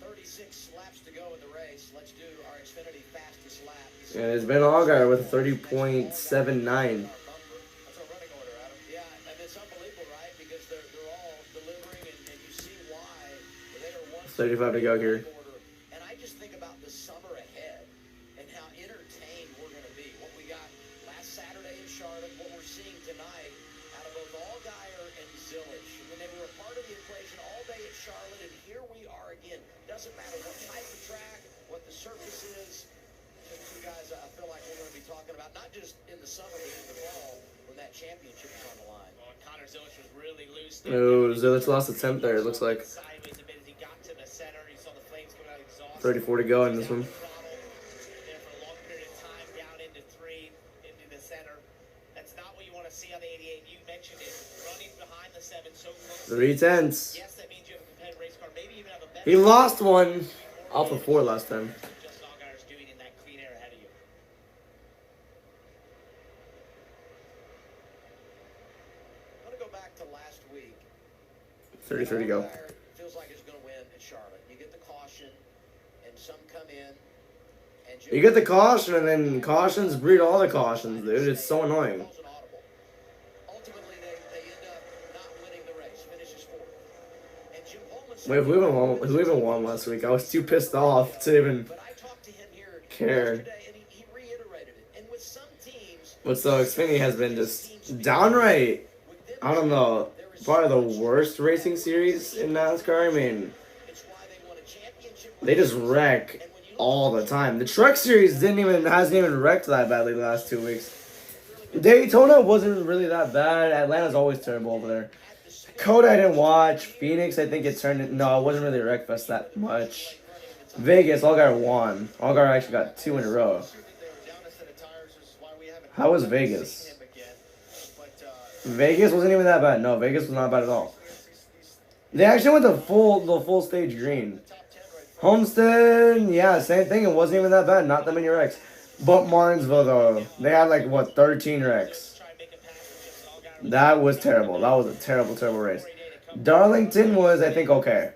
36 laps to go in the race. Let's do our Xfinity fastest lap. And it's been Allgaier with a 30.79. That's our running order, Adam. Yeah, and it's unbelievable, right? Because they're all delivering, and you see why they are one. 35 to go here. And I just think about the summer ahead and how entertained we're going to be. What we got last Saturday in Charlotte, what we're seeing tonight out of both Allgaier and Zilich. When they were a part of the equation all day at Charlotte, and here we are again. Doesn't matter what type of track, what the surface is. The two guys I feel like we're going to be talking about, not just in the summer, but in the fall when that championship is on the line. Well, Connor Connor Zilic was really loose. Oh, Zilic lost a temp there, it looks like. Sideways a bit as he got to the center. He saw the flames coming out of exhaust. 34 to go in this one. There for a long period of time, down into 3, into the center. That's not what you want to see on the 88. You mentioned it, running behind the 7 so close. 3 tenths. Yes, that means you have a competitive race car. Maybe even have a better. He lost one off of 4 last time. Justin Allgaier's doing in that clean air ahead of you. I want to go back to last week. 33 to go. Allgaier feels like he's going to win at Charlotte. You get the caution, and some come in. And You get the caution, and then cautions breed all the cautions, dude. It's so annoying. Ultimately, they end up not winning the race. Finishes 4th. And Jim Pullman. Wait, who even won last week? I was too pissed off to even But I talked to him here care. yesterday, and he reiterated it. And with some teams, But so Xfinity has been just downright, I don't know, probably the worst racing series in NASCAR. I mean, it's why they won a championship. they just wreck all the time. The Truck Series hasn't even wrecked that badly the last 2 weeks. Daytona wasn't really that bad. Atlanta's always terrible over there. Coda I didn't watch. Phoenix, I think it no, it wasn't really a wreck fest that much. Vegas, Allgaier won. Allgaier actually got 2 in a row. How was Vegas? Vegas wasn't even that bad. No, Vegas was not bad at all. They actually went the full stage green. Homestead, yeah, same thing. It wasn't even that bad. Not that many wrecks. But Martinsville, though, they had like, what, 13 wrecks. That was terrible. That was a terrible, terrible race. Darlington was, I think, okay.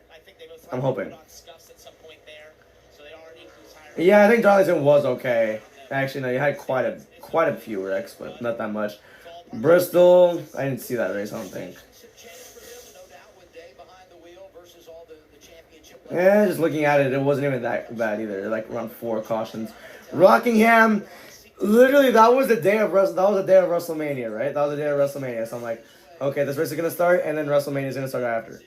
I'm hoping. Yeah, I think Darlington was okay. Actually, no, you had quite a few wrecks, but not that much. Bristol, I didn't see that race, I don't think. Yeah, just looking at it, it wasn't even that bad either. Like around 4 cautions. Rockingham, literally that was the day of WrestleMania, right? That was the day of WrestleMania. So I'm like, okay, this race is gonna start, and then WrestleMania is gonna start after.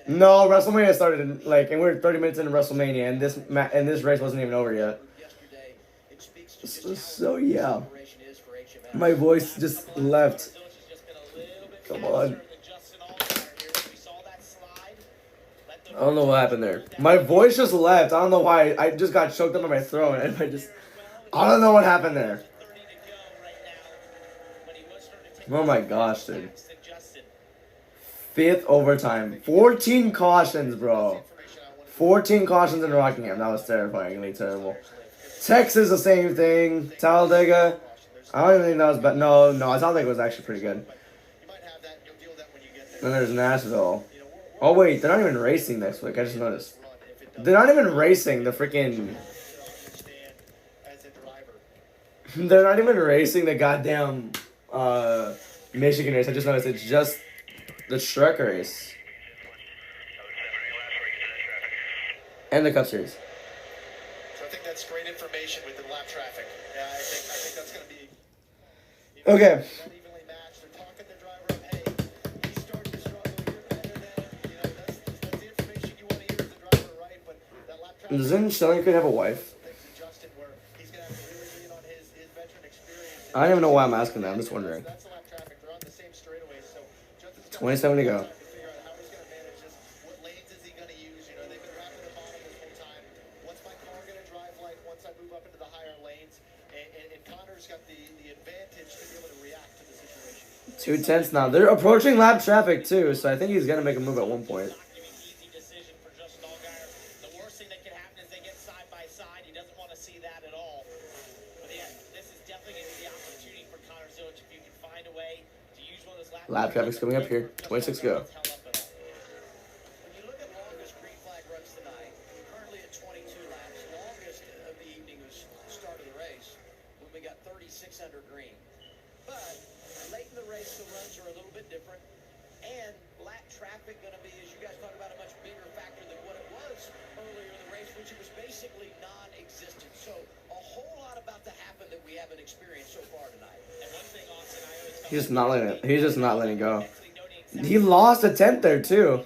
No, WrestleMania started and we were 30 minutes into WrestleMania, and this race wasn't even over yet. So yeah, my voice just left. Come on. I don't know what happened there. My voice just left. I don't know why. I just got choked up in my throat. And I don't know what happened there. Oh my gosh, dude. 5th overtime. 14 cautions, bro. 14 cautions in Rockingham. That was terrifyingly terrible. Texas, the same thing. Talladega. I don't even think that was bad. No, Talladega was actually pretty good. Then there's Nashville. Oh wait, they're not even racing next week. I just noticed. They're not even racing the freaking. They're not even racing the goddamn Michigan race. I just noticed it's just the Shrek race and the Cup Series. So I think that's great information with the lap traffic. Yeah, I think that's going to be. Okay. Doesn't Stelling could have a wife? I don't even know why I'm asking that. I'm just wondering. 27 to go. Two tenths now. They're approaching lap traffic too, so I think he's gonna make a move at one point. Lap traffic's coming up here. 26 to go. When you look at longest green flag runs tonight, currently at 22 laps. Longest of the evening was start of the race when we got 36 under green. But late in the race, the runs are a little bit different. And lap traffic going to be, as you guys talked about, a much bigger factor than what it was earlier in the race, which it was basically non-existent. So a whole lot about to happen that we haven't experienced so far tonight. And one thing, Austin, I always He's just not letting it. He's just not letting it go. He lost a tenth there too.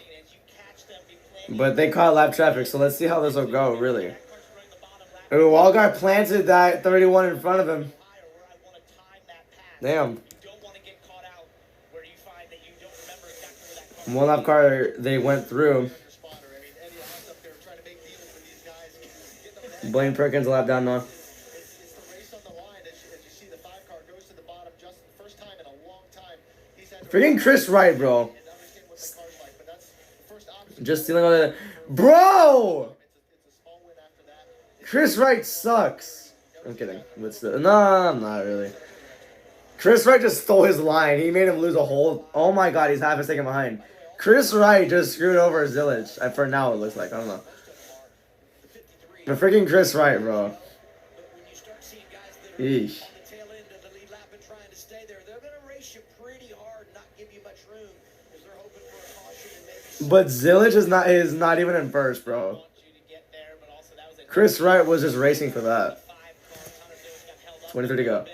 But they caught lap traffic, so let's see how this will go, really. Ooh, Allgaier planted that 31 in front of him. Damn. One lap car they went through. Blaine Perkins a lap down now. It's the race on the line as you see the 5 car goes to the bottom just the first time in a long time. He's had to Freaking Chris Wright, bro. and understand what the car's like, but that's the first obstacle. Just stealing all the. Bro! It's a small win after that. Chris Wright sucks. I'm kidding. But still, no, I'm not really. Chris Wright just stole his line. He made him lose a whole. Oh my god, he's half a second behind. Chris Wright just screwed over Zilich. For now, it looks like. I don't know. But freaking Chris Wright, bro. Yeesh. But Zilich is not even in first, bro. Chris Wright was just racing for that. 23 to go.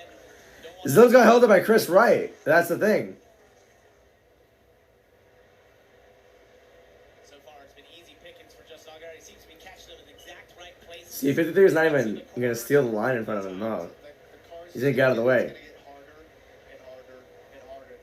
Zilich got held up by Chris Wright. That's the thing. See, 53 is not even gonna steal the line in front of him. No, he's gonna get out of the way. To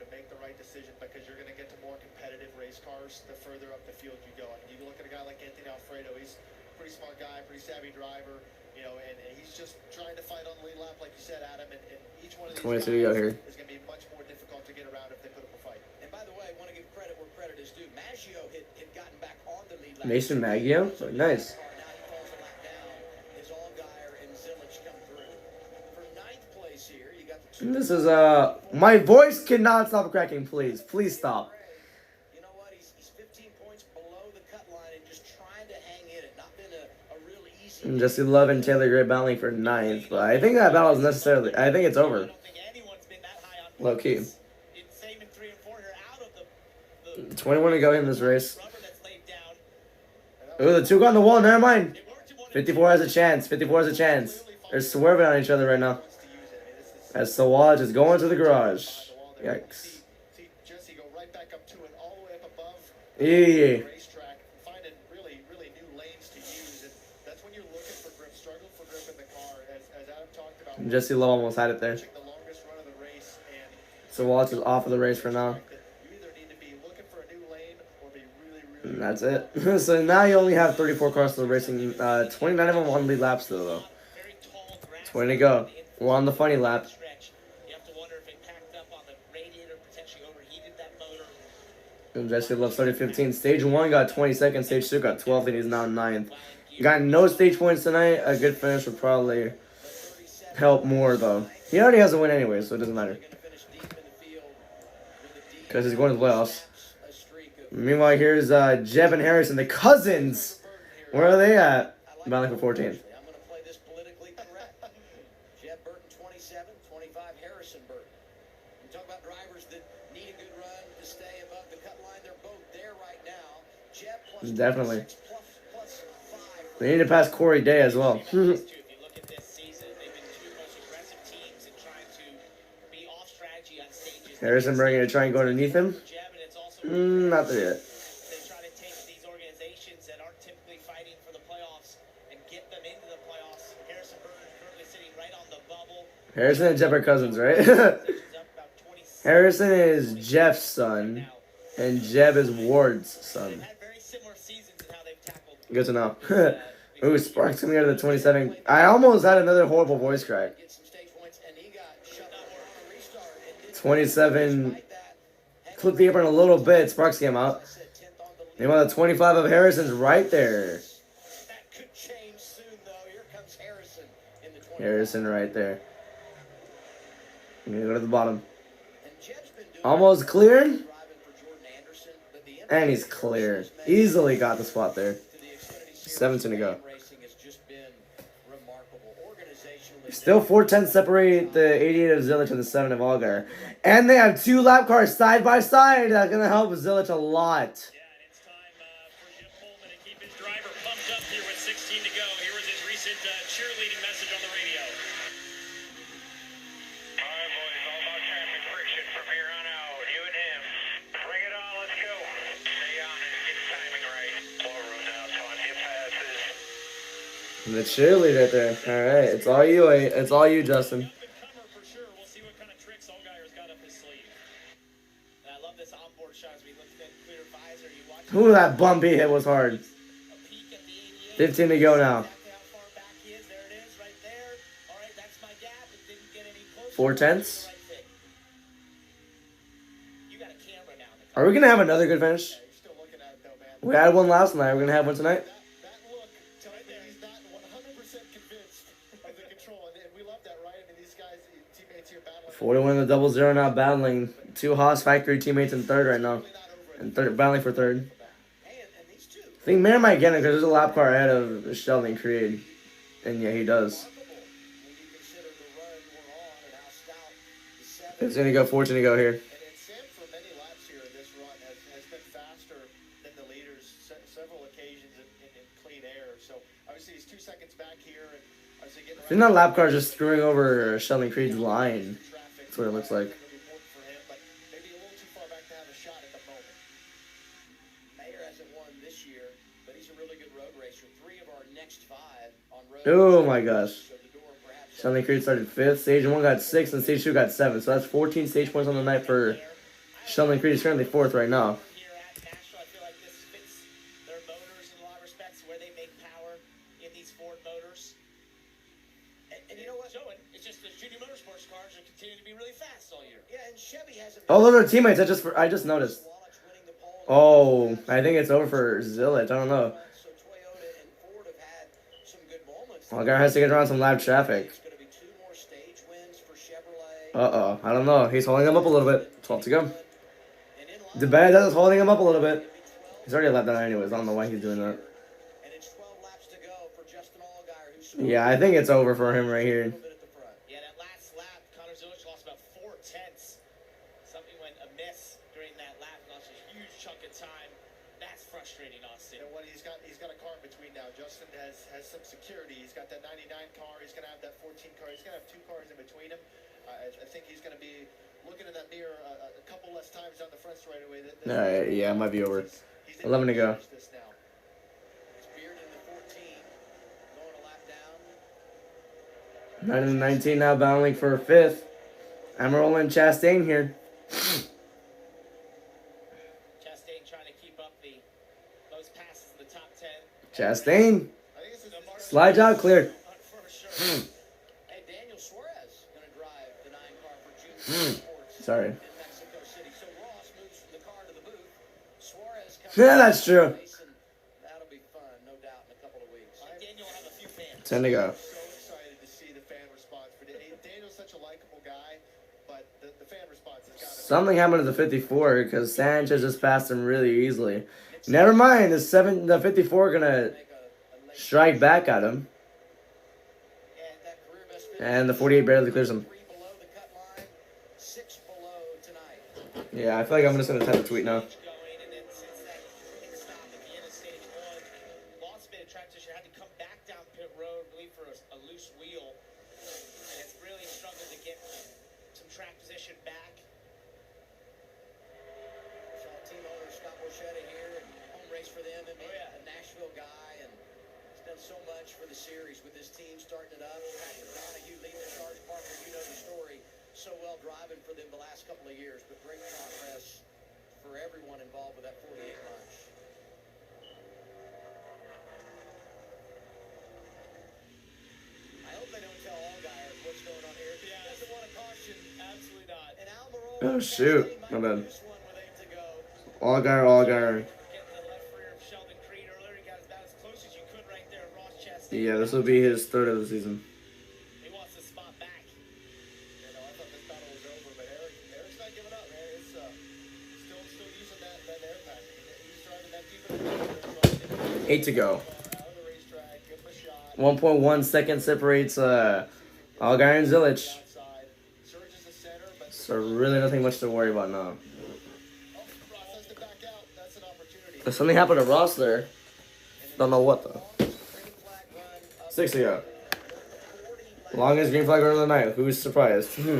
make the right decision because you're going to get to more competitive race cars the further up the field you go. And you look at a guy like Anthony Alfredo, he's a pretty smart guy, pretty savvy driver, you know, and he's just trying to fight on the lead lap, like you said, Adam. And each one of these guys is going to be much more difficult to get around if they put up a fight. And by the way, I want to give credit where credit is due. Maggio had gotten back on the lead lap. Mason Maggio, nice. This is my voice cannot stop cracking, please. Please stop. You know what? He's 15 points below the cut line and just trying to hang in it. Not been a really easy. Jesse Love and Taylor Gray battling for 9th, but I think that battle is necessarily. I think it's over. Low key. 21 to go in this race. Oh, the 2 got on the wall. Never mind. 54 has a chance. 54 has a chance. They're swerving on each other right now. As Sawaj is going to the garage. Yikes. See Jesse go right back up to it, all the way up above Yeah. the racetrack, finding really new lanes to use. And that's when you're looking for grip, struggle for grip in the car. As Adam talked about, Jesse Love almost had it there. the longest run of the race, and Sawaj is off of the race for now. you either need to be looking for a new lane or be really And that's it. So now you only have 34 cars still racing. 29 of them on lead laps still, though. 20 to go. We're on the funny lap. And Jesse Love started 15. Stage 1 got 22nd. Stage 2 got 12th, and he's now 9th. Got no stage points tonight. A good finish would probably help more, though. He already has a win anyway, so it doesn't matter. Because he's going to the playoffs. Meanwhile, here's Jeb and Harrison, the cousins. Where are they at? Battling for 14th. Definitely. They need to pass Corey Day as well. Harrison Berg going to try and go underneath him? Not there yet. Harrison and Jeff are cousins, right? Harrison is Jeff's son, and Jeb is Ward's son. Good to know. Ooh, Sparks coming out of the 27. I almost had another horrible voice crack. 27 clipped the apron a little bit. Sparks came out. Meanwhile, the 25 of Harrison's right there. Harrison right there. I'm going to go to the bottom. Almost cleared. And he's clear. Easily got the spot there. 17 to go. Still 4-10 separate the 88 of Zilich and the 7 of Allgaier. And they have 2 lap cars side by side. That's going to help Zilich a lot. Yeah, and it's time for Jim Pullman to keep his driver pumped up here with 16 to go. Here was his recent cheerleading message on the radio. All right, boys, all about traffic friction from here on out. You and him. Bring it on, let's go. Stay on it, get the timing right. Slow road now, Todd. Get passes. And the cheerleader right there. All right, it's all you. It's all you, Justin. For sure. We'll see what kind of tricks Allgaier's got up his sleeve. I love this onboard Ooh, that bumpy hit was hard. 15 to go now. 4/10. Are we gonna have another good finish? We had one last night. We're gonna have one tonight. That look tells me he's not 100% convinced of the control, and we love that, right? I mean, these guys, teammates here battling. 41 to 0-0 now, battling 2 Haas Factory teammates in third right now, and third battling for third. I think Mayer might get it because there's a lap car ahead of Sheldon Creed, and yeah, he does. It's gonna go 14 to go here. And Sam, for many laps here in this run, has been faster than the leaders several occasions in clean air. So obviously he's 2 seconds back here, and obviously getting. I think that lap car is just screwing over Sheldon Creed's line. That's what it looks like. Maybe a little too far back to have a shot at the moment. Mayer hasn't won this year, but he's a really good road racer. 3 of our next 5 on road. Oh my gosh. Sheldon Creed started 5th. Stage 1 got 6, and Stage 2 got 7. So that's 14 stage points on the night for Sheldon Creed. He's currently 4th right now. Here at Nashville, I feel like this fits their motors in a lot of respects, where they make power in these Ford motors. And you know what? Showing, it's just the Junior Motorsports cars are continuing to be really fast all year. Yeah, and Chevy hasn't. Oh, those are teammates. I just noticed. Oh, I think it's over for Zillage. I don't know. So Toyota and Ford have had some good moments. Well, guy has to get around some live traffic. It's going to be 2 more stage wins for Chevrolet. Uh-oh. I don't know. He's holding him up a little bit. 12 to go. DeBenedetto is holding him up a little bit. He's already left that anyways. I don't know why he's doing that. And it's 12 laps to go for Justin Allgaier, who's Yeah, I think it's over for him right here. Yeah, that last lap, Connor Zilic lost about 4/10. Something went amiss during that lap, lost a huge chunk of time. That's frustrating, Austin. And what he's got a car in between now. Justin has some security. He's got that 99 car. He's going to have that 14 car. He's going to have 2 cars in between him. I think he's going to be looking in that mirror a couple less times on the front straightaway. All right, yeah, it might be over. 11 to go. It's Beard in the 14, going a lap down. 9 and 19 now, battling for 5th. Emerald and Chastain here. Chastain trying to keep up those passes in the top 10. Chastain. Slide job cleared. Hey, Daniel Suarez going to drive the 9 car for Junior Sports Sorry. in Mexico City. So Ross moves from the car to the booth. Suarez comes Yeah, that's true. That'll be fun, no doubt, in a couple of weeks. Daniel will have a few fans. 10 to go. So excited to see the fan response for Daniel's such a likable guy, but the fan response has got to. Something happened to the 54 because Sanchez just passed him really easily. Never mind, the 54 gonna strike back at him, and the 48 barely clears him. 3 below the cut line, 6 below tonight. Yeah, I feel like I'm just gonna type a tweet now. Going, and then since that pit stop at the end of stage 1, lost a bit of track position, had to come back down pit road, I believe, for a loose wheel. And it's really struggled to get some track position back. Saw team owner Scott Borchetta here, and home race for them, and a Nashville guy, and he's done so much for the series with his team starting it up. Patrick Donahue leading the charge. Parker, you know the story. So well driving for them the last couple of years, but great progress for everyone involved with that 48 launch. I hope they don't tell Allgaier what's going on here. He doesn't want to caution. Absolutely not. And Almirola, Oh shoot, my bad. this one with 8 to go. Allgaier. Getting the left rear of Sheldon Creed earlier. He got about as close as you could right there. Ross Chastain. Yeah, this will be his 3rd of the season. He wants the spot back. You know, I thought this battle was over, but Eric's not giving up, man. It's still using that air pack. He's driving that deep in the 8 to go. out of the racetrack, give him a shot. 1.1 second separates Allgaier and Zilic. Outside, surges the center, but So really nothing much to worry about now. Ross has to back out. That's an opportunity. If something happened to Ross there, don't know what though. 6 to go. Longest green flag run of the night. Who's surprised? 7 to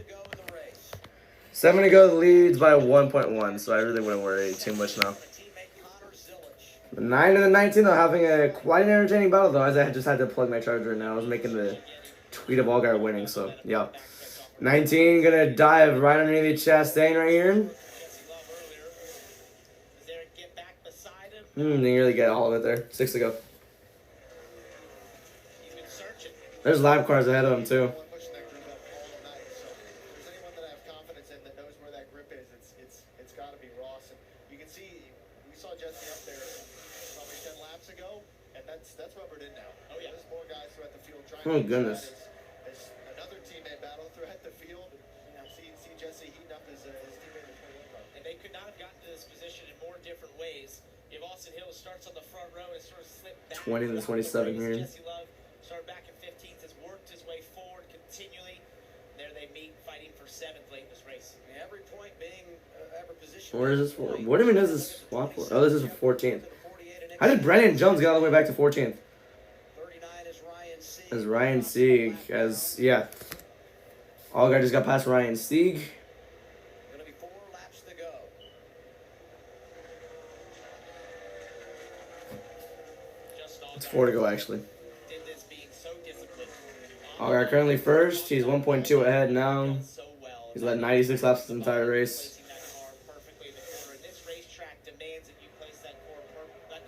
go in the race. 7 to go, leads by 1.1, so I really wouldn't worry too much now. Teammate Connor Zilic. The 9 and the 19 though, having a quite an entertaining battle though, as I just had to plug my charger now. I was making the tweet of Allgaier winning, so yeah. 19 gonna dive right underneath Chastain right here. They nearly get all of it there. 6 to go. He's been searching. There's lap cars ahead of him, too. Pushing that group up all night. So if there's anyone that I have confidence in that knows where that grip is, it's got to be Ross. And you can see we saw Jesse up there probably 10 laps ago, and that's rubbered in now. Oh yeah, there's more guys throughout the field trying Oh, to goodness. as another teammate battle throughout the field. You know, see Jesse heating up his teammate in the 21 car. and they could not have gotten to this position in more different ways. If Austin Hill starts on the front row and sort of slipped back 20 to 27 here. Jesse Love started back in 15th, has worked his way forward continually. There they meet, fighting for 7th late in this race. Every point being every position. Where is this for? What even does this swap for? Oh, this is for 14th. How did Brennan Jones get all the way back to 14th? 39 is Ryan Sieg. As Ryan Sieg, yeah. All guy just got past Ryan Sieg. Gonna be 4 laps to go. It's 4 to go, actually. Did this being so disciplined. All guy currently first. He's 1.2 ahead now. So well. He's led 96 laps this entire race. Placing that car perfectly in the corner. This racetrack demands that you place that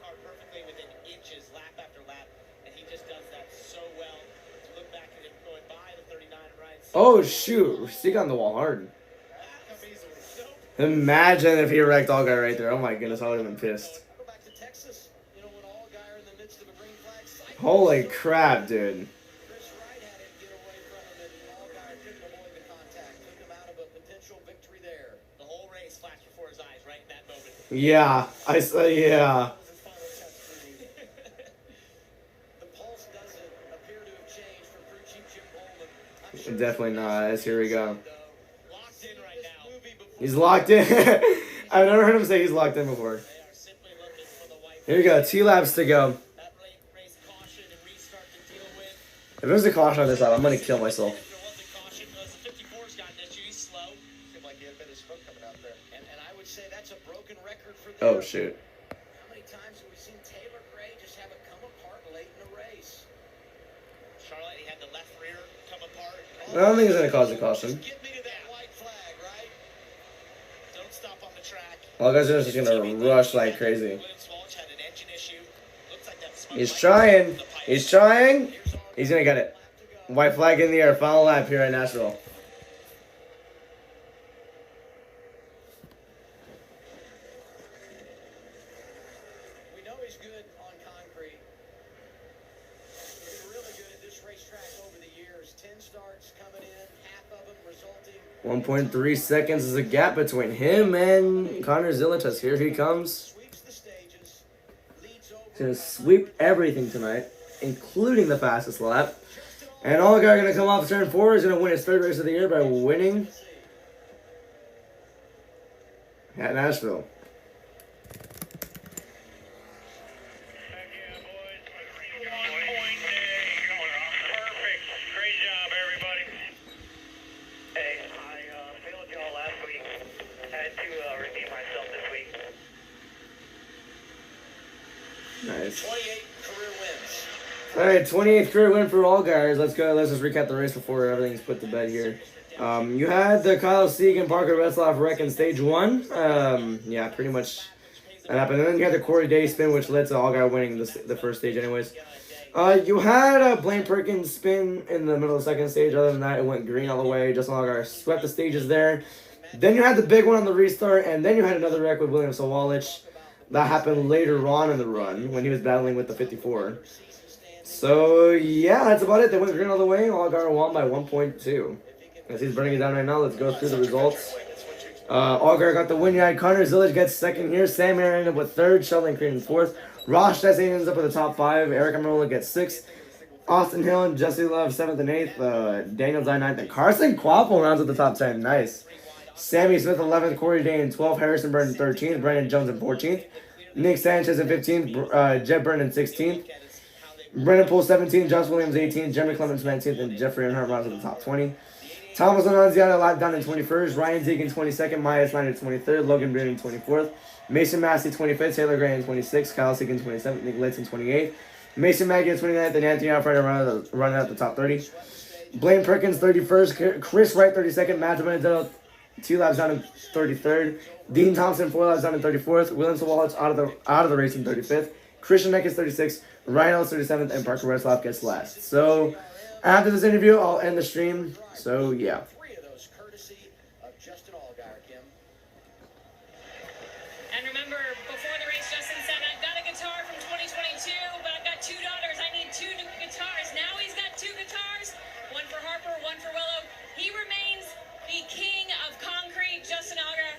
car perfectly within inches, lap after lap, and he just does that so well. To look back at him going by the 39 and Ryan Sieg. Oh, shoot. Sieg on the wall hard. Imagine if he wrecked all guy right there. Oh, my goodness. I would have been pissed. Go back to Texas. You know, when all guy are in the midst of a green flag cycle. Holy crap, dude. Chris Wright had him get away from him, and all guy couldn't avoid the contact. Took him out of a potential victory there. The whole race flashed before his eyes right in that moment. Yeah. I saw, yeah. That was his final test for you. The pulse doesn't appear to have changed from crew chief Jim Bowman. I'm sure Definitely not. As here we go. Locked in right now. He's locked in. I've never heard him say he's locked in before. They are simply looking for the white. Here we go. 2 laps to go. That race caution and restart to deal with. If there's a caution on this lap, I'm going to kill myself. If there was a caution, the 54's got an issue. He's slow. Seemed like he had a bit of smoke coming out there. And I would say that's a broken record for them. Oh, shoot. How many times have we seen Taylor Gray just have it come apart late in the race? Charlotte, he had the left rear come apart. I don't think it's going to cause a caution. Get me to that white flag, right? Don't stop on the track. All guys are just going to rush like crazy. William Swalch had an engine issue. Looks like that smoke He's might trying. be the pipe. He's trying. He's going to get it. White flag in the air. Final lap here at Nashville. We know he's good on concrete. He's been really good at this racetrack over the years. 10 starts coming in, half of them resulting. 1.3 seconds is a gap between him and Connor Zilitas. Here he comes. Sweeps the stages, leads over. He's going to sweep everything tonight, including the fastest lap. And all guy going to come off turn 4 is going to win his 3rd race of the year by winning at Nashville. Heck yeah, boys. 1 point day. Perfect. Great job, everybody. Hey, I failed y'all last week. I had to redeem myself this week. Nice. 28 career wins. All right, 28th career win for all guys. Let's go. Let's just recap the race before everything's put to bed here. You had the Kyle Sieg and Parker Retzlaff wreck in stage 1. Yeah, pretty much that happened. And then you had the Corey Day spin, which led to all guy winning the first stage anyways. You had a Blaine Perkins spin in the middle of the 2nd stage. Other than that, it went green all the way. Justin Allgaier swept the stages there. Then you had the big one on the restart, and then you had another wreck with William Sawalich. That happened later on in the run when he was battling with the 54. So, yeah, that's about it. They went green all the way. Allgaier won by 1.2. As he's burning it down right now, let's go through the results. Allgaier got the win. You had Connor Zilic gets 2nd here. Sam Aaron ended up with 3rd. Sheldon Crean in 4th. Ross Chastain ends up with the top 5. Eric Amarola gets 6th. Austin Hill and Jesse Love 7th and 8th. Daniel Dye 9th. And Carson Quapple rounds at the top 10. Nice. Sammy Smith 11th. Corey Day in 12th. Harrison Burton 13th. Brandon Jones in 14th. Nick Sanchez in 15th. Jeb Burton in 16th. Brendan Poole 17th. Josh Williams 18th. Jeremy Clements 19th. And Jeffrey Earnhardt rounds at the top 20. Thomas Anunziata lap down in 21st. Ryan Zieg in 22nd. Maya Snyder 23rd. Logan Brown in 24th. Mason Massey 25th. Taylor Gray in 26th. Kyle Sieg in 27th. Nick Litz in 28th. Mason Maggie in 29th. And Anthony Alfredo running out the top 30. Blaine Perkins 31st. Chris Wright 32nd. Matthew 2 laps down in 33rd. Dean Thompson 4 laps down in 34th. William Sawallich out of the race in 35th. Christian Neck is 36th. Ryan Ellis 37th, and Parker Reslop gets last. So after this interview, I'll end the stream. So yeah. And remember, before the race, Justin said, I've got a guitar from 2022, but I've got 2 daughters. I need 2 new guitars. Now he's got 2 guitars, one for Harper, one for Willow. He remains the king of concrete. Justin Auger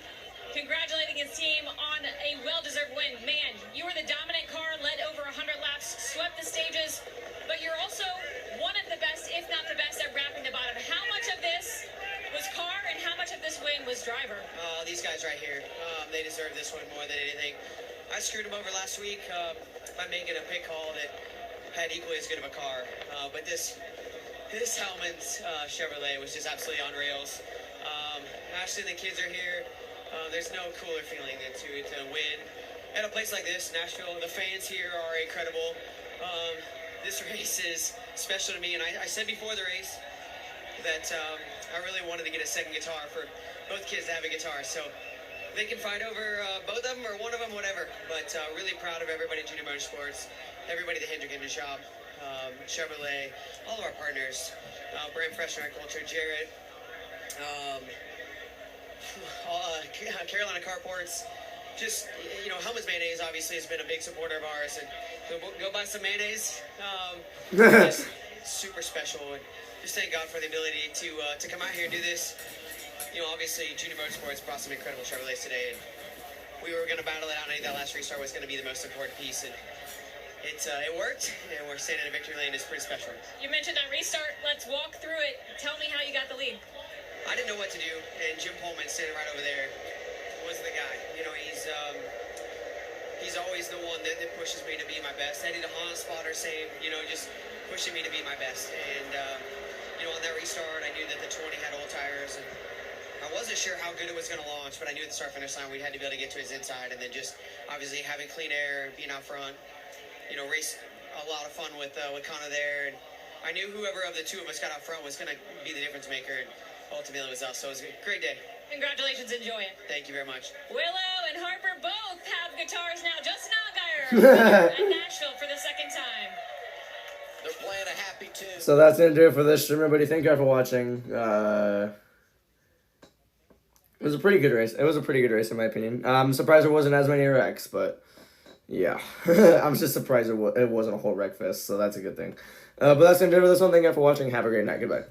congratulating his team on a well-deserved win. Man, you were the dominant car, led over 100 laps, swept the stages, but you're also one of the best, if not the best, at wrapping the bottom. How much of this was car and how much of this win was driver? These guys right here, they deserve this one more than anything. I screwed them over last week by making a pit call that had equally as good of a car. But this Hellman's Chevrolet was just absolutely on rails. Ashley and the kids are here. There's no cooler feeling than to win at a place like this, Nashville. The fans here are incredible. This race is special to me, and I said before the race that I really wanted to get a second guitar for both kids to have a guitar. So they can fight over both of them or one of them, whatever. But really proud of everybody at Junior Motorsports, everybody at the Hendrick Engine Shop, Chevrolet, all of our partners, Brand Fresh Agriculture, Jared, Carolina Carports. Just, you know, Hellman's Mayonnaise obviously has been a big supporter of ours, and go buy some mayonnaise. Just super special, and just thank God for the ability to come out here and do this. You know, obviously Junior Motorsports brought some incredible Chevrolets today, and we were going to battle it out. I think that last restart was going to be the most important piece, and it worked, and we're standing in a victory lane. It's pretty special. You mentioned that restart. Let's walk through it. Tell me how you got the lead. I didn't know what to do, and Jim Pullman standing right over there was the guy. You know, he's always the one that pushes me to be my best. Eddie the Honda spotter saying, you know, just pushing me to be my best. And you know, on that restart, I knew that the 20 had old tires, and I wasn't sure how good it was going to launch, but I knew at the start-finish line we had to be able to get to his inside, and then just obviously having clean air, being out front, you know, race a lot of fun with Connor there, and I knew whoever of the two of us got out front was going to be the difference maker, and ultimately it was us. So it was a great day. Congratulations, enjoy it. Thank you very much. Willow and Harper both have guitars now. Justin Allgaier at Nashville for the second time. They're playing a happy tune. So that's gonna do it for this stream, everybody. Thank you all for watching. It was a pretty good race. It was a pretty good race in my opinion. I'm surprised there wasn't as many wrecks, but yeah, I'm just surprised it wasn't a whole wreck fest. So that's a good thing. But that's gonna do it for this one. Thank you all for watching. Have a great night. Goodbye.